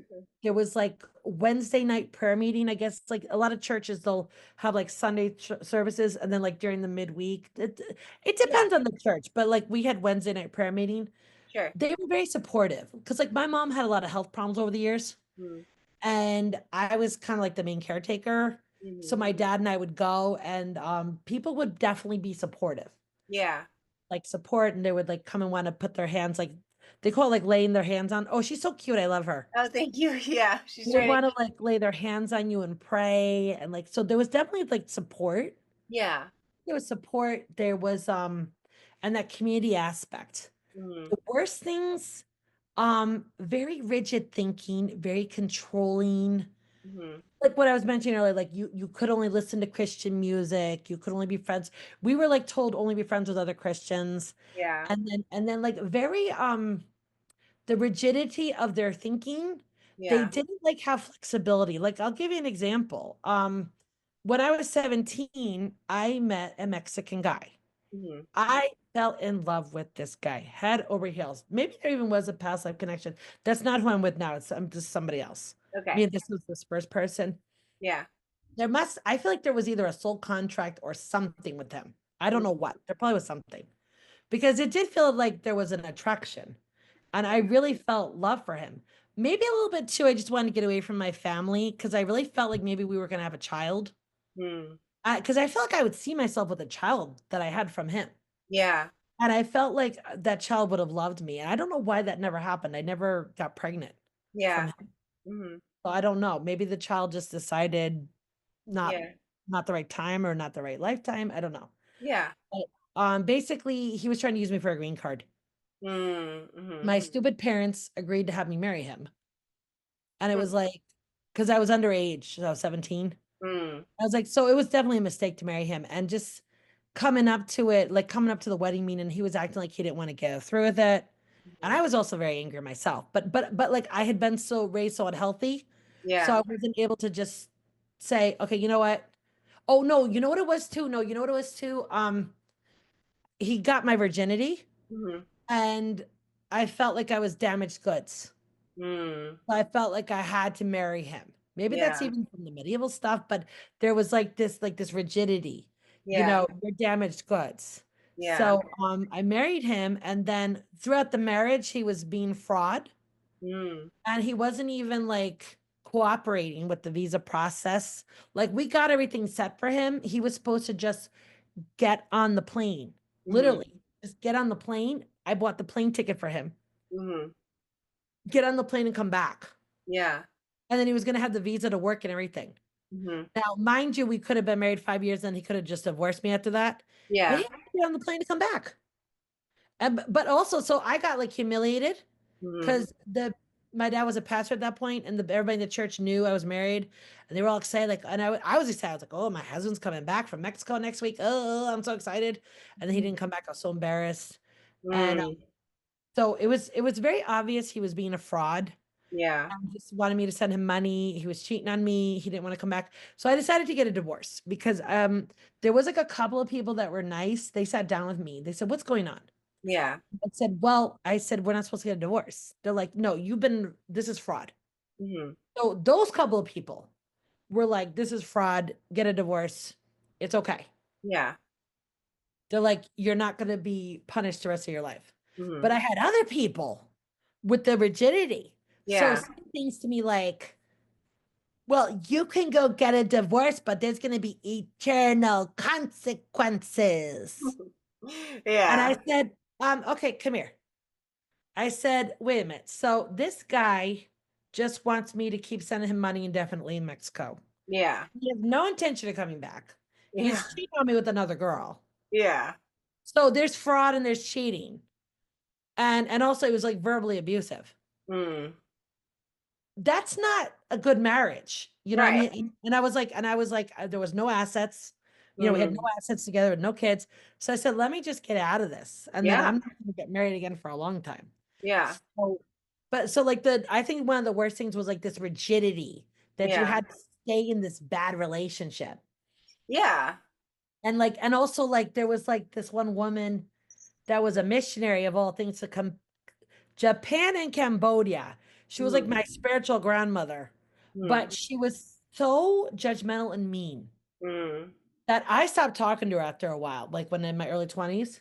[SPEAKER 2] group.
[SPEAKER 1] there was like Wednesday night prayer meeting. I guess like a lot of churches they'll have like Sunday services and then like during the midweek. It
[SPEAKER 2] Yeah.
[SPEAKER 1] depends on the church, but like we had Wednesday night prayer meeting.
[SPEAKER 2] Sure.
[SPEAKER 1] They were very supportive because like my mom had a lot of health problems over the years
[SPEAKER 2] Mm-hmm.
[SPEAKER 1] and I was kind of like the main caretaker. So
[SPEAKER 2] Mm-hmm.
[SPEAKER 1] my dad and I would go and people would definitely be supportive
[SPEAKER 2] Yeah.
[SPEAKER 1] like support and they would like come and want to put their hands like they call it like laying their hands on. Oh, she's so cute. I love her.
[SPEAKER 2] Oh, thank you. Yeah. She's
[SPEAKER 1] They would
[SPEAKER 2] trying to.
[SPEAKER 1] want to like lay their hands on you and pray and like so there was definitely like support.
[SPEAKER 2] Yeah.
[SPEAKER 1] There was support. There was and that community aspect.
[SPEAKER 2] Mm-hmm.
[SPEAKER 1] The worst things, very rigid thinking, very controlling.
[SPEAKER 2] Mm-hmm.
[SPEAKER 1] Like what I was mentioning earlier, like you could only listen to Christian music, you could only be friends. We were like told only be friends with other Christians.
[SPEAKER 2] Yeah.
[SPEAKER 1] And then like very the rigidity of their thinking, they
[SPEAKER 2] Yeah.
[SPEAKER 1] didn't like have flexibility. Like I'll give you an example. When I was 17, I met a Mexican guy.
[SPEAKER 2] Mm-hmm.
[SPEAKER 1] I fell in love with this guy, head over heels. Maybe there even was a past life connection. That's not who I'm with now. I'm just somebody else. I
[SPEAKER 2] Okay.
[SPEAKER 1] mean, this was this first person.
[SPEAKER 2] Yeah.
[SPEAKER 1] I feel like there was either a soul contract or something with him. I don't know
[SPEAKER 2] Mm-hmm.
[SPEAKER 1] what. There probably was something because it did feel like there was an attraction and I really felt love for him. Maybe a little bit too. I just wanted to get away from my family because I really felt like maybe we were going to have a child.
[SPEAKER 2] Mm-hmm.
[SPEAKER 1] Because I felt like I would see myself with a child that I had from him.
[SPEAKER 2] Yeah.
[SPEAKER 1] And I felt like that child would have loved me. And I don't know why that never happened. I never got pregnant from
[SPEAKER 2] Yeah.
[SPEAKER 1] him.
[SPEAKER 2] Mm-hmm.
[SPEAKER 1] So I don't know. Maybe the child just decided not
[SPEAKER 2] Yeah.
[SPEAKER 1] not the right time or not the right lifetime. I don't know.
[SPEAKER 2] Yeah.
[SPEAKER 1] But, basically he was trying to use me for a green card.
[SPEAKER 2] Mm-hmm.
[SPEAKER 1] My stupid parents agreed to have me marry him. And it
[SPEAKER 2] Hmm.
[SPEAKER 1] was like, because I was underage, so I was 17.
[SPEAKER 2] Mm.
[SPEAKER 1] I was like, so it was definitely a mistake to marry him. And just coming up to it, like coming up to the wedding meeting, he was acting like he didn't want to go through with it. And I was also very angry myself. But like I had been so raised so unhealthy. So
[SPEAKER 2] Yeah.
[SPEAKER 1] I wasn't able to just say, okay, you know what? Oh no, you know what it was too? No, you know what it was too? He got my virginity
[SPEAKER 2] Mm-hmm.
[SPEAKER 1] and I felt like I was damaged goods.
[SPEAKER 2] Mm.
[SPEAKER 1] I felt like I had to marry him. Maybe that's
[SPEAKER 2] Yeah.
[SPEAKER 1] even from the medieval stuff, but there was like this rigidity,
[SPEAKER 2] Yeah.
[SPEAKER 1] you're damaged goods.
[SPEAKER 2] Yeah.
[SPEAKER 1] So I married him, and then throughout the marriage he was being fraud,
[SPEAKER 2] Mm.
[SPEAKER 1] and he wasn't even like cooperating with the visa process. Like we got everything set for him. He was supposed to just get on the plane.
[SPEAKER 2] Mm-hmm.
[SPEAKER 1] Literally, just get on the plane. I bought the plane ticket for him.
[SPEAKER 2] Mm-hmm.
[SPEAKER 1] Get on the plane and come back.
[SPEAKER 2] Yeah.
[SPEAKER 1] And then he was going to have the visa to work and everything.
[SPEAKER 2] Mm-hmm.
[SPEAKER 1] Now, mind you, we could have been married 5 years and he could have just divorced me after that. But he
[SPEAKER 2] Yeah.
[SPEAKER 1] had to get on the plane to come back. And but also, so I got like humiliated
[SPEAKER 2] Mm-hmm.
[SPEAKER 1] because the my dad was a pastor at that point, and everybody in the church knew I was married, and they were all excited. Like, and I was excited. I was like, "Oh, my husband's coming back from Mexico next week. Oh, I'm so excited!" And then he didn't come back. I was so embarrassed, and
[SPEAKER 2] Mm.
[SPEAKER 1] so it was very obvious he was being a fraud.
[SPEAKER 2] Yeah.
[SPEAKER 1] Just wanted me to send him money. He was cheating on me. He didn't want to come back. So I decided to get a divorce because there was like a couple of people that were nice. They sat down with me. They said, "What's going on?"
[SPEAKER 2] Yeah.
[SPEAKER 1] I said, "Well," I said, "we're not supposed to get a divorce." They're like, "No, this is fraud."
[SPEAKER 2] Mm-hmm.
[SPEAKER 1] So those couple of people were like, "This is fraud. Get a divorce. It's okay."
[SPEAKER 2] Yeah.
[SPEAKER 1] They're like, "You're not going to be punished the rest of your life."
[SPEAKER 2] Mm-hmm.
[SPEAKER 1] But I had other people with the rigidity. So
[SPEAKER 2] Yeah.
[SPEAKER 1] saying things to me like, "Well, you can go get a divorce, but there's going to be eternal consequences." And I
[SPEAKER 2] Yeah.
[SPEAKER 1] said, okay, come here. I said, "Wait a minute. So this guy just wants me to keep sending him money indefinitely in Mexico.
[SPEAKER 2] Yeah.
[SPEAKER 1] He has no intention of coming back.
[SPEAKER 2] Yeah.
[SPEAKER 1] He's cheating on me with another girl.
[SPEAKER 2] Yeah.
[SPEAKER 1] So there's fraud and there's cheating. And also it was like verbally abusive.
[SPEAKER 2] Mm.
[SPEAKER 1] That's not a good marriage. You know what I
[SPEAKER 2] Right.
[SPEAKER 1] mean?" And I was like, there was no assets. We had no
[SPEAKER 2] Mm.
[SPEAKER 1] assets together, no kids. So I said, let me just get out of this. And then
[SPEAKER 2] Yeah.
[SPEAKER 1] I'm not going to get married again for a long time.
[SPEAKER 2] Yeah.
[SPEAKER 1] So, but so like I think one of the worst things was like this rigidity that you
[SPEAKER 2] Yeah.
[SPEAKER 1] had to stay in this bad relationship.
[SPEAKER 2] Yeah.
[SPEAKER 1] And also like there was like this one woman that was a missionary of all things to come Japan and Cambodia. She was like
[SPEAKER 2] Mm.
[SPEAKER 1] my spiritual grandmother,
[SPEAKER 2] Mm.
[SPEAKER 1] but she was so judgmental and mean
[SPEAKER 2] Mm.
[SPEAKER 1] that I stopped talking to her after a while, like when in my early 20s.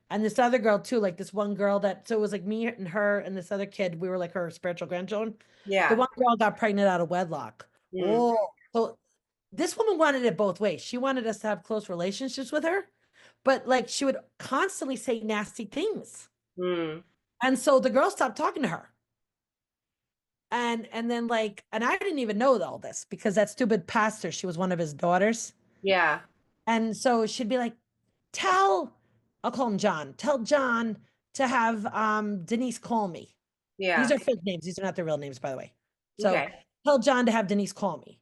[SPEAKER 1] And this other girl too, like this one girl so it was like me and her and this other kid, we were like her spiritual grandchildren. The
[SPEAKER 2] Yeah.
[SPEAKER 1] one girl got pregnant out of wedlock.
[SPEAKER 2] Mm.
[SPEAKER 1] Oh, so this woman wanted it both ways. She wanted us to have close relationships with her, but like she would constantly say nasty things.
[SPEAKER 2] Mm.
[SPEAKER 1] And so the girl stopped talking to her. And then like, and I didn't even know all this because that stupid pastor, she was one of his daughters.
[SPEAKER 2] Yeah.
[SPEAKER 1] And so she'd be like, tell, I'll call him John, tell John to have Denise call me. These
[SPEAKER 2] Yeah.
[SPEAKER 1] are fake names. These are not their real names, by the way. So
[SPEAKER 2] Okay.
[SPEAKER 1] tell John to have Denise call me.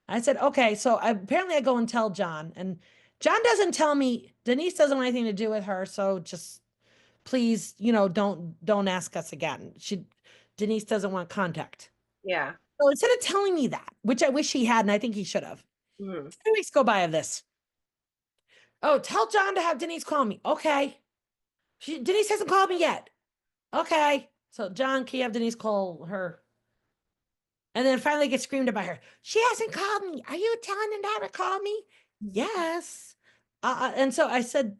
[SPEAKER 1] I said, okay. So apparently I go and tell John, and John doesn't tell me Denise doesn't want anything to do with her. So just please, don't ask us again. Denise doesn't want contact.
[SPEAKER 2] Yeah.
[SPEAKER 1] So instead of telling me that, which I wish he had, and I think he should have,
[SPEAKER 2] Mm.
[SPEAKER 1] 3 weeks go by of this. Oh, tell John to have Denise call me. Okay. Denise hasn't called me yet. Okay. So John, can you have Denise call her? And then finally get screamed at by her. She hasn't called me. Are you telling her not to call me? Yes. And so I said,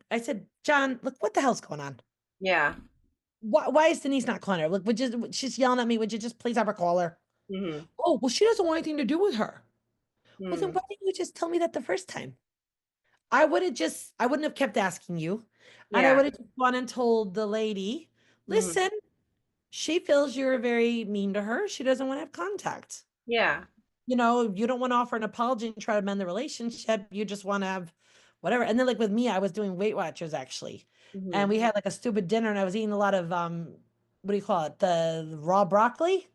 [SPEAKER 1] John, look, what the hell's going on?
[SPEAKER 2] Yeah.
[SPEAKER 1] Why is Denise not calling her? Look, she's yelling at me. Would you just please have her call her?
[SPEAKER 2] Mm-hmm.
[SPEAKER 1] Oh, well, she doesn't want anything to do with her. Well, then
[SPEAKER 2] Mm.
[SPEAKER 1] why didn't you just tell me that the first time? I wouldn't have kept asking you. And I
[SPEAKER 2] Yeah.
[SPEAKER 1] would have just gone and told the lady,
[SPEAKER 2] Mm.
[SPEAKER 1] listen, she feels you're very mean to her. She doesn't want to have contact.
[SPEAKER 2] Yeah.
[SPEAKER 1] You don't want to offer an apology and try to mend the relationship. You just want to have whatever. And then like with me, I was doing Weight Watchers actually.
[SPEAKER 2] Mm-hmm.
[SPEAKER 1] And we had like a stupid dinner and I was eating a lot of what do you call it? The raw broccoli.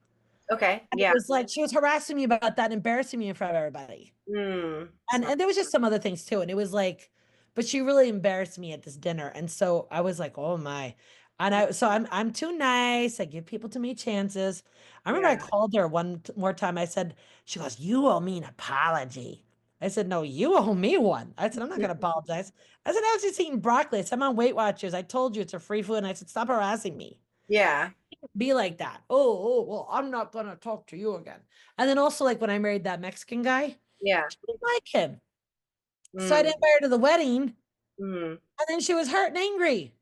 [SPEAKER 2] Okay.
[SPEAKER 1] And it
[SPEAKER 2] Yeah.
[SPEAKER 1] was like she was harassing me about that, embarrassing me in front of everybody.
[SPEAKER 2] Mm.
[SPEAKER 1] And there was just some other things too. And it was like, but she really embarrassed me at this dinner. And so I was like, oh my. I'm too nice. I give people too many chances. I remember I
[SPEAKER 2] Yeah.
[SPEAKER 1] called her one more time. I said, she goes, you owe me an apology. I said, no, you owe me one. I said, I'm not gonna apologize. I said, I was just eating broccoli. I said, I'm on Weight Watchers. I told you it's a free food. And I said, stop harassing me.
[SPEAKER 2] Yeah.
[SPEAKER 1] Be like that. Oh, well, I'm not gonna talk to you again. And then also, like when I married that Mexican guy,
[SPEAKER 2] Yeah.
[SPEAKER 1] she didn't like him. So I didn't
[SPEAKER 2] Mm.
[SPEAKER 1] invite her to the wedding.
[SPEAKER 2] Mm.
[SPEAKER 1] And then she was hurt and angry.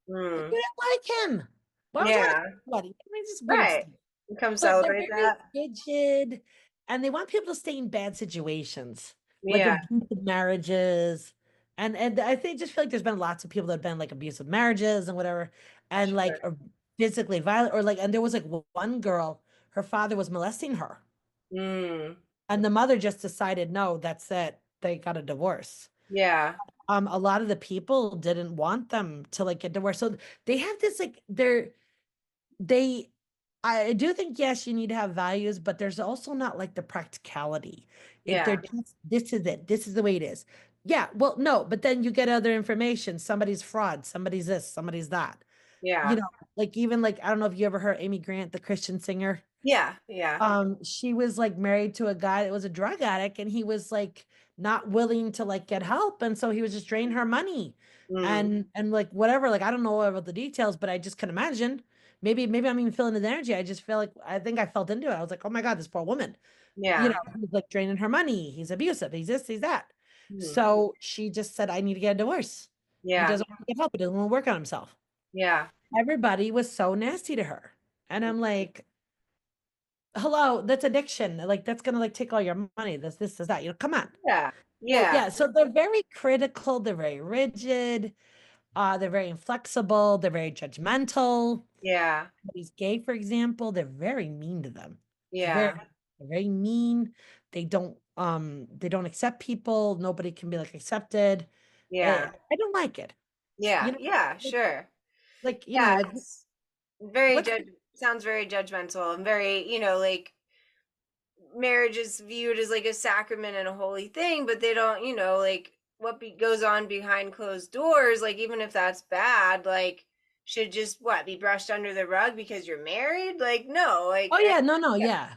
[SPEAKER 1] Like,
[SPEAKER 2] Mm.
[SPEAKER 1] you didn't like him. Why would you want to
[SPEAKER 2] Yeah.
[SPEAKER 1] go to the wedding? I mean, it's just weird
[SPEAKER 2] Right.
[SPEAKER 1] stuff.
[SPEAKER 2] Come
[SPEAKER 1] So they're
[SPEAKER 2] celebrate
[SPEAKER 1] very
[SPEAKER 2] that.
[SPEAKER 1] rigid and they want people to stay in bad situations, like
[SPEAKER 2] Yeah.
[SPEAKER 1] abusive marriages. And I think just feel like there's been lots of people that have been like abusive marriages and whatever, and like
[SPEAKER 2] Sure.
[SPEAKER 1] are physically violent, or like, and there was like one girl, her father was molesting her,
[SPEAKER 2] Mm.
[SPEAKER 1] and the mother just decided, no, that's it. They got a divorce.
[SPEAKER 2] Yeah.
[SPEAKER 1] A lot of the people didn't want them to like get divorced. So they have this like they I do think yes, you need to have values, but there's also not like the practicality. It they're
[SPEAKER 2] Yeah.
[SPEAKER 1] just this is it. This is the way it is. Yeah, well, no, but then you get other information. Somebody's fraud, somebody's this, somebody's that. You
[SPEAKER 2] Yeah.
[SPEAKER 1] know, like even like I don't know if you ever heard Amy Grant, the Christian singer.
[SPEAKER 2] Yeah. Yeah.
[SPEAKER 1] She was like married to a guy that was a drug addict, and he was like not willing to like get help, and so he was just draining her money,
[SPEAKER 2] Mm.
[SPEAKER 1] and like whatever. Like I don't know about the details, but I just can imagine. Maybe I'm even feeling the energy. I just feel like I think I felt into it. I was like, oh my God, this poor woman.
[SPEAKER 2] Yeah.
[SPEAKER 1] He's like draining her money. He's abusive. He's this. He's that.
[SPEAKER 2] Mm.
[SPEAKER 1] So she just said, I need to get a divorce. He
[SPEAKER 2] Yeah.
[SPEAKER 1] doesn't want to get help. He doesn't want to work on himself.
[SPEAKER 2] Yeah.
[SPEAKER 1] Everybody was so nasty to her, and I'm like, hello, that's addiction. Like that's gonna like take all your money. This is that. Come on.
[SPEAKER 2] Yeah.
[SPEAKER 1] So
[SPEAKER 2] Yeah.
[SPEAKER 1] yeah, so they're very critical, they're very rigid, they're very inflexible, they're very judgmental.
[SPEAKER 2] Yeah.
[SPEAKER 1] He's gay, for example, they're very mean to them. Very,
[SPEAKER 2] Yeah.
[SPEAKER 1] very mean. They don't accept people, nobody can be like accepted.
[SPEAKER 2] Yeah.
[SPEAKER 1] I don't like it. You
[SPEAKER 2] Yeah.
[SPEAKER 1] know,
[SPEAKER 2] Yeah.
[SPEAKER 1] like,
[SPEAKER 2] Sure.
[SPEAKER 1] like
[SPEAKER 2] Yeah. It's very
[SPEAKER 1] what's
[SPEAKER 2] judge sounds very judgmental and very, like marriage is viewed as like a sacrament and a holy thing, but they don't, like what goes on behind closed doors, like even if that's bad, like should just what be brushed under the rug because you're married? Like no,
[SPEAKER 1] oh yeah, no,
[SPEAKER 2] yeah,
[SPEAKER 1] yeah.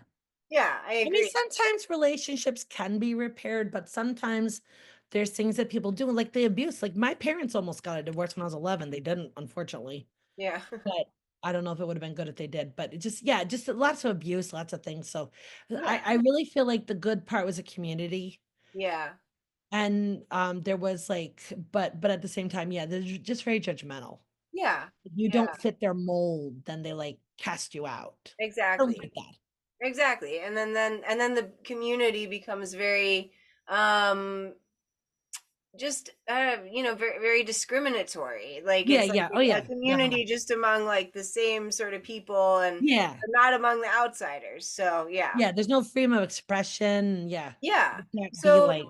[SPEAKER 2] yeah, I
[SPEAKER 1] I mean,
[SPEAKER 2] agree.
[SPEAKER 1] sometimes relationships can be repaired, but sometimes there's things that people do, like the abuse. Like my parents almost got a divorce when I was 11. They didn't, unfortunately,
[SPEAKER 2] Yeah.
[SPEAKER 1] but I don't know if it would have been good if they did. But it just, yeah, just lots of abuse, lots of things. So
[SPEAKER 2] Yeah.
[SPEAKER 1] I really feel like the good part was a community.
[SPEAKER 2] Yeah.
[SPEAKER 1] And there was like, but at the same time, yeah, they're just very judgmental.
[SPEAKER 2] Yeah.
[SPEAKER 1] If you
[SPEAKER 2] Yeah.
[SPEAKER 1] don't fit their mold, then they like cast you out. I don't
[SPEAKER 2] Exactly.
[SPEAKER 1] like that.
[SPEAKER 2] Exactly. And then the community becomes very um just very very discriminatory, like
[SPEAKER 1] Yeah,
[SPEAKER 2] it's like
[SPEAKER 1] yeah. Oh
[SPEAKER 2] a
[SPEAKER 1] yeah,
[SPEAKER 2] community
[SPEAKER 1] definitely.
[SPEAKER 2] just among like the same sort of people and
[SPEAKER 1] Yeah.
[SPEAKER 2] not among the outsiders, so yeah.
[SPEAKER 1] Yeah, there's no freedom of expression. Yeah.
[SPEAKER 2] Yeah.
[SPEAKER 1] You can't be
[SPEAKER 2] So
[SPEAKER 1] like,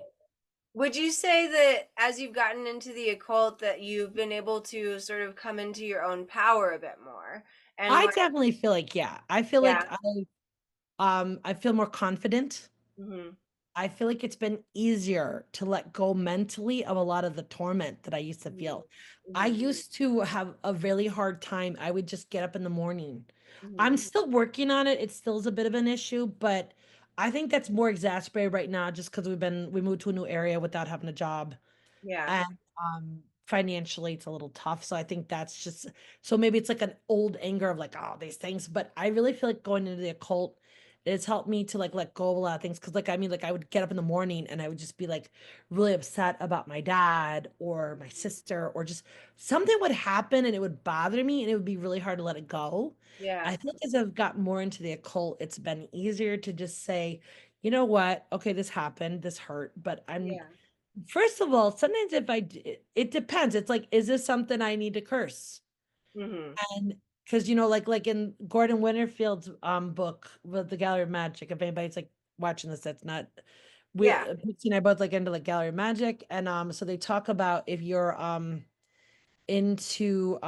[SPEAKER 2] would you say that as you've gotten into the occult that you've been able to sort of come into your own power a bit more and
[SPEAKER 1] I
[SPEAKER 2] like
[SPEAKER 1] definitely feel like, yeah, I feel like
[SPEAKER 2] yeah.
[SPEAKER 1] I feel more confident.
[SPEAKER 2] Hmm.
[SPEAKER 1] I feel like it's been easier to let go mentally of a lot of the torment that I used to feel. I
[SPEAKER 2] Hmm.
[SPEAKER 1] used to have a really hard time. I would just get up in the morning.
[SPEAKER 2] Hmm.
[SPEAKER 1] I'm still working on it. It still is a bit of an issue, but I think that's more exacerbated right now just because we moved to a new area without having a job.
[SPEAKER 2] Yeah.
[SPEAKER 1] And financially it's a little tough. So I think that's just so maybe it's like an old anger of like, oh, these things. But I really feel like going into the occult it's helped me to like let go of a lot of things. Cause like I mean, like I would get up in the morning and I would just be like really upset about my dad or my sister, or just something would happen and it would bother me and it would be really hard to let it go.
[SPEAKER 2] Yeah.
[SPEAKER 1] I think as I've got more into the occult, it's been easier to just say, you know what? Okay, this happened, this hurt, but I'm
[SPEAKER 2] Yeah.
[SPEAKER 1] first of all, sometimes if it depends. It's like, is this something I need to curse?
[SPEAKER 2] Hmm.
[SPEAKER 1] And because like in Gordon Winterfield's book with the Gallery of Magic, if anybody's like watching this, that's not
[SPEAKER 2] Yeah.
[SPEAKER 1] Pixie and I both like into like Gallery of Magic, and so they talk about if you're into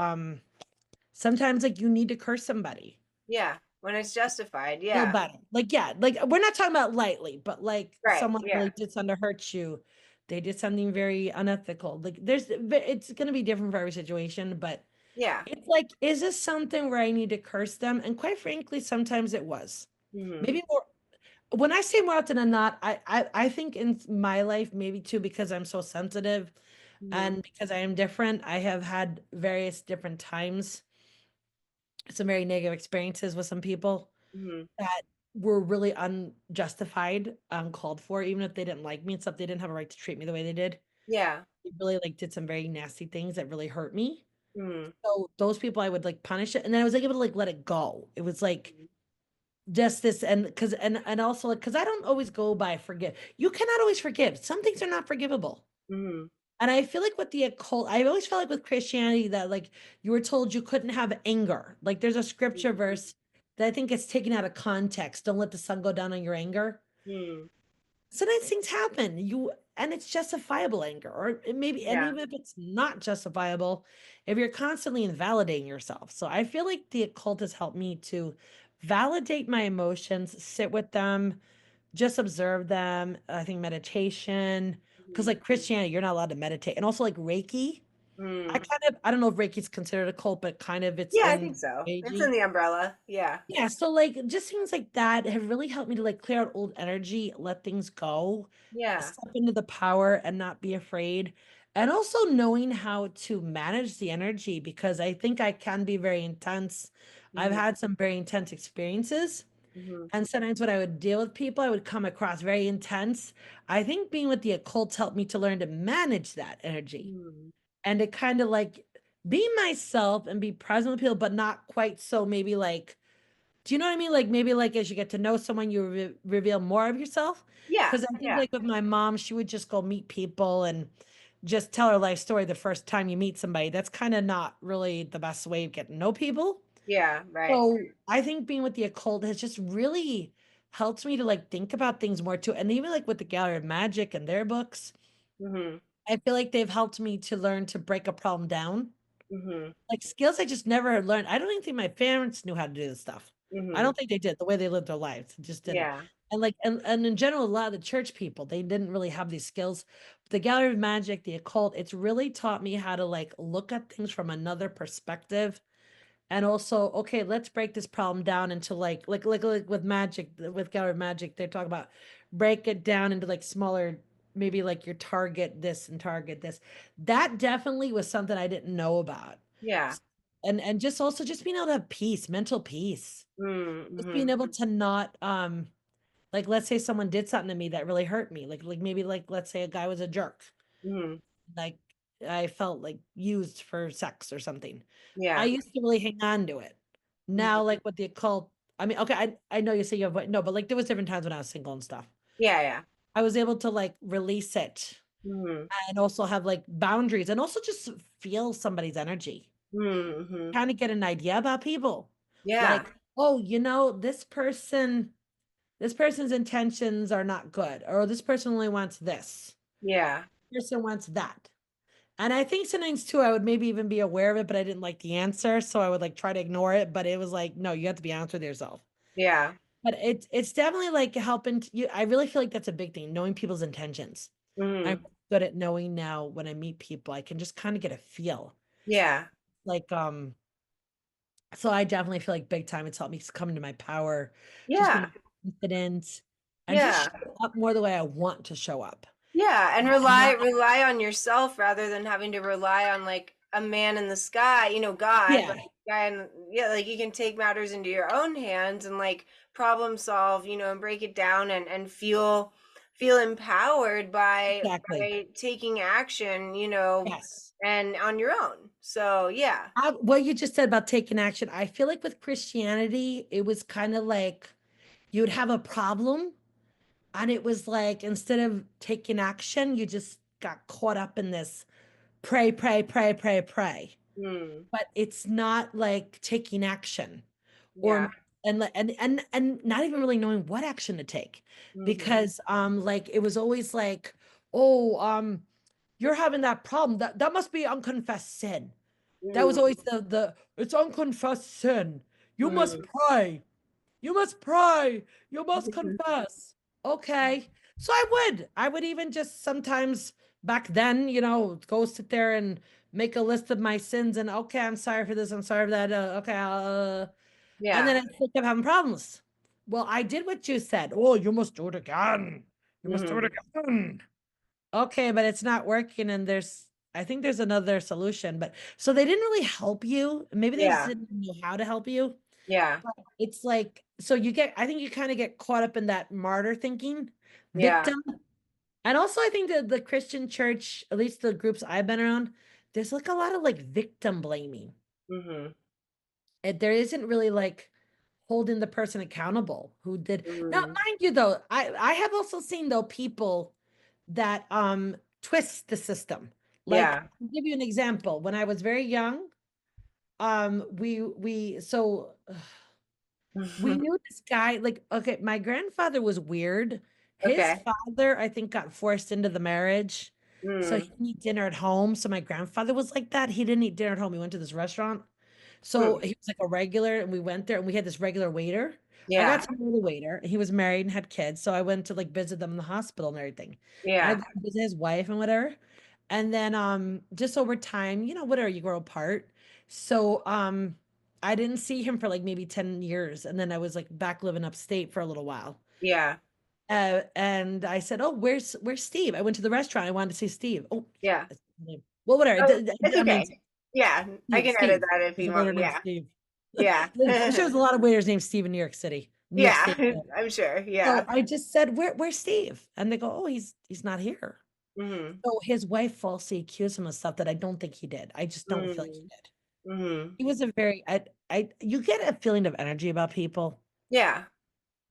[SPEAKER 1] sometimes like you need to curse somebody.
[SPEAKER 2] Yeah, when it's justified,
[SPEAKER 1] Feel
[SPEAKER 2] yeah.
[SPEAKER 1] better. Like, yeah, like we're not talking about lightly, but like
[SPEAKER 2] Right,
[SPEAKER 1] someone
[SPEAKER 2] yeah.
[SPEAKER 1] really did something to hurt you. They did something very unethical. Like it's going to be different for every situation, but
[SPEAKER 2] Yeah.
[SPEAKER 1] it's like, is this something where I need to curse them? And quite frankly, sometimes it was.
[SPEAKER 2] Mhm.
[SPEAKER 1] Maybe more when I say more often than not, I think in my life, maybe too, because I'm so sensitive
[SPEAKER 2] Mhm.
[SPEAKER 1] and because I am different, I have had various different times some very negative experiences with some people
[SPEAKER 2] Mhm.
[SPEAKER 1] that were really unjustified, uncalled for, even if they didn't like me and stuff, they didn't have a right to treat me the way they did.
[SPEAKER 2] Yeah.
[SPEAKER 1] They really, like, did some very nasty things that really hurt me.
[SPEAKER 2] Mhm.
[SPEAKER 1] So, those people, I would, like, punish it, and then I was, like, able to, like, let it go. It was, like,
[SPEAKER 2] Mhm.
[SPEAKER 1] just this and because and also, like, because I don't always go by forgive. You cannot always forgive. Some things are not forgivable.
[SPEAKER 2] Mhm.
[SPEAKER 1] And I feel like with the occult, I always felt like with Christianity that, like, you were told you couldn't have anger. Like, there's a scripture
[SPEAKER 2] Mhm.
[SPEAKER 1] verse that I think it's taken out of context. Don't let the sun go down on your anger.
[SPEAKER 2] Mhm.
[SPEAKER 1] Sometimes things happen. And it's justifiable anger, or it maybe, and
[SPEAKER 2] Yeah.
[SPEAKER 1] even if it's not justifiable, if you're constantly invalidating yourself. So I feel like the occult has helped me to validate my emotions, sit with them, just observe them. I think meditation, because
[SPEAKER 2] Mhm.
[SPEAKER 1] like Christianity, you're not allowed to meditate. And also like Reiki.
[SPEAKER 2] Mhm.
[SPEAKER 1] I don't know if Reiki's considered a cult, but kind of it's
[SPEAKER 2] Yeah, I
[SPEAKER 1] in
[SPEAKER 2] think so. It's in
[SPEAKER 1] AG.
[SPEAKER 2] the umbrella. Yeah.
[SPEAKER 1] Yeah, so like just things like that have really helped me to like clear out old energy, let things go,
[SPEAKER 2] Yeah.
[SPEAKER 1] step into the power and not be afraid. And also knowing how to manage the energy because I think I can be very intense. I've
[SPEAKER 2] Mhm.
[SPEAKER 1] had some very intense experiences.
[SPEAKER 2] Mhm.
[SPEAKER 1] And sometimes when I would deal with people, I would come across very intense. I think being with the occult helped me to learn to manage that energy
[SPEAKER 2] Mhm.
[SPEAKER 1] and to kind of like be myself and be present with people, but not quite so maybe like do you know what I mean? Like maybe like as you get to know someone, you reveal more of yourself.
[SPEAKER 2] Yeah.
[SPEAKER 1] Because I think
[SPEAKER 2] Yeah.
[SPEAKER 1] like with my mom, she would just go meet people and just tell her life story the first time you meet somebody. That's kind of not really the best way of getting to know people.
[SPEAKER 2] Yeah. Right.
[SPEAKER 1] So I think being with the occult has just really helped me to like think about things more too. And even like with the Gallery of Magic and their books,
[SPEAKER 2] Mhm.
[SPEAKER 1] I feel like they've helped me to learn to break a problem down
[SPEAKER 2] Mhm.
[SPEAKER 1] like skills I just never had learned. I don't even think my parents knew how to do this stuff. I
[SPEAKER 2] Mhm.
[SPEAKER 1] don't think they did the way they lived their lives. It just didn't.
[SPEAKER 2] Yeah.
[SPEAKER 1] And like and in general, a lot of the church people, they didn't really have these skills. The Gallery of Magic, the occult, it's really taught me how to like look at things from another perspective. And also, okay, let's break this problem down into like with magic, with Gallery of Magic, they talk about break it down into like smaller, maybe like your target this and target this. That definitely was something I didn't know about.
[SPEAKER 2] Yeah.
[SPEAKER 1] And just also just being able to have peace, mental peace. Just being
[SPEAKER 2] Mhm.
[SPEAKER 1] able to not like let's say someone did something to me that really hurt me. Like maybe like let's say a guy was a jerk.
[SPEAKER 2] Mhm.
[SPEAKER 1] Like I felt like used for sex or something. I
[SPEAKER 2] Yeah.
[SPEAKER 1] used to really hang on to it. Now,
[SPEAKER 2] Mhm.
[SPEAKER 1] like with the occult, I mean, okay, I know you say you have no, but like there was different times when I was single and stuff.
[SPEAKER 2] Yeah. Yeah.
[SPEAKER 1] I was able to like release it
[SPEAKER 2] Mhm.
[SPEAKER 1] and also have like boundaries and also just feel somebody's energy.
[SPEAKER 2] Mhm.
[SPEAKER 1] Kind of get an idea about people.
[SPEAKER 2] Yeah.
[SPEAKER 1] Like, oh, this person's intentions are not good, or this person only wants this.
[SPEAKER 2] Yeah.
[SPEAKER 1] This person wants that. And I think sometimes too, I would maybe even be aware of it, but I didn't like the answer. So I would like try to ignore it. But it was like, no, you have to be honest with yourself.
[SPEAKER 2] Yeah.
[SPEAKER 1] But it's definitely like helping you. I really feel like that's a big thing, knowing people's intentions. I'm
[SPEAKER 2] Mhm.
[SPEAKER 1] good at knowing now when I meet people, I can just kind of get a feel.
[SPEAKER 2] Yeah.
[SPEAKER 1] Like, so I definitely feel like big time it's helped me come into my power, just be
[SPEAKER 2] Yeah.
[SPEAKER 1] more confident and just
[SPEAKER 2] Yeah.
[SPEAKER 1] show up more the way I want to show up.
[SPEAKER 2] Yeah, and
[SPEAKER 1] And not
[SPEAKER 2] rely on yourself rather than having to rely on like a man in the sky, God,
[SPEAKER 1] yeah,
[SPEAKER 2] like guy and yeah, like you can take matters into your own hands and like problem solve, and break it down and feel empowered
[SPEAKER 1] exactly.
[SPEAKER 2] by taking action,
[SPEAKER 1] Yes.
[SPEAKER 2] and on your own. So, yeah.
[SPEAKER 1] What you just said about taking action, I feel like with Christianity, it was kind of like you'd have a problem, and it was like instead of taking action, you just got caught up in this pray, pray, pray, pray, pray.
[SPEAKER 2] Mm,
[SPEAKER 1] But it's not like taking action or
[SPEAKER 2] yeah.
[SPEAKER 1] and not even really knowing what action to take
[SPEAKER 2] Mhm.
[SPEAKER 1] because like it was always like, oh, you're having that problem. That must be unconfessed sin. That was
[SPEAKER 2] Mm,
[SPEAKER 1] always the it's unconfessed sin. You must
[SPEAKER 2] mm.
[SPEAKER 1] pray. You must pray. You must confess. Okay. So I would even just sometimes back then, go sit there and make a list of my sins and okay, I'm sorry for this, I'm sorry for that. Okay, and then
[SPEAKER 2] Yeah.
[SPEAKER 1] I still kept having problems. Well, I did what you said. Oh, you must do it again. You must do it
[SPEAKER 2] Mhm.
[SPEAKER 1] again. Okay, but it's not working, and there's I think there's another solution, but so they didn't really help you. Maybe they just
[SPEAKER 2] Yeah.
[SPEAKER 1] didn't know how to help you.
[SPEAKER 2] Yeah.
[SPEAKER 1] But it's like, so you get, I think you kind of get caught up in that martyr thinking,
[SPEAKER 2] Yeah.
[SPEAKER 1] victim. And also I think that the Christian church, at least the groups I've been around, there's like a lot of like victim blaming.
[SPEAKER 2] Mm-hmm.
[SPEAKER 1] There isn't really like holding the person accountable who did. Now,
[SPEAKER 2] Mm-hmm.
[SPEAKER 1] mind you though, I have also seen though people that twist the system. Like
[SPEAKER 2] Yeah.
[SPEAKER 1] I'll give you an example. When I was very young, we so we knew this guy, like, okay, my grandfather was weird. His
[SPEAKER 2] Okay.
[SPEAKER 1] father, I think, got forced into the marriage. So he
[SPEAKER 2] Mm.
[SPEAKER 1] didn't eat dinner at home. So my grandfather was like that. He didn't eat dinner at home. He went to this restaurant. So
[SPEAKER 2] Mm.
[SPEAKER 1] he was like a regular, and we went there and we had this regular waiter. I got
[SPEAKER 2] Yeah.
[SPEAKER 1] to know the waiter. He was married and had kids. So I went to like visit them in the hospital and everything. And I
[SPEAKER 2] Yeah.
[SPEAKER 1] got to visit his wife and whatever. And then just over time, whatever, you grow apart. So I didn't see him for like maybe 10 years. And then I was like back living upstate for a little while.
[SPEAKER 2] Yeah.
[SPEAKER 1] And I said, "Oh, where's Steve?" I went to the restaurant. I wanted to see Steve. Oh,
[SPEAKER 2] Yeah.
[SPEAKER 1] that's his name. Well, whatever.
[SPEAKER 2] Oh, it's
[SPEAKER 1] I mean,
[SPEAKER 2] okay. Yeah. I
[SPEAKER 1] Steve.
[SPEAKER 2] can edit
[SPEAKER 1] Steve.
[SPEAKER 2] that if
[SPEAKER 1] There's
[SPEAKER 2] you
[SPEAKER 1] a
[SPEAKER 2] want
[SPEAKER 1] waiter
[SPEAKER 2] me.
[SPEAKER 1] named
[SPEAKER 2] Yeah.
[SPEAKER 1] Steve.
[SPEAKER 2] Yeah.
[SPEAKER 1] I'm sure there's a lot of waiters named Steve in New York City, New York
[SPEAKER 2] Yeah.
[SPEAKER 1] State.
[SPEAKER 2] I'm sure.
[SPEAKER 1] So
[SPEAKER 2] Yeah.
[SPEAKER 1] I just said, where's Steve?" And they go, "Oh, he's not here."
[SPEAKER 2] Mm-hmm.
[SPEAKER 1] So his wife falsely accused him of stuff that I don't think he did. I just don't feel like he
[SPEAKER 2] Mm.
[SPEAKER 1] did.
[SPEAKER 2] Mm-hmm.
[SPEAKER 1] He was a very, you get a feeling of energy about people,
[SPEAKER 2] Yeah.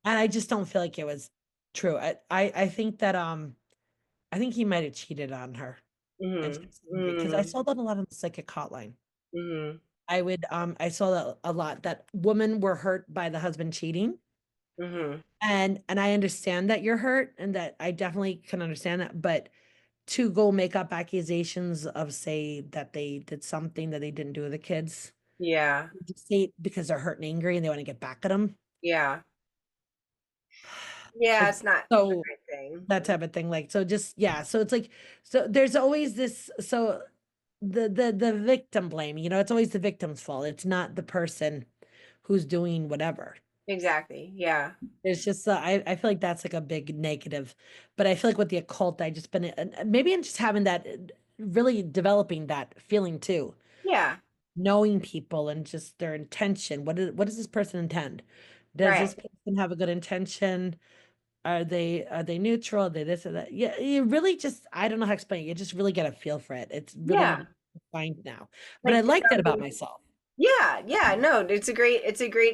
[SPEAKER 1] and I just don't feel like it was true. I think that, I think he might have cheated on her, and she
[SPEAKER 2] Mm-hmm.
[SPEAKER 1] was angry because I
[SPEAKER 2] Mm-hmm.
[SPEAKER 1] saw that a lot on the psychic hotline.
[SPEAKER 2] Mm-hmm.
[SPEAKER 1] I saw that a lot, that women were hurt by the husband cheating.
[SPEAKER 2] Mm-hmm.
[SPEAKER 1] And I understand that you're hurt and that I definitely can understand that, but to go make up accusations of say that they did something that they didn't do with the kids,
[SPEAKER 2] Yeah.
[SPEAKER 1] just say because they're hurt and angry and they want to get back at them.
[SPEAKER 2] Yeah. Yeah.
[SPEAKER 1] Like,
[SPEAKER 2] It's not a
[SPEAKER 1] so
[SPEAKER 2] great thing.
[SPEAKER 1] that type of thing. Like, so just, yeah. So it's like, so there's always this, so the victim blame, it's always the victim's fault. It's not the person who's doing whatever.
[SPEAKER 2] Exactly. Yeah.
[SPEAKER 1] There's just I feel like that's like a big negative, but I feel like with the occult, I just been maybe I'm just having that really developing that feeling too,
[SPEAKER 2] Yeah.
[SPEAKER 1] knowing people and just their intention. What does this person intend? Does
[SPEAKER 2] Right.
[SPEAKER 1] this person have a good intention? Are they neutral? Are they this or that? Yeah, you really just I don't know how to explain it. You just really get a feel for it. It's
[SPEAKER 2] Yeah.
[SPEAKER 1] really defined now, but I
[SPEAKER 2] Like
[SPEAKER 1] like that about
[SPEAKER 2] developing.
[SPEAKER 1] myself.
[SPEAKER 2] Yeah, yeah, no, it's a great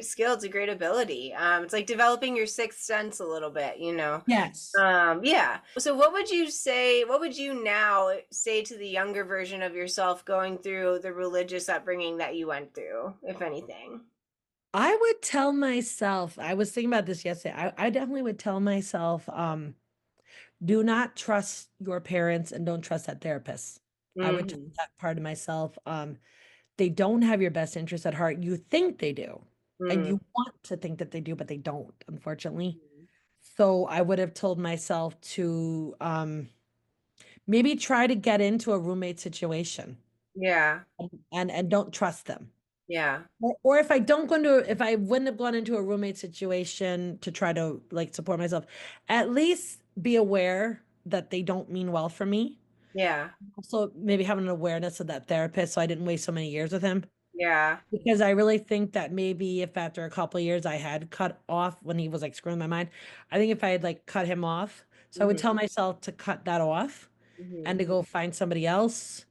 [SPEAKER 2] skill, it's a great ability. It's like developing your sixth sense a little bit, you know.
[SPEAKER 1] Yes.
[SPEAKER 2] Yeah. So what would you now say to the younger version of yourself going through the religious upbringing that you went through, if anything?
[SPEAKER 1] I would tell myself, I was thinking about this yesterday. I definitely would tell myself, do not trust your parents and don't trust that therapist. I would tell
[SPEAKER 2] Mm-hmm.
[SPEAKER 1] that part of myself. They don't have your best interest at heart. You think they do, and
[SPEAKER 2] Mm-hmm.
[SPEAKER 1] you want to think that they do, but they don't, unfortunately. So I would have told myself to maybe try to get into a roommate situation
[SPEAKER 2] Yeah.
[SPEAKER 1] and don't trust them.
[SPEAKER 2] Yeah.
[SPEAKER 1] Or if I wouldn't have gone into a roommate situation to try to like support myself, at least be aware that they don't mean well for me.
[SPEAKER 2] Yeah.
[SPEAKER 1] Also, maybe have an awareness of that therapist so I didn't waste so many years with him.
[SPEAKER 2] Yeah.
[SPEAKER 1] Because I really think that maybe if after a couple of years I had cut off when he was like screwing my mind, I think if I had like cut him off, so I would
[SPEAKER 2] Mm-hmm.
[SPEAKER 1] tell myself to cut that off
[SPEAKER 2] Mm-hmm.
[SPEAKER 1] and to go find somebody else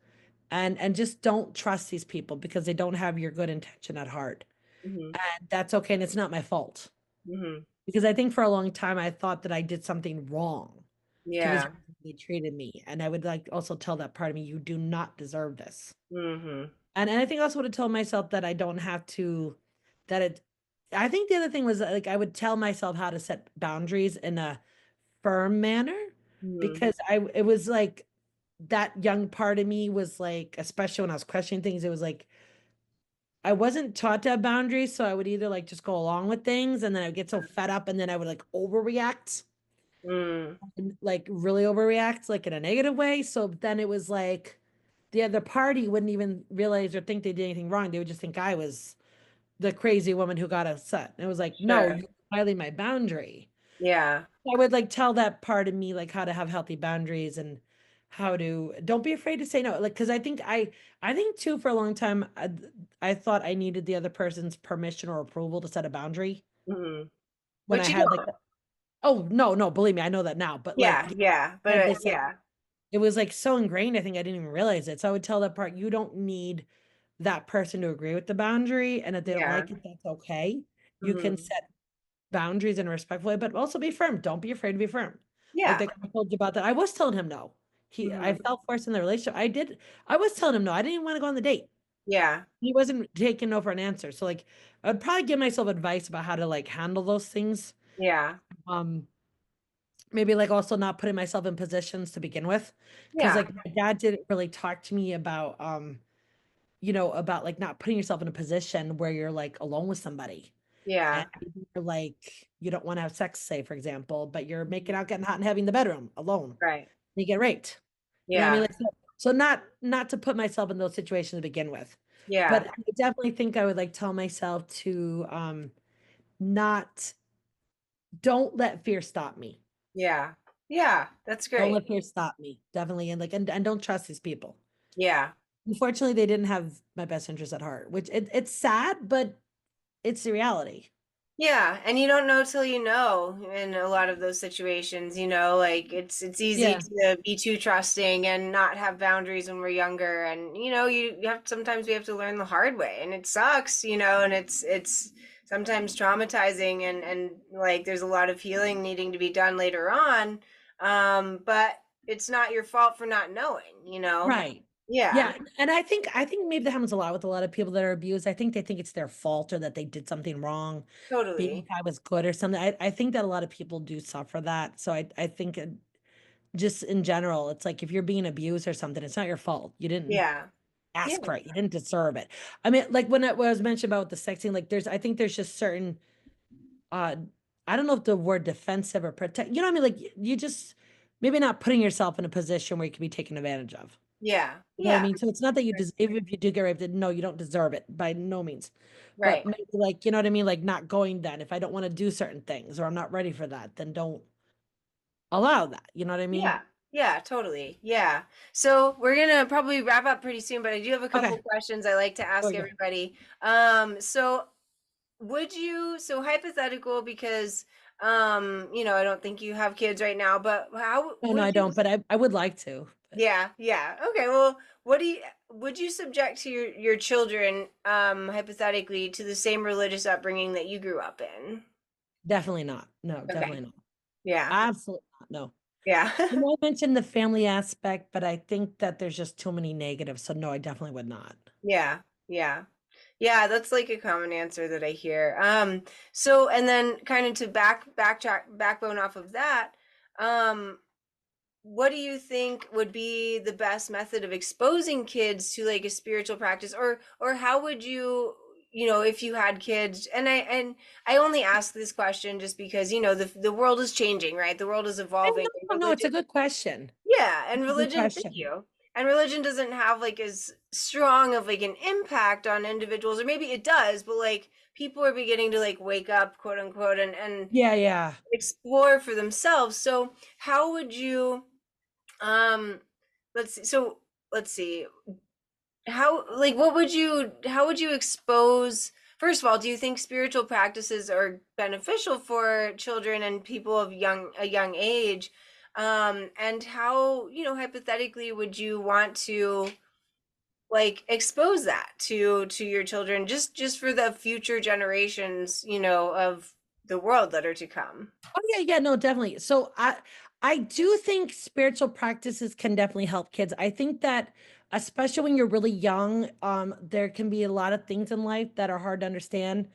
[SPEAKER 1] and just don't trust these people because they don't have your good intention at heart.
[SPEAKER 2] Mm-hmm.
[SPEAKER 1] And that's okay. And it's not my fault.
[SPEAKER 2] Mm-hmm.
[SPEAKER 1] Because I think for a long time I thought that I did something wrong to deserve
[SPEAKER 2] Yeah.
[SPEAKER 1] how they treated me. And I would like also tell that part of me, you do not deserve this.
[SPEAKER 2] Mm-hmm.
[SPEAKER 1] And I think I also would have told myself that I don't have to, that it, I think the other thing was like I would tell myself how to set boundaries in a firm manner
[SPEAKER 2] Mm-hmm.
[SPEAKER 1] because it was like that young part of me was like, especially when I was questioning things, it was like I wasn't taught to have boundaries, so I would either like just go along with things and then I would get so fed up and then I would like overreact
[SPEAKER 2] Mm-hmm.
[SPEAKER 1] and like really overreact like in a negative way. So then it was like the other party wouldn't even realize or think they did anything wrong. They would just think I was the crazy woman who got upset. And it was like, no,
[SPEAKER 2] Sure.
[SPEAKER 1] you're violating my boundary.
[SPEAKER 2] Yeah.
[SPEAKER 1] I would like tell that part of me like how to have healthy boundaries and how to don't be afraid to say no. Like, because I think too for a long time I thought I needed the other person's permission or approval to set a boundary
[SPEAKER 2] Hmm.
[SPEAKER 1] when I
[SPEAKER 2] Which you
[SPEAKER 1] had like,
[SPEAKER 2] don't.
[SPEAKER 1] oh no, no, believe me, I know that now. But like,
[SPEAKER 2] Yeah, yeah,
[SPEAKER 1] I
[SPEAKER 2] but
[SPEAKER 1] had this like
[SPEAKER 2] yeah,
[SPEAKER 1] it was like so ingrained. I think I didn't even realize it. So I would tell that part, you don't need that person to agree with the boundary, and if they don't
[SPEAKER 2] yeah,
[SPEAKER 1] like it, that's okay. You can
[SPEAKER 2] hmm,
[SPEAKER 1] set boundaries in a respectful way, but also be firm. Don't be afraid to be firm. Like
[SPEAKER 2] yeah,
[SPEAKER 1] the guy I told you about that, I was telling him no. I
[SPEAKER 2] hmm,
[SPEAKER 1] felt forced in the relationship. I was telling him no. I didn't even want to go on the date.
[SPEAKER 2] yeah,
[SPEAKER 1] He wasn't taking no for an answer. So like, I'd probably give myself advice about how to like handle those things.
[SPEAKER 2] yeah,
[SPEAKER 1] Um, Maybe like also not putting myself in positions to begin with, because
[SPEAKER 2] yeah,
[SPEAKER 1] like my dad didn't really talk to me about about like not putting yourself in a position where you're like alone with somebody. And
[SPEAKER 2] yeah,
[SPEAKER 1] you're like, you don't want to have sex, say, for example, but you're making
[SPEAKER 2] mhm,
[SPEAKER 1] out, getting hot and heavy in the bedroom alone.
[SPEAKER 2] right,
[SPEAKER 1] You get raped. You know what I mean?
[SPEAKER 2] yeah,
[SPEAKER 1] Like, so not to put myself in those situations to begin with.
[SPEAKER 2] yeah,
[SPEAKER 1] But I definitely think I would like tell myself to not don't let fear stop me.
[SPEAKER 2] yeah, yeah. That's
[SPEAKER 1] Don't
[SPEAKER 2] great.
[SPEAKER 1] let fear stop me. Definitely. And like and don't trust these people.
[SPEAKER 2] Yeah,
[SPEAKER 1] Unfortunately, they didn't have my best interest at heart, which it's sad, but it's the reality.
[SPEAKER 2] yeah, and you don't know till you know in a lot of those situations, like it's easy
[SPEAKER 1] Yeah.
[SPEAKER 2] to be too trusting and not have boundaries when we're younger, and you have sometimes we have to learn the hard way, and it sucks, and it's sometimes traumatizing, and like there's a lot of healing needing to be done later on, but it's not your fault for not knowing.
[SPEAKER 1] Right.
[SPEAKER 2] Yeah,
[SPEAKER 1] Yeah, and I think maybe that happens a lot with a lot of people that are abused. I think they think it's their fault or that they did something wrong. Maybe
[SPEAKER 2] totally.
[SPEAKER 1] if I was good or something. I think that a lot of people do suffer that. So I think just in general, it's like if you're being abused or something, it's not your fault. You didn't
[SPEAKER 2] Yeah, yeah,
[SPEAKER 1] ask for it. You didn't deserve it. I mean, like when it was mentioned about the sexing, like I think there's just certain uh I don't know if the word defensive or protect, you know what I mean? Like you just maybe not putting yourself in a position where you can be taken advantage of.
[SPEAKER 2] yeah,
[SPEAKER 1] You know what I
[SPEAKER 2] yeah,
[SPEAKER 1] mean? So it's not that even if you do get raped, no, you don't deserve it by no means. But
[SPEAKER 2] right.
[SPEAKER 1] maybe like, you know what I mean? Like not going then. If I don't want to do certain things or I'm not ready for that, then don't allow that. You know what I mean?
[SPEAKER 2] Yeah. Yeah, totally. Yeah. So we're gonna probably wrap up pretty soon, but I do have a couple
[SPEAKER 1] Okay.
[SPEAKER 2] questions I like to ask
[SPEAKER 1] Okay.
[SPEAKER 2] everybody. So so hypothetical because I don't think you have kids right now, but how
[SPEAKER 1] No, no,
[SPEAKER 2] would
[SPEAKER 1] I
[SPEAKER 2] you
[SPEAKER 1] don't, but I would like to. But
[SPEAKER 2] Yeah, yeah. Okay, well, what do you would you subject to your children hypothetically to the same religious upbringing that you grew up in?
[SPEAKER 1] definitely not. No,
[SPEAKER 2] Okay.
[SPEAKER 1] definitely not.
[SPEAKER 2] Yeah.
[SPEAKER 1] Absolutely not. No.
[SPEAKER 2] Yeah.
[SPEAKER 1] You know, I mentioned the family aspect, but I think that there's just too many negatives. So no, I definitely would not.
[SPEAKER 2] Yeah. Yeah. Yeah, that's like a common answer that I hear. So and then kind of to backtrack backbone off of that, um, what do you think would be the best method of exposing kids to like a spiritual practice, or how would you, if you had kids? And I only ask this question just because the world is changing, right? The world is
[SPEAKER 1] I
[SPEAKER 2] evolving.
[SPEAKER 1] no, no, it's a good question.
[SPEAKER 2] Yeah, and
[SPEAKER 1] It's a good
[SPEAKER 2] religion, thank
[SPEAKER 1] question.
[SPEAKER 2] you. And religion doesn't have like as strong of like an impact on individuals, or maybe it does, but like people are beginning to like wake up, quote unquote, and
[SPEAKER 1] Yeah, yeah.
[SPEAKER 2] explore for themselves. So how would you um let's see. How like what would you how would you expose first of all, do you think spiritual practices are beneficial for children and people of a young age? And how, hypothetically would you want to like expose that to your children just for the future generations, of the world that are to come?
[SPEAKER 1] Oh yeah, yeah, no, definitely. So I do think spiritual practices can definitely help kids. I think that especially when you're really young, there can be a lot of things in life that are hard to understand.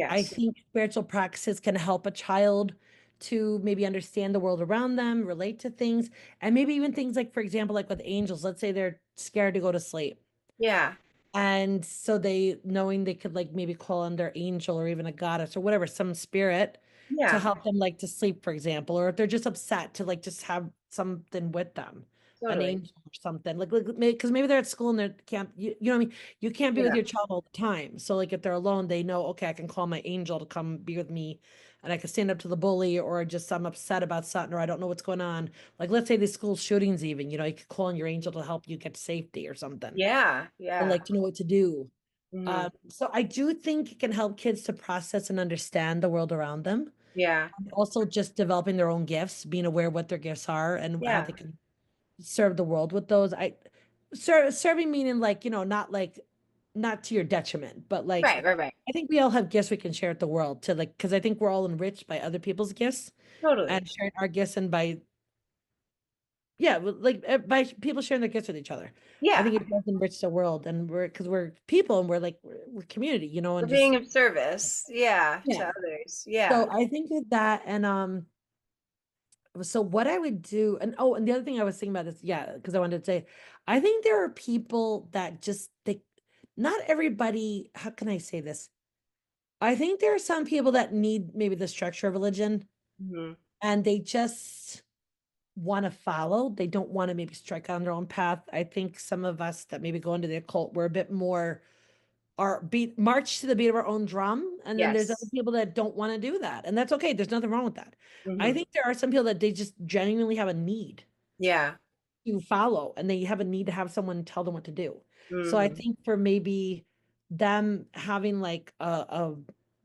[SPEAKER 1] I
[SPEAKER 2] Yes.
[SPEAKER 1] think spiritual practices can help a child to maybe understand the world around them, relate to things, and maybe even things like, for example, like with angels, let's say they're scared to go to sleep.
[SPEAKER 2] Yeah.
[SPEAKER 1] And so they knowing they could like maybe call on their angel or even a goddess or whatever, some spirit to
[SPEAKER 2] Yeah.
[SPEAKER 1] help them like to sleep, for example, or if they're just upset to like just have something with them, an
[SPEAKER 2] Totally.
[SPEAKER 1] angel or something. Like because maybe they're at school and they can't you know what I mean? You can't be with
[SPEAKER 2] Yeah.
[SPEAKER 1] your child all the time. So like if they're alone, they know, okay, I can call my angel to come be with me and I can stand up to the bully, or just I'm upset about something, or I don't know what's going on. Like, let's say these school shootings, even, you could call on your angel to help you get to safety or something,
[SPEAKER 2] Yeah.
[SPEAKER 1] or
[SPEAKER 2] Yeah.
[SPEAKER 1] like to know what to do.
[SPEAKER 2] Hmm.
[SPEAKER 1] So I do think it can help kids to process and understand the world around them.
[SPEAKER 2] Yeah.
[SPEAKER 1] Also, just developing their own gifts, being aware of what their gifts are and how
[SPEAKER 2] Yeah.
[SPEAKER 1] they can serve the world with those. Serving meaning like, not to your detriment, but like
[SPEAKER 2] Right. Right. Right.
[SPEAKER 1] I think we all have gifts we can share with the world to like, because I think we're all enriched by other people's gifts
[SPEAKER 2] Totally.
[SPEAKER 1] and sharing our gifts, and by yeah, like by people sharing their gifts with each other. I
[SPEAKER 2] Yeah.
[SPEAKER 1] think it does enrich the world, and because we're people, and we're community,
[SPEAKER 2] For
[SPEAKER 1] and
[SPEAKER 2] being
[SPEAKER 1] just
[SPEAKER 2] of service. Yeah. To
[SPEAKER 1] yeah.
[SPEAKER 2] others. Yeah.
[SPEAKER 1] So I think of that, and so what I would do, and oh, and the other thing I was thinking about is, yeah, because I wanted to say, I think there are people that just they, not everybody, how can I say this? I think there are some people that need maybe the structure of religion,
[SPEAKER 2] Hmm.
[SPEAKER 1] and they just want to follow. They don't want to maybe strike on their own path. I think some of us that maybe go into the occult, we're a bit more our beat march to the beat of our own drum. And then there's other
[SPEAKER 2] Yes.
[SPEAKER 1] people that don't want to do that. And that's okay. There's nothing wrong with that. I
[SPEAKER 2] Hmm.
[SPEAKER 1] think there are some people that they just genuinely have a need
[SPEAKER 2] Yeah.
[SPEAKER 1] to follow, and they have a need to have someone tell them what to do. So I
[SPEAKER 2] Hmm.
[SPEAKER 1] think for maybe them having like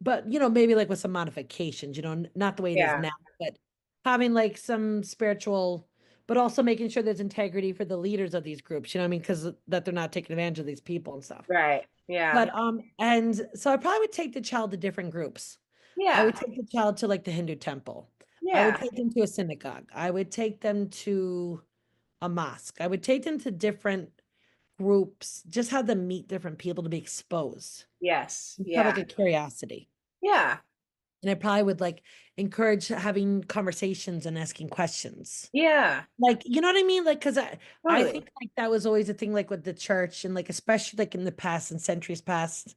[SPEAKER 1] but maybe like with some modifications, not the way it is
[SPEAKER 2] Yeah.
[SPEAKER 1] now, but having like some spiritual, but also making sure there's integrity for the leaders of these groups, you know what I mean? Because that they're not taking advantage of these people and stuff.
[SPEAKER 2] Right. Yeah.
[SPEAKER 1] But and so I probably would take the child to different groups. I
[SPEAKER 2] Yeah.
[SPEAKER 1] would take the child to like the Hindu temple. I would
[SPEAKER 2] Yeah.
[SPEAKER 1] take them to a synagogue. I would take them to a mosque. I would take them to different groups, just have them meet different people to be exposed.
[SPEAKER 2] Yes.
[SPEAKER 1] Just have
[SPEAKER 2] Yeah.
[SPEAKER 1] like a curiosity.
[SPEAKER 2] Yeah.
[SPEAKER 1] And I probably would like encourage having conversations and asking questions.
[SPEAKER 2] Yeah.
[SPEAKER 1] Like, you know what I mean? Like, because I
[SPEAKER 2] Totally.
[SPEAKER 1] think like that was always a thing, like with the church, and like especially like in the past and centuries past,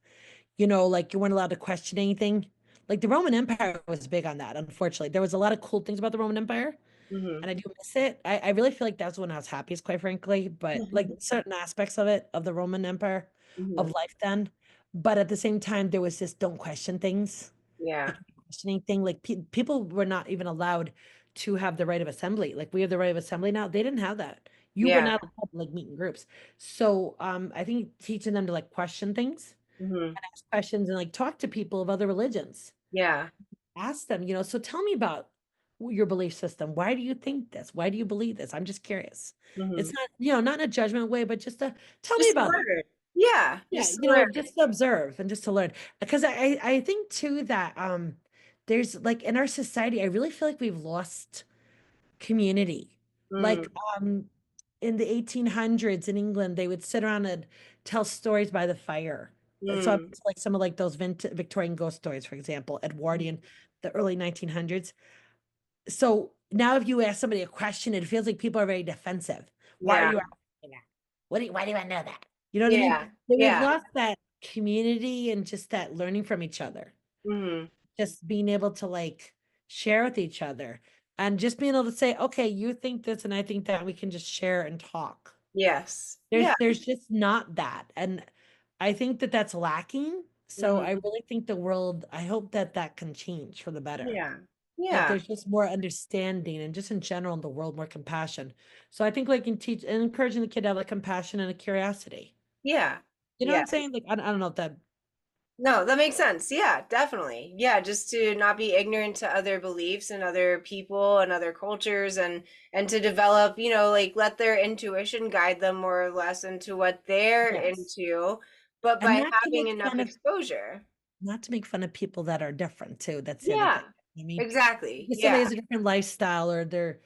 [SPEAKER 1] like you weren't allowed to question anything. Like the Roman Empire was big on that, unfortunately. There was a lot of cool things about the Roman Empire,
[SPEAKER 2] Hmm.
[SPEAKER 1] and I do miss it. I really feel like that's when I was happiest, quite frankly. But like certain aspects of it, of the Roman Empire,
[SPEAKER 2] Hmm.
[SPEAKER 1] of life then. But at the same time, there was this don't question things.
[SPEAKER 2] Yeah.
[SPEAKER 1] Like questioning thing. Like people were not even allowed to have the right of assembly. Like we have the right of assembly now. They didn't have that. You were
[SPEAKER 2] Yeah.
[SPEAKER 1] not allowed to like meet in groups. So I think teaching them to like question things
[SPEAKER 2] Hmm.
[SPEAKER 1] and ask questions and like talk to people of other religions,
[SPEAKER 2] Yeah.
[SPEAKER 1] ask them, so tell me about your belief system. Why do you think this? Why do you believe this? I'm just curious.
[SPEAKER 2] Hmm.
[SPEAKER 1] It's not, not in a judgment way, but just to tell me
[SPEAKER 2] Just to
[SPEAKER 1] about it.
[SPEAKER 2] learn. Yeah.
[SPEAKER 1] Yeah,
[SPEAKER 2] Just to learn.
[SPEAKER 1] just to observe and just to learn. Because I think too that there's like in our society, I really feel like we've lost community. Like
[SPEAKER 2] Mm.
[SPEAKER 1] in the 1800s in England, they would sit around and tell stories by the fire. So
[SPEAKER 2] Mm.
[SPEAKER 1] it's like some of like those Victorian ghost stories, for example, Edwardian, the early 1900s. So now if you ask somebody a question, it feels like people are very defensive. Why are
[SPEAKER 2] Yeah.
[SPEAKER 1] you asking that? Why do you want to know that? You know what I mean?
[SPEAKER 2] Yeah.
[SPEAKER 1] So we've
[SPEAKER 2] Yeah.
[SPEAKER 1] lost that community and just that learning from each other,
[SPEAKER 2] Hmm.
[SPEAKER 1] just being able to like share with each other, and just being able to say, okay, you think this and I think that, we can just share and talk.
[SPEAKER 2] Yes.
[SPEAKER 1] There's
[SPEAKER 2] Yeah.
[SPEAKER 1] there's just not that. And I think that that's lacking. So I
[SPEAKER 2] Hmm.
[SPEAKER 1] really think the world, I hope that that can change for the better.
[SPEAKER 2] Yeah.
[SPEAKER 1] That
[SPEAKER 2] Yeah.
[SPEAKER 1] there's just more understanding, and just in general in the world, more compassion. So I think like in teach and encouraging the kid to have like compassion and a curiosity.
[SPEAKER 2] Yeah.
[SPEAKER 1] You know what
[SPEAKER 2] Yeah.
[SPEAKER 1] I'm saying? Like I don't know if that.
[SPEAKER 2] No, that makes sense. Yeah, definitely. Yeah, just to not be ignorant to other beliefs and other people and other cultures, and to develop, like let their intuition guide them more or less into what they're
[SPEAKER 1] Yes.
[SPEAKER 2] into, but
[SPEAKER 1] And
[SPEAKER 2] by having enough
[SPEAKER 1] fun of
[SPEAKER 2] exposure.
[SPEAKER 1] not to make fun of people that are different too. That's the other thing.
[SPEAKER 2] Yeah.
[SPEAKER 1] I mean,
[SPEAKER 2] Exactly.
[SPEAKER 1] if somebody
[SPEAKER 2] Yeah.
[SPEAKER 1] has a different lifestyle, or they're,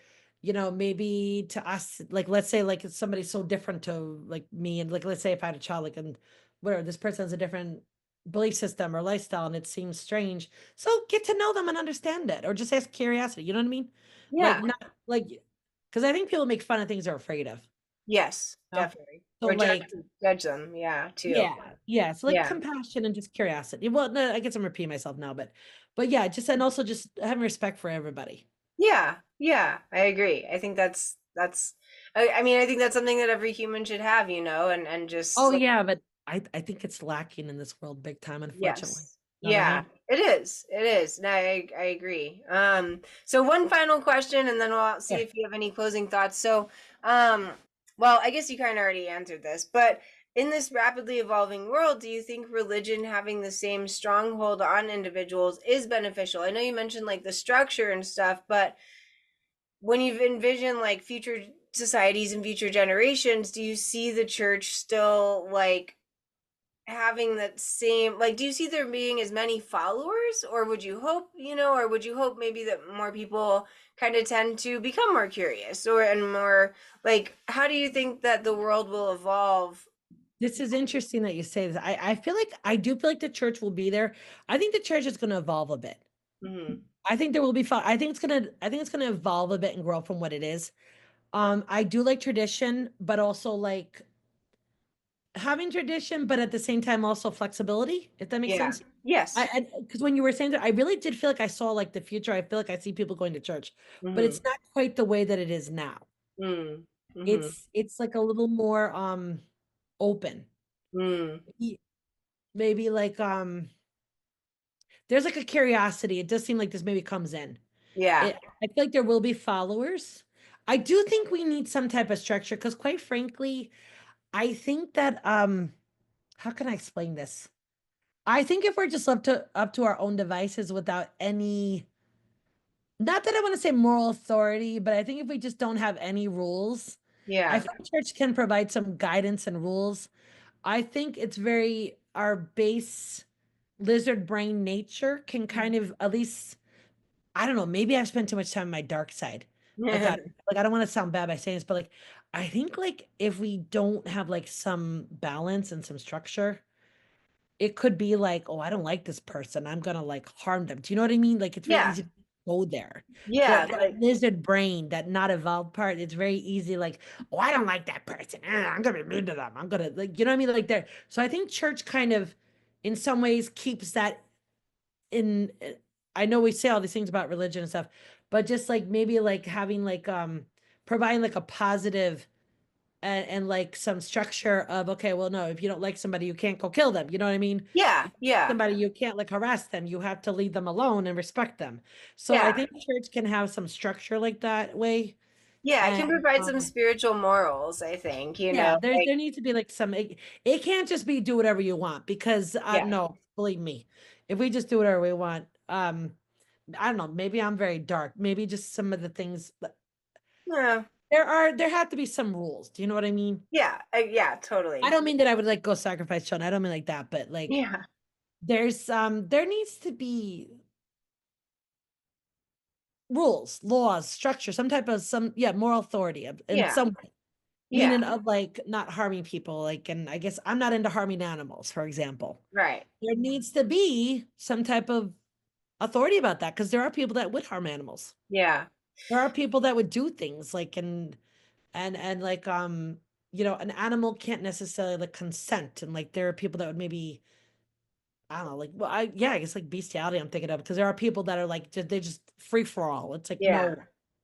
[SPEAKER 1] maybe to us, like let's say like if somebody's so different to like me, and like let's say if I had a child, like, and whatever, this person has a different belief system or lifestyle and it seems strange. So get to know them and understand it, or just ask curiosity. You know what I mean? Like
[SPEAKER 2] Yeah.
[SPEAKER 1] not like, because I think people make fun of things they're afraid of.
[SPEAKER 2] Yes,
[SPEAKER 1] You know?
[SPEAKER 2] definitely.
[SPEAKER 1] So
[SPEAKER 2] Or judge
[SPEAKER 1] like
[SPEAKER 2] judge them, yeah, too.
[SPEAKER 1] yeah, yeah. So like
[SPEAKER 2] Yeah.
[SPEAKER 1] compassion and just curiosity. Well, no, I guess I'm repeating myself now, but yeah, just, and also just having respect for everybody.
[SPEAKER 2] Yeah, yeah, I agree. I think that's I mean, I think that's something that every human should have, and just
[SPEAKER 1] Oh
[SPEAKER 2] like,
[SPEAKER 1] yeah, but I think it's lacking in this world big time, unfortunately.
[SPEAKER 2] yes.
[SPEAKER 1] know what I
[SPEAKER 2] Yeah,
[SPEAKER 1] mean?
[SPEAKER 2] it is. It is. No, I agree. So one final question, and then we'll see
[SPEAKER 1] Yeah.
[SPEAKER 2] if you have any closing thoughts. So, um, well, I guess you kind of already answered this, but in this rapidly evolving world, do you think religion having the same stronghold on individuals is beneficial? I know you mentioned like the structure and stuff, but when you've envisioned like future societies and future generations, do you see the church still like having that same, like, do you see there being as many followers, or would you hope, or would you hope maybe that more people kind of tend to become more curious, or and more like, how do you think that the world will evolve?
[SPEAKER 1] This is interesting that you say this. I feel like I do feel like the church will be there. I think the church is going to evolve a bit.
[SPEAKER 2] Hmm.
[SPEAKER 1] I think there will be I think it's gonna evolve a bit and grow from what it is. I do like tradition, but also like having tradition, but at the same time also flexibility, if that makes
[SPEAKER 2] Yeah.
[SPEAKER 1] sense.
[SPEAKER 2] Yes.
[SPEAKER 1] Because when you were saying that, I really did feel like I saw like the future. I feel like I see people going to church, but
[SPEAKER 2] Hmm.
[SPEAKER 1] it's not quite the way that it is now.
[SPEAKER 2] Mm. Hmm.
[SPEAKER 1] It's like a little more open.
[SPEAKER 2] Mm.
[SPEAKER 1] Maybe like there's like a curiosity. It does seem like this maybe comes in.
[SPEAKER 2] Yeah.
[SPEAKER 1] I feel like there will be followers. I do think we need some type of structure because quite frankly, I think that how can I explain this? I think if we're just up to our own devices without any, not that I want to say moral authority, but I think if we just don't have any rules, I
[SPEAKER 2] Yeah.
[SPEAKER 1] think church can provide some guidance and rules. I think it's very our base lizard brain nature can kind of at least I don't know, maybe I've spent too much time on my dark side. Like I don't want to sound bad by saying this, but like I think like if we don't have like some balance and some structure, it could be like, oh, I don't like this person. I'm gonna like harm them. Do you know what I mean? Like it's very
[SPEAKER 2] Yeah.
[SPEAKER 1] easy to go there.
[SPEAKER 2] Yeah.
[SPEAKER 1] That
[SPEAKER 2] Like,
[SPEAKER 1] lizard brain, that not evolved part, it's very easy, like, oh, I don't like that person. I'm gonna be mean to them. I'm gonna like, you know what I mean? Like there. So I think church kind of in some ways keeps that in I know we say all these things about religion and stuff, but just like maybe like having like providing like a positive and like some structure of okay, well no, if you don't like somebody, you can't go kill them. You know what I mean?
[SPEAKER 2] yeah.
[SPEAKER 1] If
[SPEAKER 2] Yeah.
[SPEAKER 1] somebody you can't like harass them, you have to leave them alone and respect them. So I
[SPEAKER 2] Yeah.
[SPEAKER 1] think church can have some structure like that way.
[SPEAKER 2] Yeah. It
[SPEAKER 1] And
[SPEAKER 2] can provide some spiritual morals, I think,
[SPEAKER 1] yeah,
[SPEAKER 2] like,
[SPEAKER 1] there needs to be like some it can't just be do whatever you want because
[SPEAKER 2] yeah.
[SPEAKER 1] no, believe me, if we just do whatever we want, I don't know, maybe I'm very dark. Maybe just some of the things
[SPEAKER 2] Yeah.
[SPEAKER 1] there have to be some rules. Do you know what I mean?
[SPEAKER 2] Yeah. Yeah.
[SPEAKER 1] I
[SPEAKER 2] Totally.
[SPEAKER 1] don't mean that I would like go sacrifice children. I don't mean like that, but like
[SPEAKER 2] Yeah.
[SPEAKER 1] there needs to be rules, laws, structure, some type of some yeah, moral authority in
[SPEAKER 2] Yeah.
[SPEAKER 1] some way.
[SPEAKER 2] Yeah.
[SPEAKER 1] Meaning of like not harming people, like and I guess I'm not into harming animals, for example.
[SPEAKER 2] Right.
[SPEAKER 1] There needs to be some type of authority about that because there are people that would harm animals.
[SPEAKER 2] Yeah.
[SPEAKER 1] There are people that would do things like and like an animal can't necessarily like consent and like there are people that would maybe I don't know like well I yeah I guess like bestiality I'm thinking of because there are people that are like they just free for all. It's like
[SPEAKER 2] Yeah.
[SPEAKER 1] no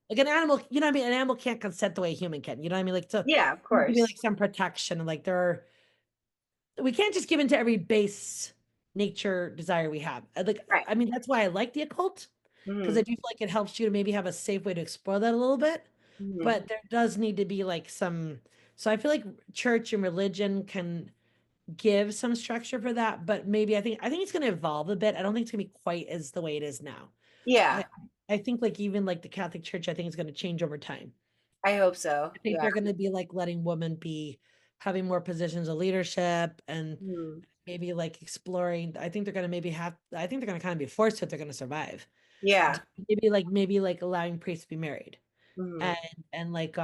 [SPEAKER 1] like an animal you know what I mean an animal can't consent the way a human can. You know what I mean like so
[SPEAKER 2] Yeah, of
[SPEAKER 1] there needs to be
[SPEAKER 2] course.
[SPEAKER 1] like some protection and like there are we can't just give into every base nature desire we have. Like,
[SPEAKER 2] Right.
[SPEAKER 1] I mean, that's why I like the occult because I
[SPEAKER 2] Mhm.
[SPEAKER 1] do feel like it helps you to maybe have a safe way to explore that a little bit.
[SPEAKER 2] Mhm.
[SPEAKER 1] But there does need to be like some. So I feel like church and religion can give some structure for that, but maybe I think it's going to evolve a bit. I don't think it's going to be quite as the way it is now.
[SPEAKER 2] Yeah.
[SPEAKER 1] I I think like even like the Catholic Church, I think is going to change over time.
[SPEAKER 2] I hope so.
[SPEAKER 1] I think
[SPEAKER 2] Yeah.
[SPEAKER 1] they're going to be like letting women be having more positions of leadership and
[SPEAKER 2] Mhm.
[SPEAKER 1] maybe like exploring. I think they're gonna kind of be forced if they're gonna survive.
[SPEAKER 2] Yeah.
[SPEAKER 1] Maybe like allowing priests to be married
[SPEAKER 2] Mhm.
[SPEAKER 1] and like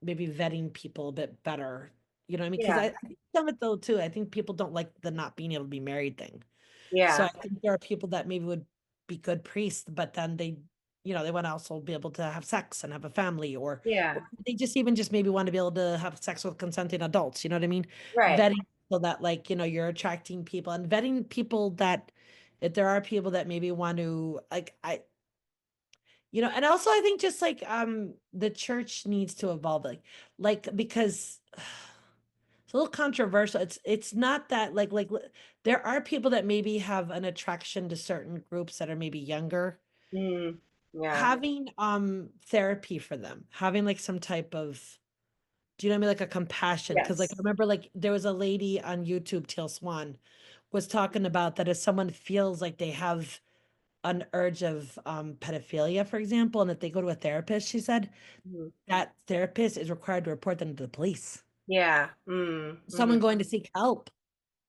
[SPEAKER 1] maybe vetting people a bit better. You know what I mean? Because
[SPEAKER 2] Yeah.
[SPEAKER 1] I think some of it though too, I think people don't like the not being able to be married thing. So I
[SPEAKER 2] Yeah.
[SPEAKER 1] think there are people that maybe would be good priests, but then they want to also be able to have sex and have a family, or
[SPEAKER 2] Yeah.
[SPEAKER 1] they just even just maybe want to be able to have sex with consenting adults. You know what I mean?
[SPEAKER 2] Right.
[SPEAKER 1] Vetting so that like, you're attracting people and vetting people that if there are people that maybe want to like and also I think just like the church needs to evolve like because it's a little controversial. It's not that there are people that maybe have an attraction to certain groups that are maybe younger.
[SPEAKER 2] Mm, yeah.
[SPEAKER 1] Having therapy for them, having like some type of, do you know what I mean, like a compassion? Because like I
[SPEAKER 2] Yes.
[SPEAKER 1] remember like there was a lady on YouTube, Teal Swan, was talking about that if someone feels like they have an urge of pedophilia, for example, and that they go to a therapist, she said
[SPEAKER 2] Mhm.
[SPEAKER 1] that therapist is required to report them to the police.
[SPEAKER 2] Yeah.
[SPEAKER 1] Someone
[SPEAKER 2] Mhm.
[SPEAKER 1] going to seek help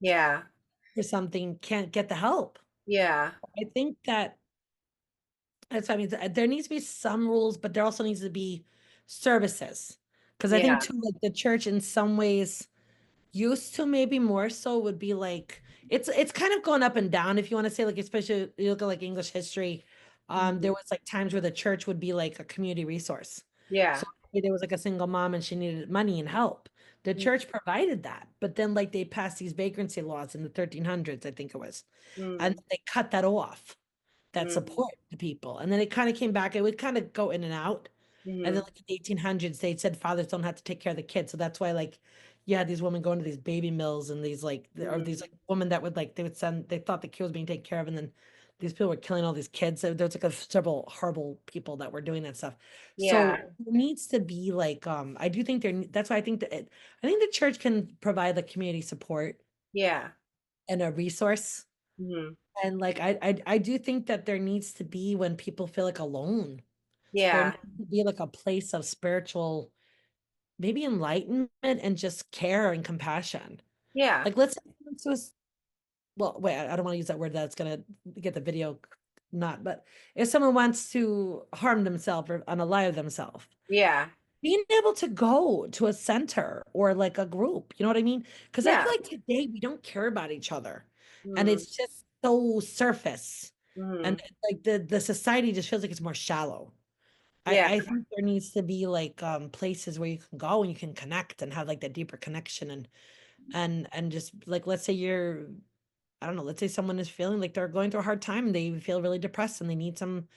[SPEAKER 2] Yeah.
[SPEAKER 1] for something can't get the help.
[SPEAKER 2] Yeah.
[SPEAKER 1] I think that that's what I mean. There needs to be some rules, but there also needs to be services. Because I
[SPEAKER 2] Yeah.
[SPEAKER 1] think too, like the church in some ways used to, maybe more so, would be like it's kind of going up and down, if you want to say, like especially you look at like English history. There
[SPEAKER 2] Mhm.
[SPEAKER 1] was like times where the church would be like a community resource.
[SPEAKER 2] Yeah.
[SPEAKER 1] So if there was like a single mom and she needed money and help. The
[SPEAKER 2] Mm,
[SPEAKER 1] church provided that, but then like they passed these vagrancy laws in the 1300s, I think it was, and
[SPEAKER 2] mm,
[SPEAKER 1] they cut that off, that
[SPEAKER 2] mm,
[SPEAKER 1] support to people. And then it kind of came back. It would kind of go in and out. And then
[SPEAKER 2] mhm,
[SPEAKER 1] like in the 1800s, they said fathers don't have to take care of the kids. So that's why like you had these women going to these baby mills and these like or these
[SPEAKER 2] mm.
[SPEAKER 1] like women that would like they would send, they thought the kid was being taken care of, and then these people were killing all these kids. So there's like several horrible people that were doing that stuff. So
[SPEAKER 2] Yeah.
[SPEAKER 1] there needs to be like I do think that's why I think that I think the church can provide like community support
[SPEAKER 2] Yeah.
[SPEAKER 1] and a resource.
[SPEAKER 2] Mhm.
[SPEAKER 1] And like I do think that there needs to be, when people feel like alone, there
[SPEAKER 2] Yeah.
[SPEAKER 1] needs to be like a place of spiritual, maybe enlightenment and just care and compassion.
[SPEAKER 2] Yeah.
[SPEAKER 1] Like let's say someone well, wait, I don't want to use that word, that's gonna get the video not, but if someone wants to harm themselves or unalive themselves,
[SPEAKER 2] Yeah.
[SPEAKER 1] being able to go to a center or like a group, you know what I mean? Because I feel
[SPEAKER 2] Yeah.
[SPEAKER 1] like today we don't care about each other, and
[SPEAKER 2] Mm,
[SPEAKER 1] it's just so surface, and
[SPEAKER 2] mhm.
[SPEAKER 1] like the society just feels like it's more shallow.
[SPEAKER 2] Yeah.
[SPEAKER 1] I think there needs to be like places where you can go and you can connect and have like that deeper connection, and just like, let's say you're, I don't know, let's say someone is feeling like they're going through a hard time and they feel really depressed and they need somebody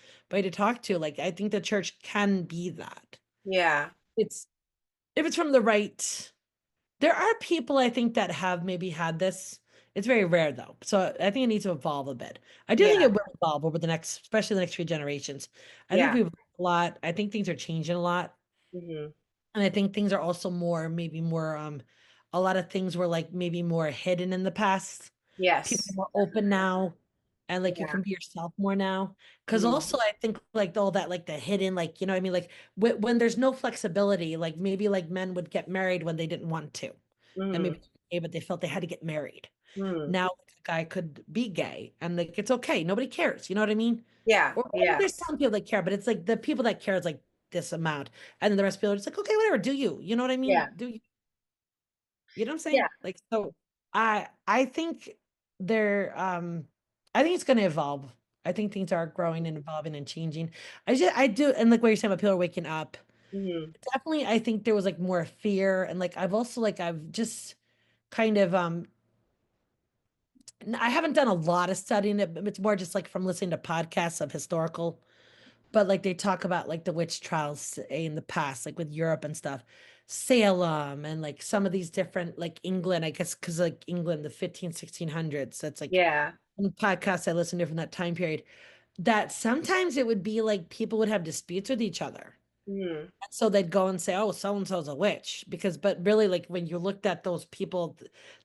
[SPEAKER 1] to talk to. Like I think the church can be that.
[SPEAKER 2] Yeah.
[SPEAKER 1] It's if it's from the right. There are people I think that have maybe had this. It's very rare though. So I think it needs to evolve a bit. I do think
[SPEAKER 2] Yeah.
[SPEAKER 1] it will evolve over the next, especially the next few generations. I think
[SPEAKER 2] Yeah.
[SPEAKER 1] we've learned a lot. I think things are changing a lot.
[SPEAKER 2] Mhm.
[SPEAKER 1] And I think things are also maybe more, a lot of things were like maybe more hidden in the past. People are
[SPEAKER 2] Yes.
[SPEAKER 1] more open now, and like you
[SPEAKER 2] Yeah.
[SPEAKER 1] can be yourself more now. Because
[SPEAKER 2] Mhm.
[SPEAKER 1] also I think like all that, like the hidden, like, you know what I mean? Like when there's no flexibility, like maybe like men would get married when they didn't want to. And maybe
[SPEAKER 2] Mhm.
[SPEAKER 1] okay, but they felt they had to get married.
[SPEAKER 2] Mhm.
[SPEAKER 1] Now like, a guy could be gay and like it's okay. Nobody cares. You know what I mean?
[SPEAKER 2] Yeah.
[SPEAKER 1] Or
[SPEAKER 2] Yeah.
[SPEAKER 1] there's some people that care, but it's like the people that care is like this amount. And then the rest of people are just like, okay, whatever, do you? You know what I
[SPEAKER 2] Yeah.
[SPEAKER 1] mean? Do you? You know what I'm
[SPEAKER 2] Yeah.
[SPEAKER 1] saying? Like, so I think they're I think it's gonna evolve. I think things are growing and evolving and changing. I do, and like what you're saying about people are waking up.
[SPEAKER 2] Mhm.
[SPEAKER 1] Definitely, I think there was like more fear, and like I've also like I've just kind of I haven't done a lot of studying it, but it's more just like from listening to podcasts of historical, but like they talk about like the witch trials in the past, like with Europe and stuff, Salem and like some of these different, like England, I guess, because like England, the 1600s, that's like
[SPEAKER 2] Yeah.
[SPEAKER 1] in podcasts I listened to from that time period, that sometimes it would be like people would have disputes with each other.
[SPEAKER 2] Mhm.
[SPEAKER 1] So they'd go and say, oh, so and so's a witch. Because, but really, like when you looked at those people,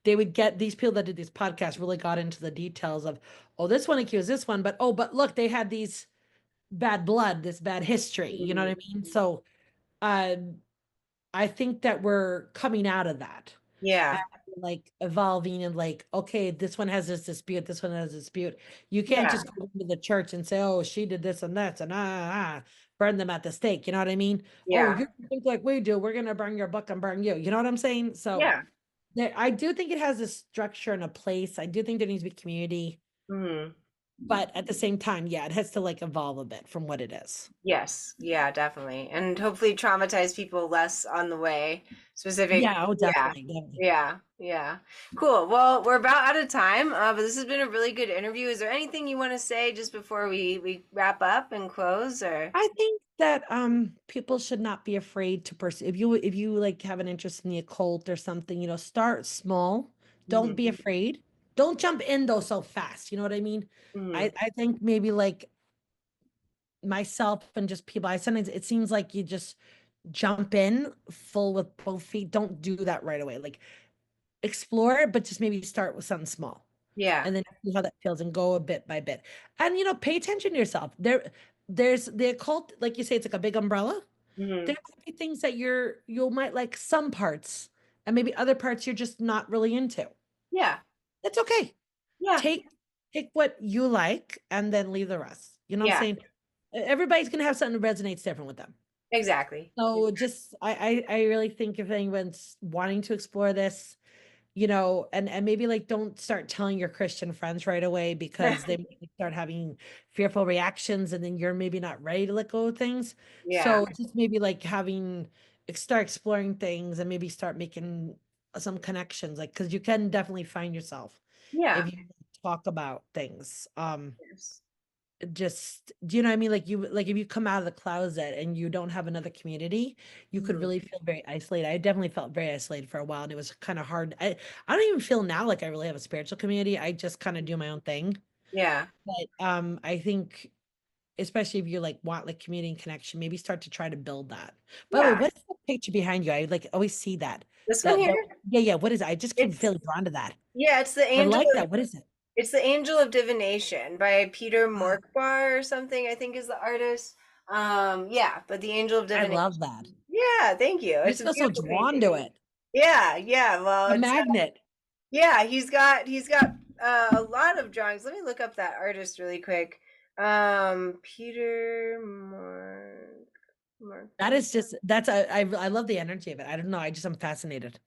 [SPEAKER 1] they would get, these people that did these podcasts really got into the details of, oh, this one accused this one, but oh, but look, they had these bad blood, this bad history. You know what I
[SPEAKER 2] Mhm.
[SPEAKER 1] mean? So uh, I think that we're coming out of that and
[SPEAKER 2] Yeah.
[SPEAKER 1] like evolving and like, okay, this one has this dispute, this one has a dispute. You can't
[SPEAKER 2] Yeah.
[SPEAKER 1] just go into the church and say, oh, she did this and that and burn them at the stake. You know what I mean? Oh,
[SPEAKER 2] Yeah.
[SPEAKER 1] you think like we do. We're gonna burn your book and burn you. You know what I'm saying? So
[SPEAKER 2] Yeah.
[SPEAKER 1] I do think it has a structure and a place. I do think there needs to be community,
[SPEAKER 2] Mhm.
[SPEAKER 1] but at the same time, yeah, it has to like evolve a bit from what it is.
[SPEAKER 2] Yes, yeah, definitely. And hopefully traumatize people less on the way. Specific,
[SPEAKER 1] Yeah, oh,
[SPEAKER 2] yeah,
[SPEAKER 1] definitely, definitely.
[SPEAKER 2] yeah, yeah. Cool. Well, we're about out of time, but this has been a really good interview. Is there anything you want to say just before we wrap up and close or?
[SPEAKER 1] I think that people should not be afraid to pursue if you like have an interest in the occult or something, start small. Don't
[SPEAKER 2] Hmm.
[SPEAKER 1] be afraid. Don't jump in though so fast. You know what I mean?
[SPEAKER 2] Hmm.
[SPEAKER 1] I think maybe like myself and just people, I sometimes it seems like you just jump in full with both feet. Don't do that right away. Like explore it, but just maybe start with something small
[SPEAKER 2] Yeah.
[SPEAKER 1] and then see how that feels and go a bit by bit. And pay attention to yourself. There's the occult, like you say, it's like a big umbrella. There
[SPEAKER 2] Hmm.
[SPEAKER 1] might be things that you might like some parts, and maybe other parts you're just not really into.
[SPEAKER 2] Yeah.
[SPEAKER 1] That's okay.
[SPEAKER 2] Yeah.
[SPEAKER 1] Take what you like and then leave the rest. You know what I'm
[SPEAKER 2] Yeah.
[SPEAKER 1] saying? Everybody's gonna have something that resonates different with them.
[SPEAKER 2] Exactly.
[SPEAKER 1] So just I really think if anyone's wanting to explore this, and maybe like don't start telling your Christian friends right away because they might start having fearful reactions and then you're maybe not ready to let go of things.
[SPEAKER 2] Yeah.
[SPEAKER 1] So just maybe like start exploring things and maybe start making some connections, like because you can definitely find yourself
[SPEAKER 2] Yeah.
[SPEAKER 1] if you talk about things.
[SPEAKER 2] Yes.
[SPEAKER 1] Just do you know what I mean? Like if you come out of the closet and you don't have another community, you could
[SPEAKER 2] Mhm.
[SPEAKER 1] really feel very isolated. I definitely felt very isolated for a while and it was kind of hard. I don't even feel now like I really have a spiritual community. I just kind of do my own thing.
[SPEAKER 2] Yeah.
[SPEAKER 1] But I think especially if you like want like community and connection, maybe start to try to build that. By the way,
[SPEAKER 2] Yeah.
[SPEAKER 1] what is the picture behind you? I like always see that.
[SPEAKER 2] This one
[SPEAKER 1] That
[SPEAKER 2] here,
[SPEAKER 1] yeah, yeah, what is it? I just keep
[SPEAKER 2] it's
[SPEAKER 1] feeling drawn to that.
[SPEAKER 2] yeah, it's the
[SPEAKER 1] I
[SPEAKER 2] angel
[SPEAKER 1] like
[SPEAKER 2] of
[SPEAKER 1] that. What is it?
[SPEAKER 2] it's the Angel of Divination by Peter
[SPEAKER 1] Ah,
[SPEAKER 2] Morkbar or something, I think is the artist. Yeah, but the Angel of
[SPEAKER 1] I
[SPEAKER 2] Divination.
[SPEAKER 1] love that.
[SPEAKER 2] Yeah, thank you.
[SPEAKER 1] I
[SPEAKER 2] It's
[SPEAKER 1] just
[SPEAKER 2] a
[SPEAKER 1] feel so
[SPEAKER 2] beautiful
[SPEAKER 1] drawn to
[SPEAKER 2] painting.
[SPEAKER 1] it.
[SPEAKER 2] Yeah, yeah. Well,
[SPEAKER 1] A
[SPEAKER 2] it's
[SPEAKER 1] magnet.
[SPEAKER 2] yeah, he's got a lot of drawings. Let me look up that artist really quick. Peter
[SPEAKER 1] That
[SPEAKER 2] Morkbar.
[SPEAKER 1] is just I love the energy of it. I don't know. I'm fascinated.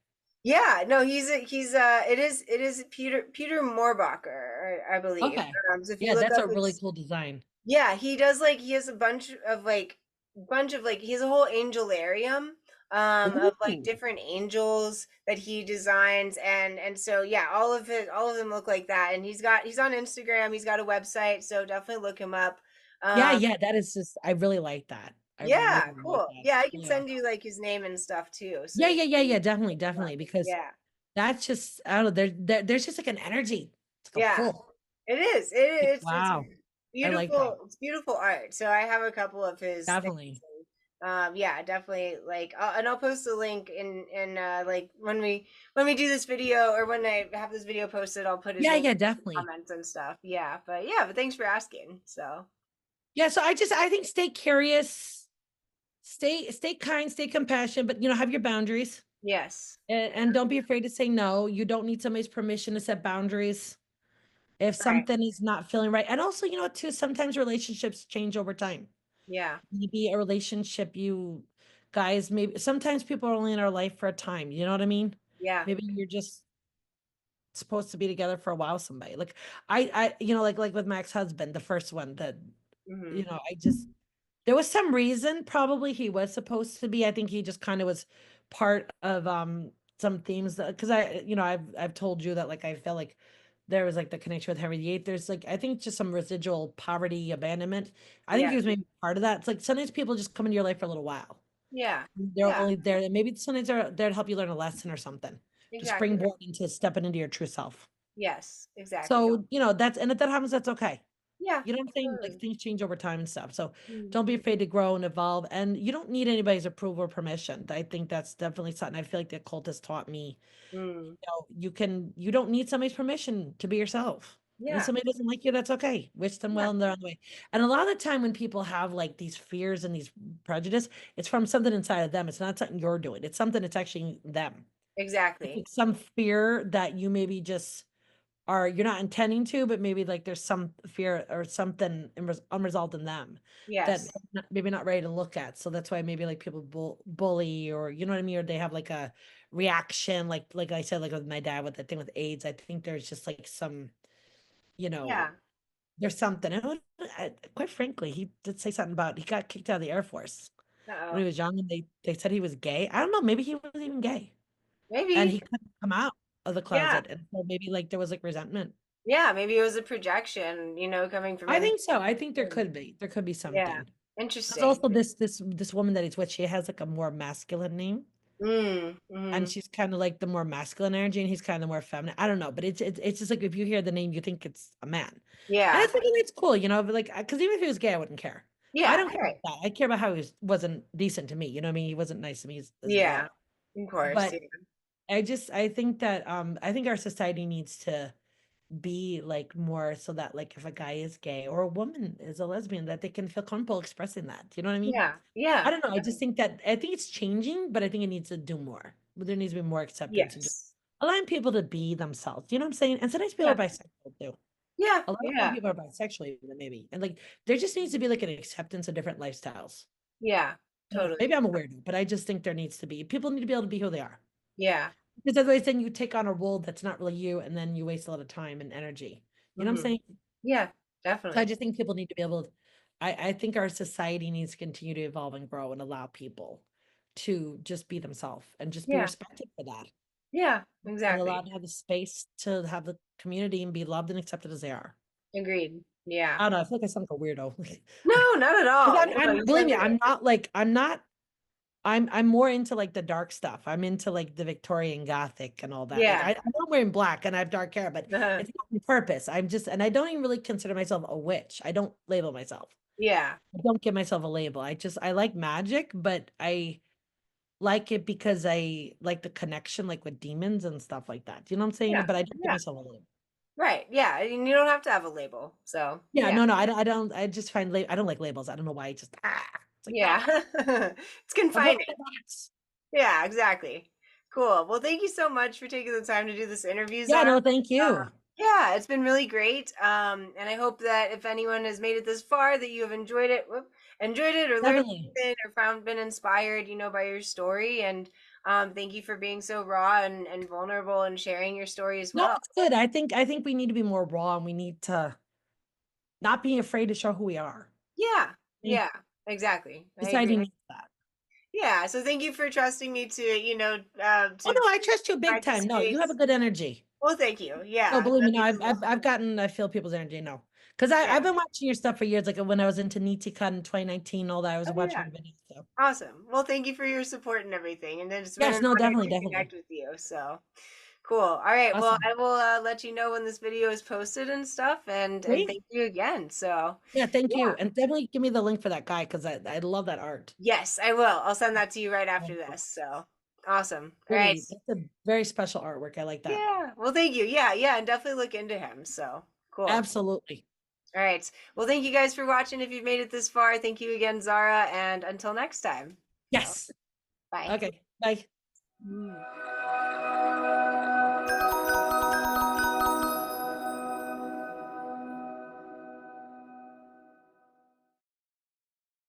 [SPEAKER 2] Yeah, no, it is Peter Mohrbacher, I believe.
[SPEAKER 1] Okay.
[SPEAKER 2] So if you
[SPEAKER 1] Yeah,
[SPEAKER 2] look
[SPEAKER 1] that's
[SPEAKER 2] up
[SPEAKER 1] a really
[SPEAKER 2] his
[SPEAKER 1] cool design.
[SPEAKER 2] yeah, he does like he has a bunch of he has a whole angelarium of like
[SPEAKER 1] Ooh.
[SPEAKER 2] different angels that he designs and so yeah, all of them look like that and he's on Instagram, he's got a website, so definitely look him up.
[SPEAKER 1] Yeah,
[SPEAKER 2] Um
[SPEAKER 1] yeah, that is just I really like that. I
[SPEAKER 2] yeah,
[SPEAKER 1] really like
[SPEAKER 2] cool.
[SPEAKER 1] that.
[SPEAKER 2] Yeah, I can
[SPEAKER 1] Yeah.
[SPEAKER 2] send you like his name and stuff too. So
[SPEAKER 1] Yeah,
[SPEAKER 2] you
[SPEAKER 1] yeah, yeah,
[SPEAKER 2] can
[SPEAKER 1] yeah, definitely,
[SPEAKER 2] look him up.
[SPEAKER 1] definitely. Because
[SPEAKER 2] Yeah.
[SPEAKER 1] that's just I don't know, there's just like an energy. It's like a
[SPEAKER 2] Yeah.
[SPEAKER 1] pull.
[SPEAKER 2] It is.
[SPEAKER 1] Like,
[SPEAKER 2] It's
[SPEAKER 1] wow. I like that.
[SPEAKER 2] beautiful. It's beautiful art. So I have a couple of his things.
[SPEAKER 1] Definitely.
[SPEAKER 2] Yeah, definitely. Like, and I'll post a link in like when we do this video or when I have this video posted, I'll put his
[SPEAKER 1] Yeah,
[SPEAKER 2] link
[SPEAKER 1] yeah,
[SPEAKER 2] in the
[SPEAKER 1] definitely.
[SPEAKER 2] comments and stuff. Yeah, but thanks for asking. So
[SPEAKER 1] Yeah, so I think stay curious, stay kind, stay compassionate, but have your boundaries.
[SPEAKER 2] yes,
[SPEAKER 1] And don't be afraid to say no. You don't need somebody's permission to set boundaries if
[SPEAKER 2] right.
[SPEAKER 1] something is not feeling right. And also, what, too, sometimes relationships change over time.
[SPEAKER 2] Yeah,
[SPEAKER 1] Maybe a relationship you guys, maybe sometimes people are only in our life for a time. You know what I mean?
[SPEAKER 2] yeah.
[SPEAKER 1] Maybe you're just supposed to be together for a while with somebody. Like like with my ex-husband, the first one that,
[SPEAKER 2] Hmm.
[SPEAKER 1] I just there was some reason probably he was supposed to be. I think he just kind of was part of some themes that because I've told you that like I felt like there was like the connection with Henry VIII. There's like I think just some residual poverty, abandonment. I think
[SPEAKER 2] Yeah,
[SPEAKER 1] he was maybe part of that. It's like sometimes people just come into your life for a little while.
[SPEAKER 2] yeah,
[SPEAKER 1] They're
[SPEAKER 2] yeah.
[SPEAKER 1] only there, and maybe sometimes they're there to help you learn a lesson or something, to
[SPEAKER 2] Exactly.
[SPEAKER 1] springboard into stepping into your true self.
[SPEAKER 2] Yes, exactly.
[SPEAKER 1] So, and if that happens, that's okay.
[SPEAKER 2] Yeah,
[SPEAKER 1] You know what I'm saying? Like
[SPEAKER 2] totally.
[SPEAKER 1] things change over time and stuff. So
[SPEAKER 2] Mm,
[SPEAKER 1] don't be afraid to grow and evolve. And you don't need anybody's approval or permission. I think that's definitely something I feel like the occult has taught me.
[SPEAKER 2] mm.
[SPEAKER 1] You don't need somebody's permission to be yourself. And if
[SPEAKER 2] Yeah,
[SPEAKER 1] somebody doesn't like you, that's okay. Wish them
[SPEAKER 2] yeah.
[SPEAKER 1] well and they're on the way. And a lot of the time when people have like these fears and these prejudice, it's from something inside of them. It's not something you're doing. It's something that's actually them. It's
[SPEAKER 2] Exactly.
[SPEAKER 1] like some fear that you maybe just are you're not intending to, but maybe like there's some fear or something unresolved in them that
[SPEAKER 2] Yes.
[SPEAKER 1] maybe not ready to look at. So that's why maybe like people bully or you know what I mean, or they have like a reaction, like I said, like with my dad with the thing with AIDS. I think there's just like some, you know,
[SPEAKER 2] Yeah.
[SPEAKER 1] there's something. Quite frankly, he did say something about he got kicked out of the Air Force when
[SPEAKER 2] Uh-oh.
[SPEAKER 1] he was young, and they said he was gay. I don't know, maybe he wasn't even gay, and
[SPEAKER 2] Maybe.
[SPEAKER 1] he couldn't come out of the
[SPEAKER 2] Yeah.
[SPEAKER 1] closet, and so maybe like there was like resentment.
[SPEAKER 2] Yeah, maybe it was a projection, coming from
[SPEAKER 1] I
[SPEAKER 2] him.
[SPEAKER 1] think so. I think there could be. There could be
[SPEAKER 2] Yeah.
[SPEAKER 1] something. There's
[SPEAKER 2] Interesting.
[SPEAKER 1] also this woman that he's with, she has like a more masculine name.
[SPEAKER 2] Mm,
[SPEAKER 1] And
[SPEAKER 2] hmm.
[SPEAKER 1] she's kind of like the more masculine energy, and he's kind of more feminine. I don't know, but it's just like if you hear the name, you think it's a man, and I
[SPEAKER 2] Yeah.
[SPEAKER 1] think it's cool, you know. But like, because even if he was gay, I wouldn't care. I
[SPEAKER 2] Yeah.
[SPEAKER 1] don't care
[SPEAKER 2] Right.
[SPEAKER 1] about that. I care about how wasn't decent to me. You know what I mean? He wasn't nice to me as
[SPEAKER 2] Yeah.
[SPEAKER 1] well.
[SPEAKER 2] Of course.
[SPEAKER 1] But
[SPEAKER 2] Yeah.
[SPEAKER 1] I think that I think our society needs to be like more so that like if a guy is gay or a woman is a lesbian, that they can feel comfortable expressing that. You know what I mean?
[SPEAKER 2] Yeah. Yeah.
[SPEAKER 1] I don't know. I think it's changing, but I think it needs to do more. But there needs to be more acceptance and just
[SPEAKER 2] Yes.
[SPEAKER 1] allowing people to be themselves. You know what I'm saying? And sometimes people are
[SPEAKER 2] Yeah.
[SPEAKER 1] bisexual too.
[SPEAKER 2] Yeah.
[SPEAKER 1] A lot of
[SPEAKER 2] Yeah.
[SPEAKER 1] people are bisexual even maybe. And like there just needs to be like an acceptance of different lifestyles.
[SPEAKER 2] Yeah.
[SPEAKER 1] I don't know.
[SPEAKER 2] Totally.
[SPEAKER 1] Maybe I'm a weirdo, but I just think there needs to be people need to be able to be who they are.
[SPEAKER 2] Yeah.
[SPEAKER 1] Because otherwise then you take on a role that's not really you and then you waste a lot of time and energy. You know what I'm
[SPEAKER 2] Hmm.
[SPEAKER 1] saying?
[SPEAKER 2] Yeah.
[SPEAKER 1] So I
[SPEAKER 2] Definitely.
[SPEAKER 1] just think people need to be able to, I think our society needs to continue to evolve and grow and allow people to just be themselves and just be
[SPEAKER 2] Yeah.
[SPEAKER 1] respected for that
[SPEAKER 2] Yeah.
[SPEAKER 1] and allowed
[SPEAKER 2] Exactly.
[SPEAKER 1] to have the space to have the community and be loved and accepted as they are.
[SPEAKER 2] Agreed. Yeah.
[SPEAKER 1] I don't know. I feel like I sound like a weirdo.
[SPEAKER 2] No, not at
[SPEAKER 1] Because
[SPEAKER 2] all. No,
[SPEAKER 1] I'm
[SPEAKER 2] you
[SPEAKER 1] believe
[SPEAKER 2] sound
[SPEAKER 1] me,
[SPEAKER 2] great.
[SPEAKER 1] I'm more into like the dark stuff. I'm into like the Victorian Gothic and all that. Like
[SPEAKER 2] Yeah.
[SPEAKER 1] I'm not wearing black and I have dark hair, but it's not on purpose. I'm just and I don't even really consider myself a witch. I don't label myself.
[SPEAKER 2] Yeah.
[SPEAKER 1] I don't give myself a label. I like magic, but I like it because I like the connection like with demons and stuff like that. You know what I'm saying?
[SPEAKER 2] Yeah.
[SPEAKER 1] But I don't give
[SPEAKER 2] Yeah.
[SPEAKER 1] myself a label.
[SPEAKER 2] Right. Yeah. And you don't have to have a label. So
[SPEAKER 1] Yeah,
[SPEAKER 2] yeah.
[SPEAKER 1] no, I just find I don't like labels. I don't know why. It's like
[SPEAKER 2] Yeah. It's
[SPEAKER 1] I'm putting
[SPEAKER 2] confining.
[SPEAKER 1] in a box.
[SPEAKER 2] Yeah, exactly. Cool. Well, thank you so much for taking the time to do this interview,
[SPEAKER 1] Yeah,
[SPEAKER 2] Zara.
[SPEAKER 1] no, thank you.
[SPEAKER 2] Yeah, it's been really great. And I hope that if anyone has made it this far, that you have enjoyed it, enjoyed it, or learned
[SPEAKER 1] Definitely.
[SPEAKER 2] something, or been inspired, by your story. And thank you for being so raw and vulnerable and sharing your story as
[SPEAKER 1] No,
[SPEAKER 2] well.
[SPEAKER 1] it's good. I think we need to be more raw and we need to not be afraid to show who we are.
[SPEAKER 2] Yeah,
[SPEAKER 1] I think
[SPEAKER 2] yeah, exactly. I
[SPEAKER 1] society
[SPEAKER 2] agree.
[SPEAKER 1] needs that.
[SPEAKER 2] Yeah, so thank you for trusting me to,
[SPEAKER 1] Oh
[SPEAKER 2] to
[SPEAKER 1] no, I trust you big
[SPEAKER 2] provide the
[SPEAKER 1] time. No, you have a
[SPEAKER 2] space.
[SPEAKER 1] good energy.
[SPEAKER 2] Well, thank you.
[SPEAKER 1] No,
[SPEAKER 2] Yeah,
[SPEAKER 1] believe me,
[SPEAKER 2] that
[SPEAKER 1] no,
[SPEAKER 2] means a lot.
[SPEAKER 1] I feel people's energy. No, because
[SPEAKER 2] Yeah.
[SPEAKER 1] I've been watching your stuff for years. Like when I was into Cut in 2019, all that I was
[SPEAKER 2] Oh
[SPEAKER 1] watching
[SPEAKER 2] yeah.
[SPEAKER 1] your videos. So
[SPEAKER 2] Awesome. Well, thank you for your support and everything. And it's been
[SPEAKER 1] yes,
[SPEAKER 2] an
[SPEAKER 1] no,
[SPEAKER 2] honor
[SPEAKER 1] definitely,
[SPEAKER 2] to
[SPEAKER 1] definitely,
[SPEAKER 2] connect with you. So cool. All right. Well,
[SPEAKER 1] awesome,
[SPEAKER 2] I will let you know when this video is posted and stuff. And
[SPEAKER 1] great.
[SPEAKER 2] thank you again. So
[SPEAKER 1] Yeah, thank
[SPEAKER 2] yeah.
[SPEAKER 1] you, and definitely give me the link for that guy because I love that art.
[SPEAKER 2] Yes, I will. I'll send that to you right after
[SPEAKER 1] Wonderful.
[SPEAKER 2] this. So awesome. All right.
[SPEAKER 1] Really, that's a very special artwork. I like that.
[SPEAKER 2] Yeah. Well, thank you. Yeah, yeah, and definitely look into him. So cool.
[SPEAKER 1] Absolutely.
[SPEAKER 2] All right. Well, thank you guys for watching. If you've made it this far, thank you again, Zara. And until next time. So
[SPEAKER 1] Yes.
[SPEAKER 2] bye.
[SPEAKER 1] Okay. Bye.
[SPEAKER 2] Mm.